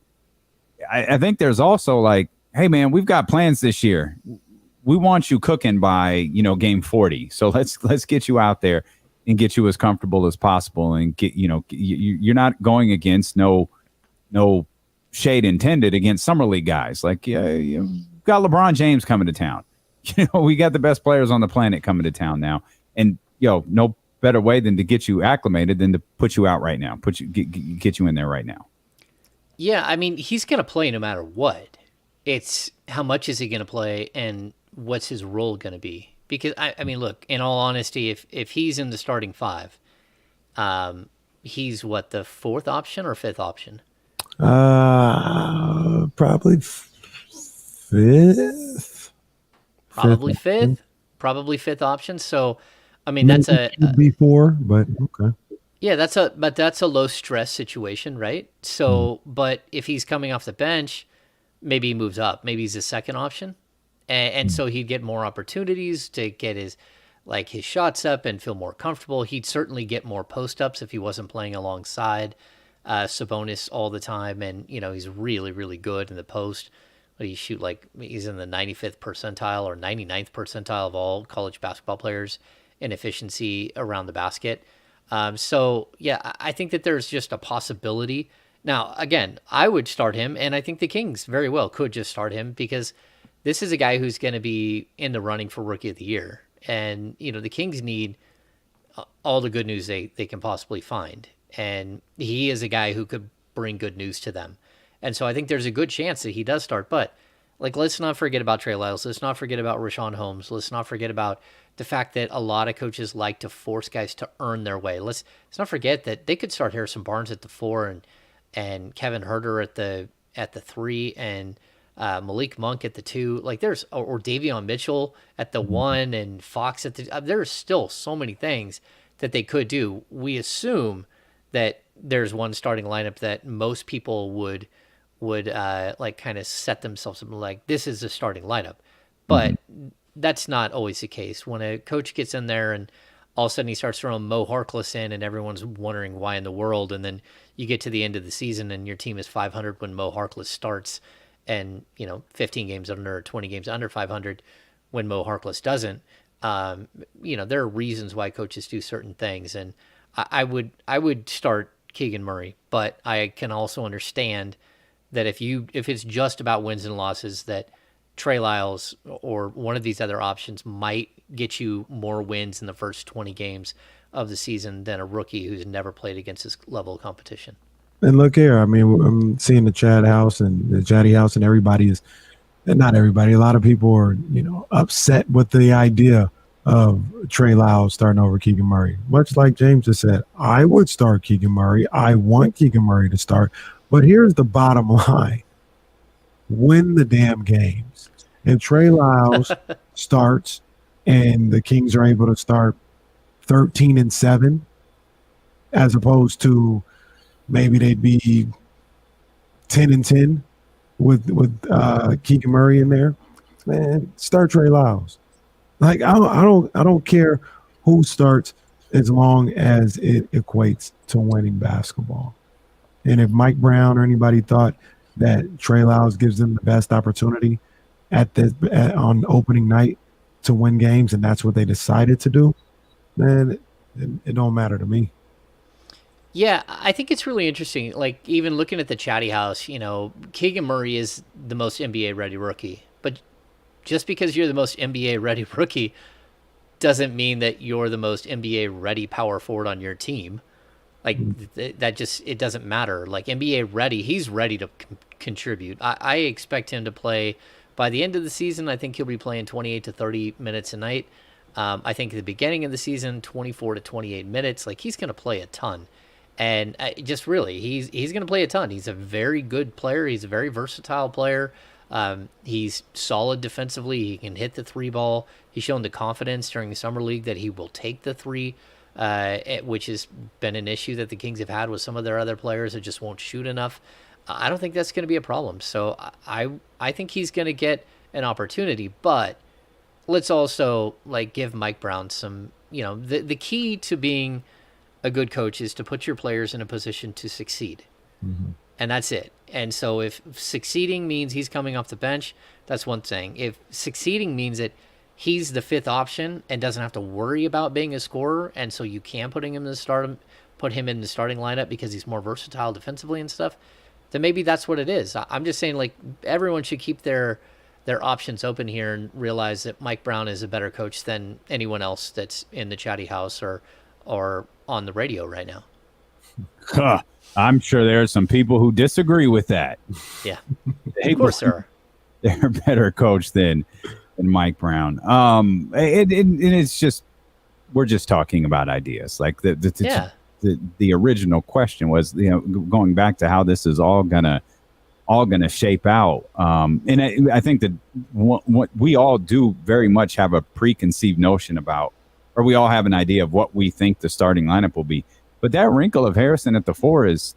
I think there's also like, hey, man, we've got plans this year. We want you cooking by, game 40. So let's get you out there and get you as comfortable as possible and get, you're not going against no shade intended against summer league guys. Like, you got LeBron James coming to town. We got the best players on the planet coming to town now. And, no better way than to get you acclimated than to put you out right now, get you in there right now.
Yeah, I mean, he's going to play no matter what. It's how much is he going to play and what's his role going to be? Because, I mean, look, in all honesty, if he's in the starting 5, he's what, the 4th option or 5th option?
Probably 5th.
Probably 5th. Probably 5th option. So, I mean, that's
before, but okay.
Yeah, that's a low stress situation, right? So, but if he's coming off the bench, maybe he moves up. Maybe he's a 2nd option, and so he'd get more opportunities to get his shots up and feel more comfortable. He'd certainly get more post ups if he wasn't playing alongside Sabonis all the time, and he's really, really good in the post. he's in the 95th percentile or 99th percentile of all college basketball players in efficiency around the basket. So yeah, I think that there's just a possibility. Now, again, I would start him, and I think the Kings very well could just start him because this is a guy who's going to be in the running for Rookie of the Year. And, the Kings need all the good news they can possibly find. And he is a guy who could bring good news to them. And so I think there's a good chance that he does start. But, let's not forget about Trey Lyles. Let's not forget about Rashawn Holmes. Let's not forget about the fact that a lot of coaches like to force guys to earn their way. Let's not forget that they could start Harrison Barnes at the 4 and Kevin Huerter at the 3 and Malik Monk at the 2. There's or Davion Mitchell at the 1 and Fox at the. There's still so many things that they could do. We assume that there's one starting lineup that most people would kind of set themselves up like this is the starting lineup, but that's not always the case. When a coach gets in there and all of a sudden he starts throwing Mo Harkless in and everyone's wondering why in the world, and then you get to the end of the season and your team is 500 when Mo Harkless starts, and 15 games under or 20 games under 500 when Mo Harkless doesn't. There are reasons why coaches do certain things, and I would start Keegan Murray, but I can also understand that if it's just about wins and losses, that Trey Lyles or one of these other options might get you more wins in the first 20 games of the season than a rookie who's never played against this level of competition.
And look here, I mean, I'm seeing the Chad House and the Chatty House, and not everybody, a lot of people are, upset with the idea of Trey Lyles starting over Keegan Murray. Much like James just said, I would start Keegan Murray. I want Keegan Murray to start. But here's the bottom line. Win the damn games. And Trey Lyles starts, and the Kings are able to start 13-7, as opposed to maybe they'd be 10-10 with Keegan Murray in there. Man, start Trey Lyles. I don't care who starts as long as it equates to winning basketball. And if Mike Brown or anybody thought that Trey Lyles gives them the best opportunity on opening night to win games, and that's what they decided to do, then it don't matter to me.
Yeah, I think it's really interesting. Even looking at the Chatty House, Keegan Murray is the most NBA-ready rookie. But just because you're the most NBA-ready rookie doesn't mean that you're the most NBA-ready power forward on your team. It doesn't matter. NBA-ready, he's ready to contribute. I expect him to play by the end of the season. I think he'll be playing 28 to 30 minutes a night. I think at the beginning of the season, 24 to 28 minutes. He's going to play a ton. And he's going to play a ton. He's a very good player. He's a very versatile player. He's solid defensively. He can hit the 3 ball. He's shown the confidence during the summer league that he will take the 3, which has been an issue that the Kings have had with some of their other players that just won't shoot enough. I don't think that's going to be a problem. So I think he's going to get an opportunity, but let's also give Mike Brown some, the key to being a good coach is to put your players in a position to succeed. Mm-hmm. And that's it. And so if succeeding means he's coming off the bench, that's one thing. If succeeding means that he's the 5th option and doesn't have to worry about being a scorer, and so you can put him in the starting lineup because he's more versatile defensively and stuff, then maybe that's what it is. I'm just saying, everyone should keep their options open here and realize that Mike Brown is a better coach than anyone else that's in the Chatty House or on the radio right now.
I'm sure there are some people who disagree with that.
Yeah, of course there are.
They're a better coach than Mike Brown. It's just, we're just talking about ideas. The original question was, going back to how this is all gonna shape out. And I think that what we all do very much have a preconceived notion about, or we all have an idea of what we think the starting lineup will be. But that wrinkle of Harrison at the 4 is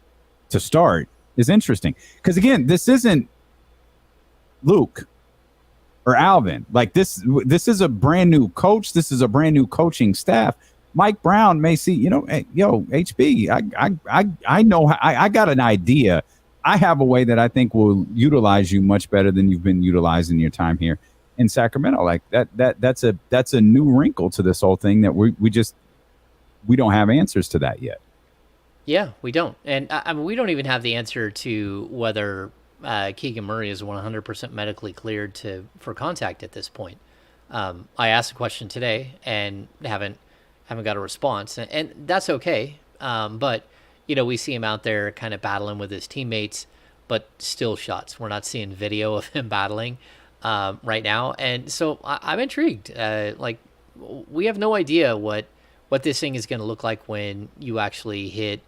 interesting. Because again, this isn't Luke or Alvin. This is a brand new coach. This is a brand new coaching staff. Mike Brown may see, hey, HB, I know, I got an idea I have a way that I think will utilize you much better than you've been utilizing your time here in Sacramento. Like that's a new wrinkle to this whole thing that we don't have answers to that yet.
Yeah, we don't. And I mean, we don't even have the answer to whether Keegan Murray is 100% medically cleared for contact at this point. I asked a question today and haven't got a response, and that's okay. But we see him out there kind of battling with his teammates, but still shots. We're not seeing video of him battling right now, and so I'm intrigued. We have no idea what this thing is going to look like when you actually hit,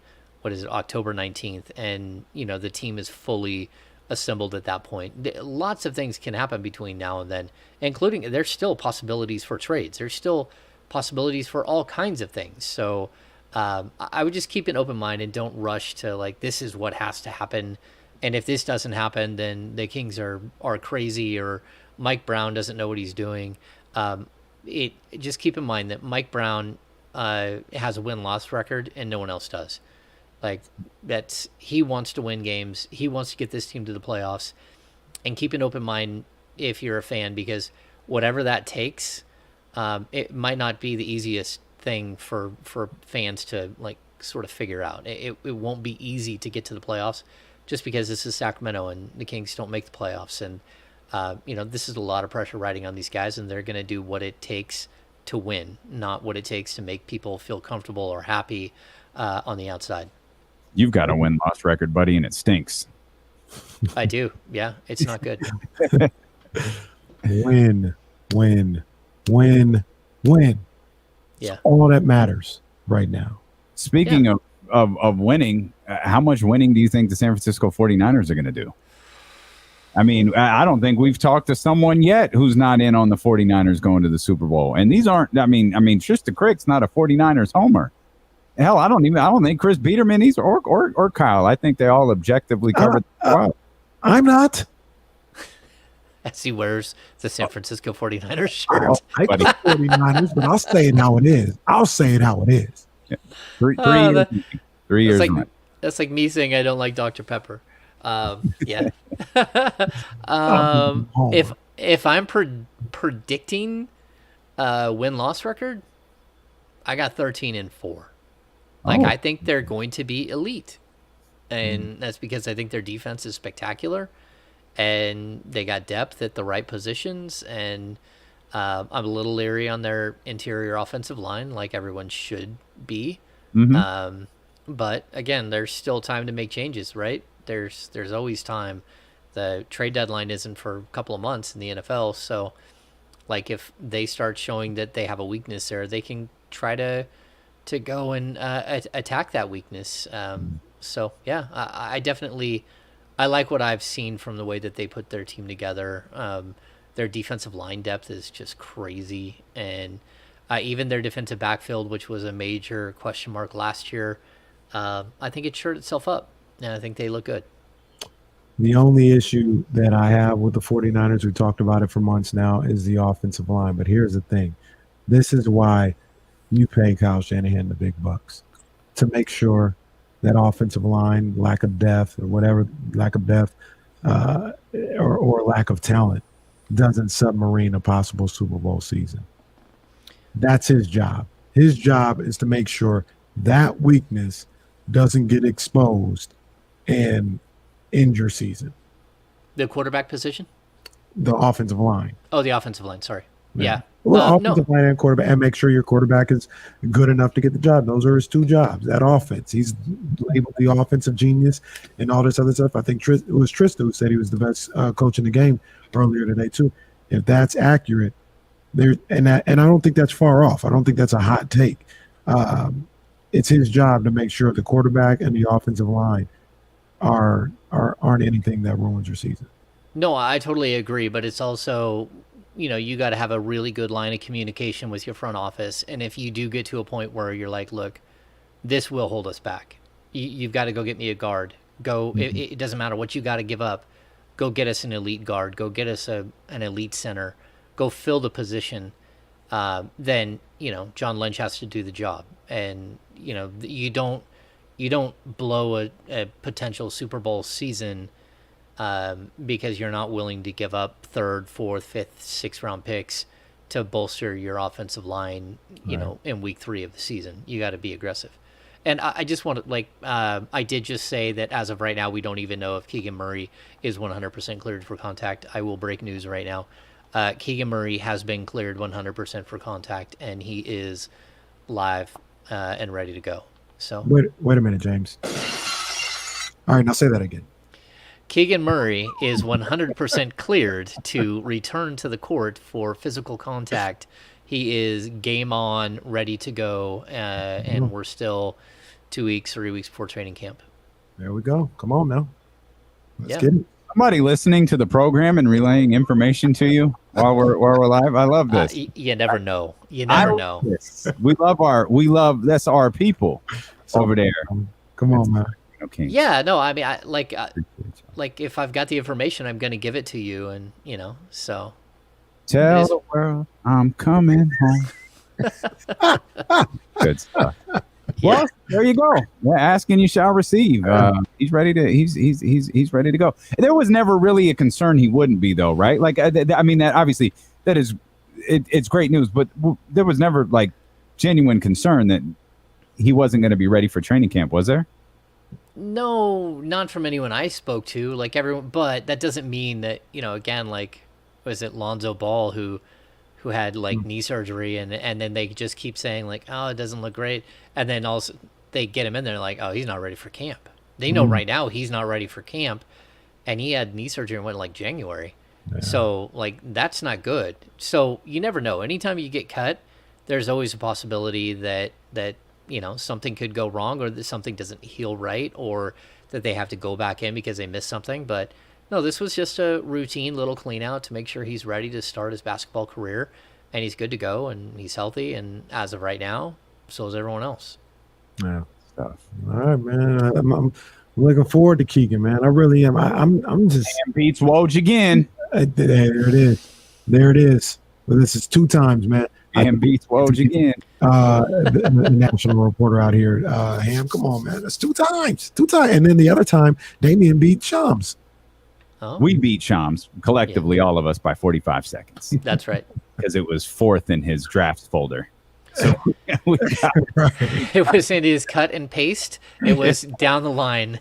what is it, October 19th, and the team is fully assembled at that point. Lots of things can happen between now and then, including there's still possibilities for trades. There's still possibilities for all kinds of things. So I would just keep an open mind and don't rush to this is what has to happen. And if this doesn't happen, then the Kings are crazy, or Mike Brown doesn't know what he's doing. Just keep in mind that Mike Brown has a win-loss record and no one else does. He wants to win games. He wants to get this team to the playoffs, and keep an open mind if you're a fan, because whatever that takes, it might not be the easiest thing for fans to sort of figure out. It won't be easy to get to the playoffs, just because this is Sacramento and the Kings don't make the playoffs. And, this is a lot of pressure riding on these guys, and they're going to do what it takes to win, not what it takes to make people feel comfortable or happy on the outside.
You've got a win-loss record, buddy, and it stinks.
I do. Yeah, it's not good.
Win.
Yeah.
All that matters right now.
Speaking of winning, how much winning do you think the San Francisco 49ers are going to do? I mean, I don't think we've talked to someone yet who's not in on the 49ers going to the Super Bowl. And these aren't, I mean, Trysta Krick's not a 49ers homer. Hell, I don't think Chris Biederman is or Kyle. I think they all objectively covered the
I'm not.
As he wears the San Francisco 49ers shirt.
I like the 49ers, but I'll say it how it is.
Yeah. Three years.
That's like me saying I don't like Dr. Pepper. Yeah. If I'm predicting a win-loss record, I got 13-4. I think they're going to be elite, and that's because I think their defense is spectacular, and they got depth at the right positions, and I'm a little leery on their interior offensive line, like everyone should be.
Mm-hmm.
But again, there's still time to make changes, right? There's always time. The trade deadline isn't for a couple of months in the NFL, so if they start showing that they have a weakness there, they can try to go and attack that weakness. So yeah, I definitely like what I've seen from the way that they put their team together. Their defensive line depth is just crazy, and even their defensive backfield, which was a major question mark last year, I think it shored itself up, and I think they look good.
The only issue that I have with the 49ers, we talked about it for months now, is the offensive line. But here's the thing. This is why you pay Kyle Shanahan the big bucks, to make sure that offensive line, lack of depth or whatever, or lack of talent doesn't submarine a possible Super Bowl season. That's his job. His job is to make sure that weakness doesn't get exposed and end your season.
The quarterback position?
The offensive line.
Oh, the offensive line. Sorry. Yeah.
Well, offensive line and quarterback, and make sure your quarterback is good enough to get the job. Those are his two jobs. That offense, he's labeled the offensive genius and all this other stuff. I think it was Trysta who said he was the best coach in the game earlier today too. If that's accurate, and I don't think that's far off. I don't think that's a hot take. It's his job to make sure the quarterback and the offensive line aren't anything that ruins your season.
No, I totally agree, but it's also, you got to have a really good line of communication with your front office. And if you do get to a point where you're like, look, this will hold us back. You've got to go get me a guard. Go. Mm-hmm. It doesn't matter what you got to give up. Go get us an elite guard. Go get us an elite center. Go fill the position. Then, John Lynch has to do the job. And, you don't you don't blow a potential Super Bowl season because you're not willing to give up third, fourth, fifth, sixth round picks to bolster your offensive line, you know, in week 3 of the season. You got to be aggressive. And I just want to, like, I did just say that as of right now, we don't even know if Keegan Murray is 100% cleared for contact. I will break news right now. Keegan Murray has been cleared 100% for contact, and he is live and ready to go. So
wait a minute, James. All right, now say that again.
Keegan Murray is 100% cleared to return to the court for physical contact. He is game on, ready to go, and we're still 2 weeks, 3 weeks before training camp.
There we go. Come on now. Let's
Yeah.
get it.
Somebody listening to the program and relaying information to you while we're live. I love this.
You never know. You never know.
We love that's our people over there.
Come on, man.
Okay.
Yeah, no, I mean, like if I've got the information, I'm going to give it to you, and you know, so.
Tell the world I'm coming home. Good stuff. Well, there you go. Yeah, ask and you shall receive. He's ready to. He's ready to go. There was never really a concern he wouldn't be, though, right? Like, I mean, that obviously that is, it's great news, but there was never like genuine concern that he wasn't going to be ready for training camp, was there?
No, not from anyone I spoke to. Like everyone, but that doesn't mean that, you know. Again, like, was it Lonzo Ball who had like knee surgery, and then they just keep saying like, oh, it doesn't look great, and then also they get him in there like, oh, he's not ready for camp. They know right now he's not ready for camp, and he had knee surgery and went like January. Yeah. So like that's not good. So you never know. Anytime you get cut, there's always a possibility that you know something could go wrong, or that something doesn't heal right, or that they have to go back in because they missed something. But no, this was just a routine little clean out to make sure he's ready to start his basketball career, and he's good to go, and he's healthy, and as of right now, so is everyone else.
Yeah. Stuff. All right, man. I'm looking forward to Keegan, man. I really am. I'm just
beats Woj again.
There it is. There it is. Well, this is 2 times, man.
And beats Woj again.
The national reporter out here, Ham. Come on, man. That's 2 times. 2 times. And then the other time, Damian beat Shams.
Oh.
We beat Shams collectively, all of us, by 45 seconds.
That's right.
Because it was 4th in his draft folder. So we got
it was in his cut and paste. It was down the line.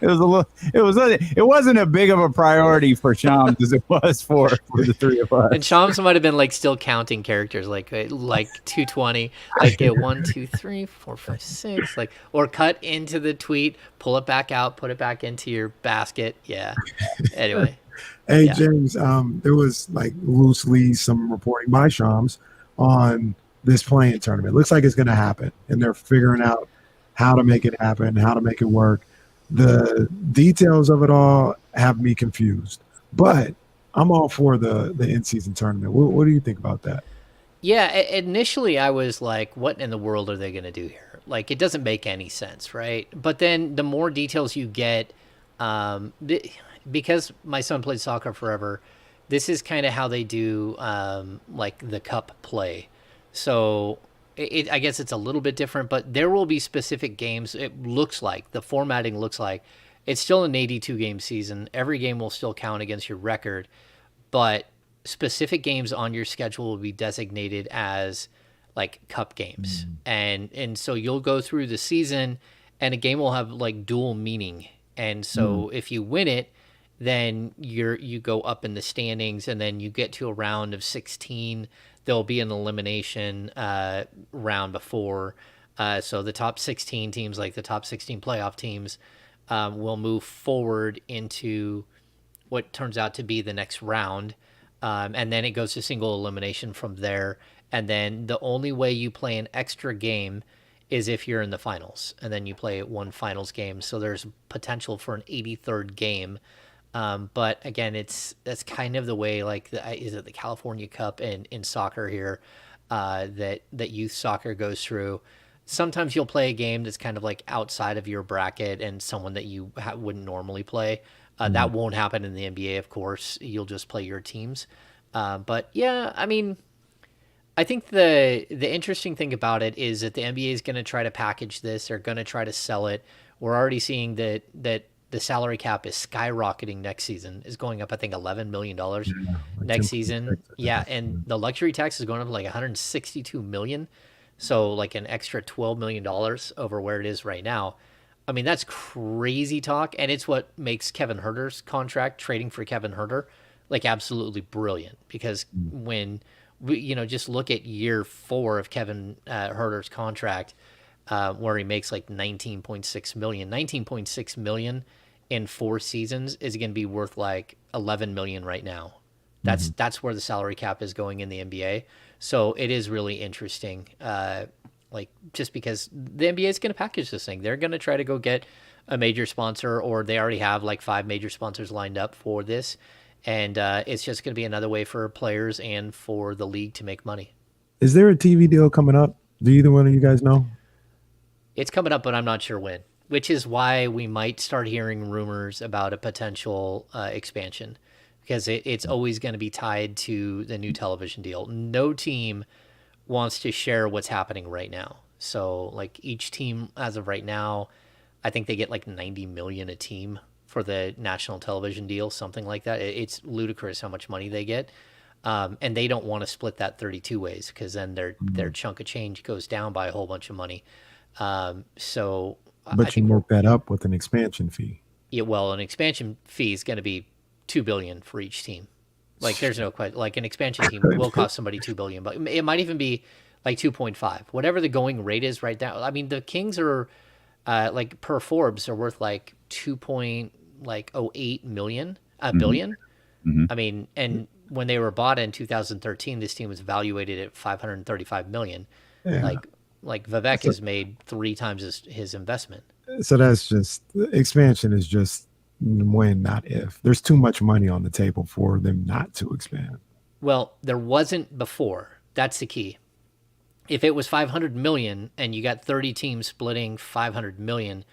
It wasn't a big of a priority for Shams as it was for the 3 of us.
And Shams might have been like still counting characters, like 220, like 1, 2, 3, 4, 5, 6, like, or cut into the tweet, pull it back out, put it back into your basket. Yeah. Anyway.
Hey, yeah. James, there was like loosely some reporting by Shams on this playing tournament. Looks like it's going to happen, and they're figuring out how to make it happen, how to make it work. The details of it all have me confused, but I'm all for the in-season tournament. What do you think about that?
Yeah, initially I was like, what in the world are they going to do here? Like, it doesn't make any sense, right? But then the more details you get, because my son played soccer forever, this is kind of how they do like the cup play. So I guess it's a little bit different, but there will be specific games. It looks like the formatting looks like it's still an 82 game season. Every game will still count against your record, but specific games on your schedule will be designated as like cup games. And so you'll go through the season and a game will have like dual meaning. And so if you win it, then you go up in the standings, and then you get to a round of 16. There'll be an elimination round before. So the top 16 teams, like the top 16 playoff teams, will move forward into what turns out to be the next round. And then it goes to single elimination from there. And then the only way you play an extra game is if you're in the finals. And then you play 1 finals game. So there's potential for an 83rd game. But again, that's kind of the way, like, is it the California Cup in soccer here that youth soccer goes through. Sometimes you'll play a game that's kind of like outside of your bracket and someone that you wouldn't normally play. That won't happen in the NBA, of course. You'll just play your teams. But yeah, I mean, I think the interesting thing about it is that the NBA is going to try to package this. They're going to try to sell it. We're already seeing that the salary cap is skyrocketing next season. Is going up, I think, $11 million next season. Yeah, and the luxury tax is going up like $162 million. So like an extra $12 million over where it is right now. I mean, that's crazy talk, and it's what makes Kevin Huerter's contract, trading for Kevin Huerter, like absolutely brilliant. Because when just look at year 4 of Kevin Huerter's contract, where he makes like $19.6 million. $19.6 million in 4 seasons is going to be worth like $11 million right now. That's where the salary cap is going in the NBA. So it is really interesting. Like just because the NBA is going to package this thing, they're going to try to go get a major sponsor, or they already have like 5 major sponsors lined up for this. And it's just going to be another way for players and for the league to make money.
Is there a TV deal coming up? Do either one of you guys know?
It's coming up, but I'm not sure when, which is why we might start hearing rumors about a potential expansion, because it's always going to be tied to the new television deal. No team wants to share what's happening right now. So like each team as of right now, I think they get like $90 million a team for the national television deal, something like that. It's ludicrous how much money they get. And they don't want to split that 32 ways, because then their chunk of change goes down by a whole bunch of money.
But you work that up with an expansion fee.
Yeah, well, an expansion fee is going to be $2 billion for each team. Like there's no question. Like an expansion team will cost somebody $2 billion, but it might even be like 2.5, whatever the going rate is right now. I mean, the Kings are like per Forbes are worth like 2.08 million billion. I mean, and when they were bought in 2013, this team was valuated at 535 million.
Yeah.
Like Vivek has made 3 times his investment.
So that's just expansion is just when, not if. There's too much money on the table for them not to expand.
Well, there wasn't before. That's the key. If it was 500 million and you got 30 teams splitting 500 million,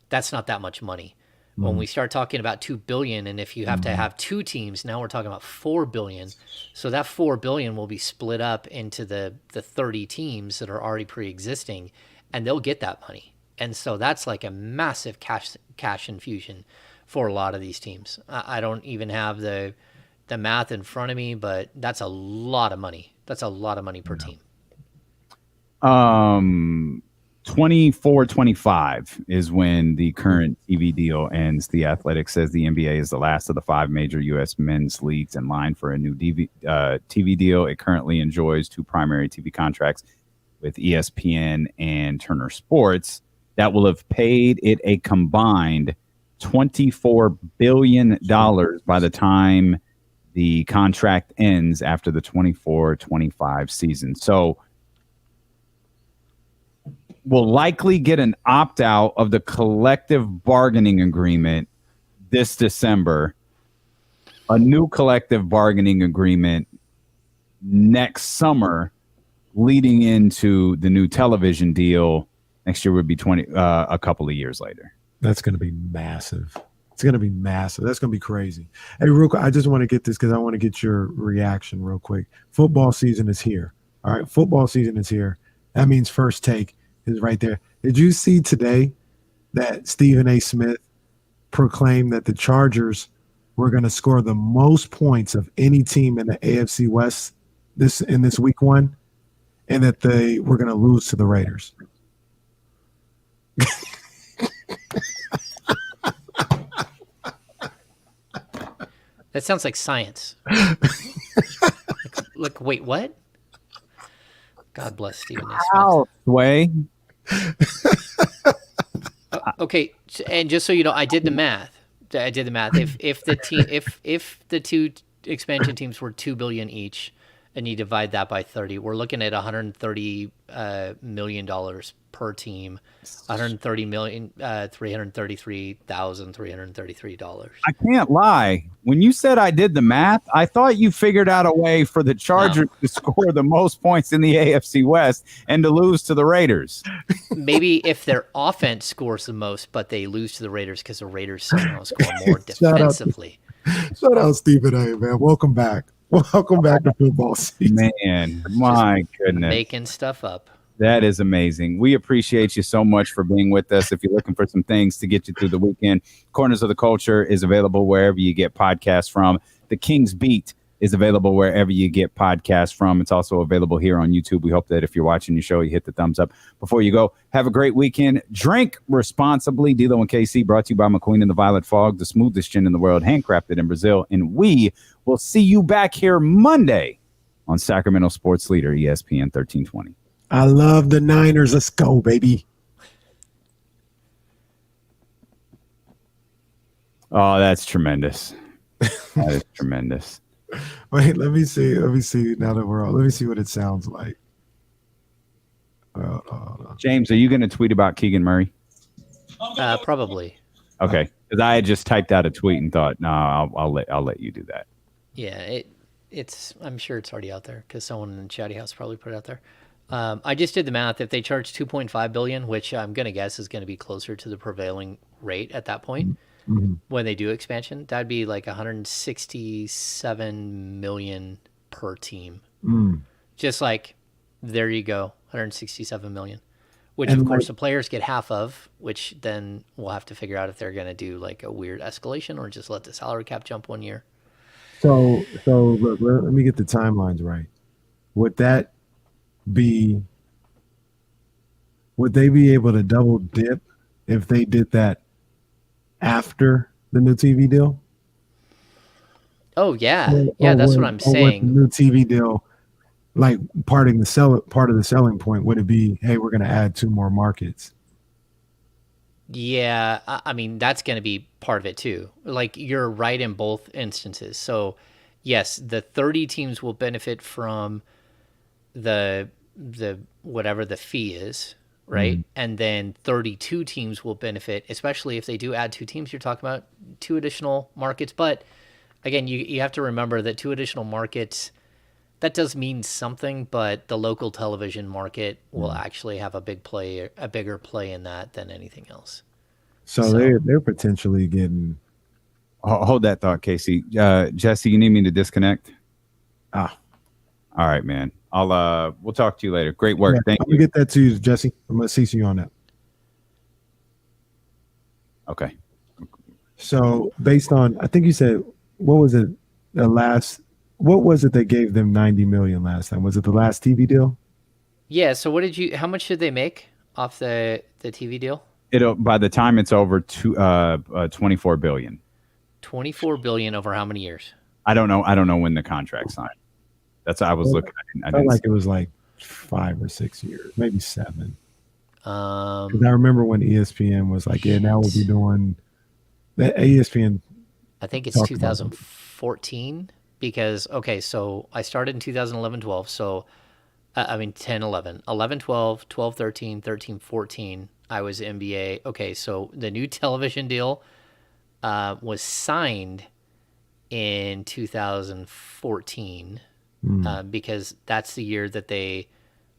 that's not that much money. When we start talking about 2 billion, and if you have to have 2 teams, now we're talking about 4 billion. So that 4 billion will be split up into the 30 teams that are already pre-existing, and they'll get that money. And so that's like a massive cash infusion for a lot of these teams. I don't even have the math in front of me, but that's a lot of money. That's a lot of money per team.
24-25 is when the current TV deal ends. The Athletic says the NBA is the last of the 5 major U.S. men's leagues in line for a new TV deal. It currently enjoys 2 primary TV contracts with ESPN and Turner Sports that will have paid it a combined $24 billion by the time the contract ends after the 24-25 season. So will likely get an opt-out of the collective bargaining agreement this December, a new collective bargaining agreement next summer, leading into the new television deal next year would be a couple of years later.
That's going to be massive. It's going to be massive. That's going to be crazy. Hey, real quick, I just want to get this because I want to get your reaction real quick. Football season is here. All right, football season is here. That means First Take is right there. Did you see today that Stephen A. Smith proclaimed that the Chargers were going to score the most points of any team in the AFC West this week 1, and that they were going to lose to the Raiders?
That sounds like science. Look, wait, what? God bless Stephen A. Smith.
Way.
Okay, and just so you know, I did the math. If the 2 expansion teams were $2 billion each, and you divide that by 30, we're looking at $130 million per team. $333,333.
I can't lie. When you said I did the math, I thought you figured out a way for the Chargers to score the most points in the AFC West and to lose to the Raiders.
Maybe if their offense scores the most, but they lose to the Raiders because the Raiders somehow score more defensively.
Shout out Stephen A, man. Welcome back. Welcome back to football season.
Man, my goodness.
Making stuff up.
That is amazing. We appreciate you so much for being with us. If you're looking for some things to get you through the weekend, Corners of the Culture is available wherever you get podcasts from. The King's Beat is available wherever you get podcasts from. It's also available here on YouTube. We hope that if you're watching the show, you hit the thumbs up. Before you go, have a great weekend. Drink responsibly. D'Lo and KC, brought to you by McQueen and the Violet Fog, the smoothest gin in the world, handcrafted in Brazil. And we will see you back here Monday on Sacramento Sports Leader, ESPN 1320.
I love the Niners. Let's go, baby.
Oh, that's tremendous. That is tremendous.
Wait, let me see. Now that we're on, let me see what it sounds like.
James, are you going to tweet about Keegan Murray?
Probably.
Okay, because I had just typed out a tweet and thought, no, I'll let you do that.
Yeah, it's. I'm sure it's already out there because someone in the Chatty House probably put it out there. I just did the math. If they charge $2.5 billion, which I'm going to guess is going to be closer to the prevailing rate at that point, when they do expansion, that'd be like $167 million per team. Just like, there you go, $167 million, which of course the players get half of, which then we'll have to figure out if they're going to do like a weird escalation or just let the salary cap jump 1 year.
So look, let me get the timelines right. Would they be able to double dip if they did that after the new TV deal?
Oh yeah, that's what I'm saying.
The new TV deal, like part of the selling point, would it be, hey, we're going to add 2 more markets?
Yeah, I mean that's going to be part of it too. Like you're right in both instances. So yes, the 30 teams will benefit from the whatever the fee is, right? And then 32 teams will benefit, especially if they do add 2 teams. You're talking about 2 additional markets, but again, you have to remember that 2 additional markets, that does mean something, but the local television market will actually have a bigger play in that than anything else.
So they're potentially getting.
Hold that thought, Casey. Jesse, you need me to disconnect? All right, man. We'll talk to you later. Great work. Thank you.
Let me get that to you, Jesse. I'm gonna CC you on that.
Okay.
So based on, I think you said, what was it? What was it that gave them $90 million last time? Was it the last TV deal?
Yeah. So how much did they make off the TV deal?
It'll, by the time it's over, $24 billion.
$24 billion over how many years?
I don't know when the contract signed. That's what I was looking at. I
felt like it was like 5 or 6 years, maybe 7. Because I remember when ESPN was like, yeah, now we'll be doing the ESPN.
I think it's 2014 because, okay, so I started in 2011-12. So, 10-11. 11-12, 12-13, 13-14, I was NBA. Okay, so the new television deal was signed in 2014 because that's the year that they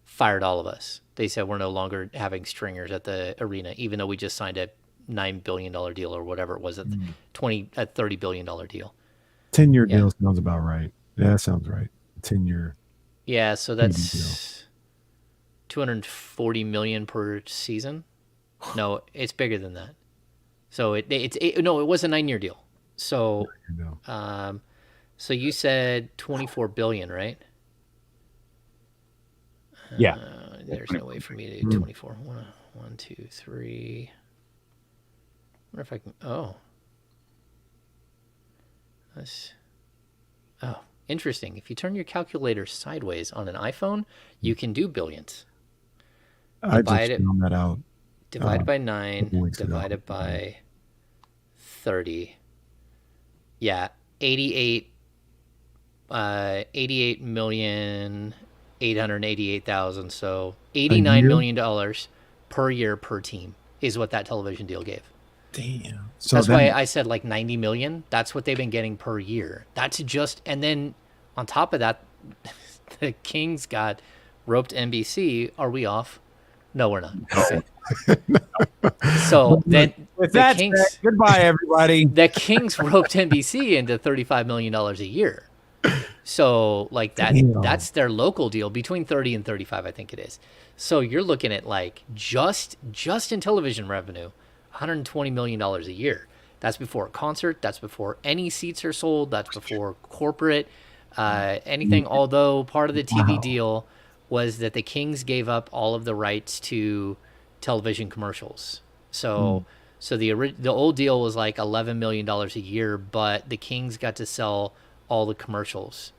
fired all of us. They said we're no longer having stringers at the arena, even though we just signed a $9 billion deal or whatever it was, at $30 billion deal.
10-year deal sounds about right. Yeah, that sounds right. 10-year.
Yeah, so that's $240 million per season. No, it's bigger than that. So it was a 9-year deal. So, so you said $24 billion, right?
Yeah.
There's no way for me to do 24. 1, 2, 3. I wonder if I can. Oh, interesting. If you turn your calculator sideways on an iPhone, you can do billions.
I just found that out.
Divided by 9, divided by 30. Yeah, 88,888,000. So $89 million per year per team is what that television deal gave.
Damn.
So that's why I said like 90 million. That's what they've been getting per year. That's just, and then on top of that, the Kings got roped NBC. Are we off? No, we're not. Okay. So then
with that
Kings,
said, goodbye everybody.
The Kings roped NBC into $35 million a year. So like
Damn.
that's their local deal between 30 and 35, I think it is. So you're looking at like just in television revenue, $120 million a year. That's before a concert. That's before any seats are sold. That's before corporate, anything. Although part of the TV deal was that the Kings gave up all of the rights to television commercials. So the old deal was like $11 million a year, but the Kings got to sell all the commercials,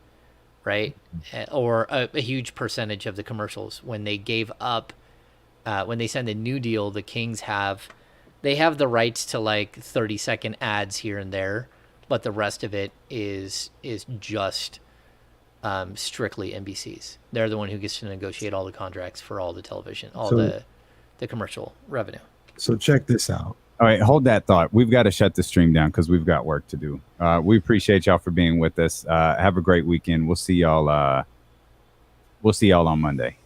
right? Or a huge percentage of the commercials. When they gave up, when they signed the new deal, the Kings have the rights to like 30-second ads here and there, but the rest of it is just strictly NBC's. They're the one who gets to negotiate all the contracts for all the television, the commercial revenue.
So check this out.
All right, hold that thought. We've got to shut the stream down because we've got work to do. We appreciate y'all for being with us. Have a great weekend. We'll see y'all on Monday.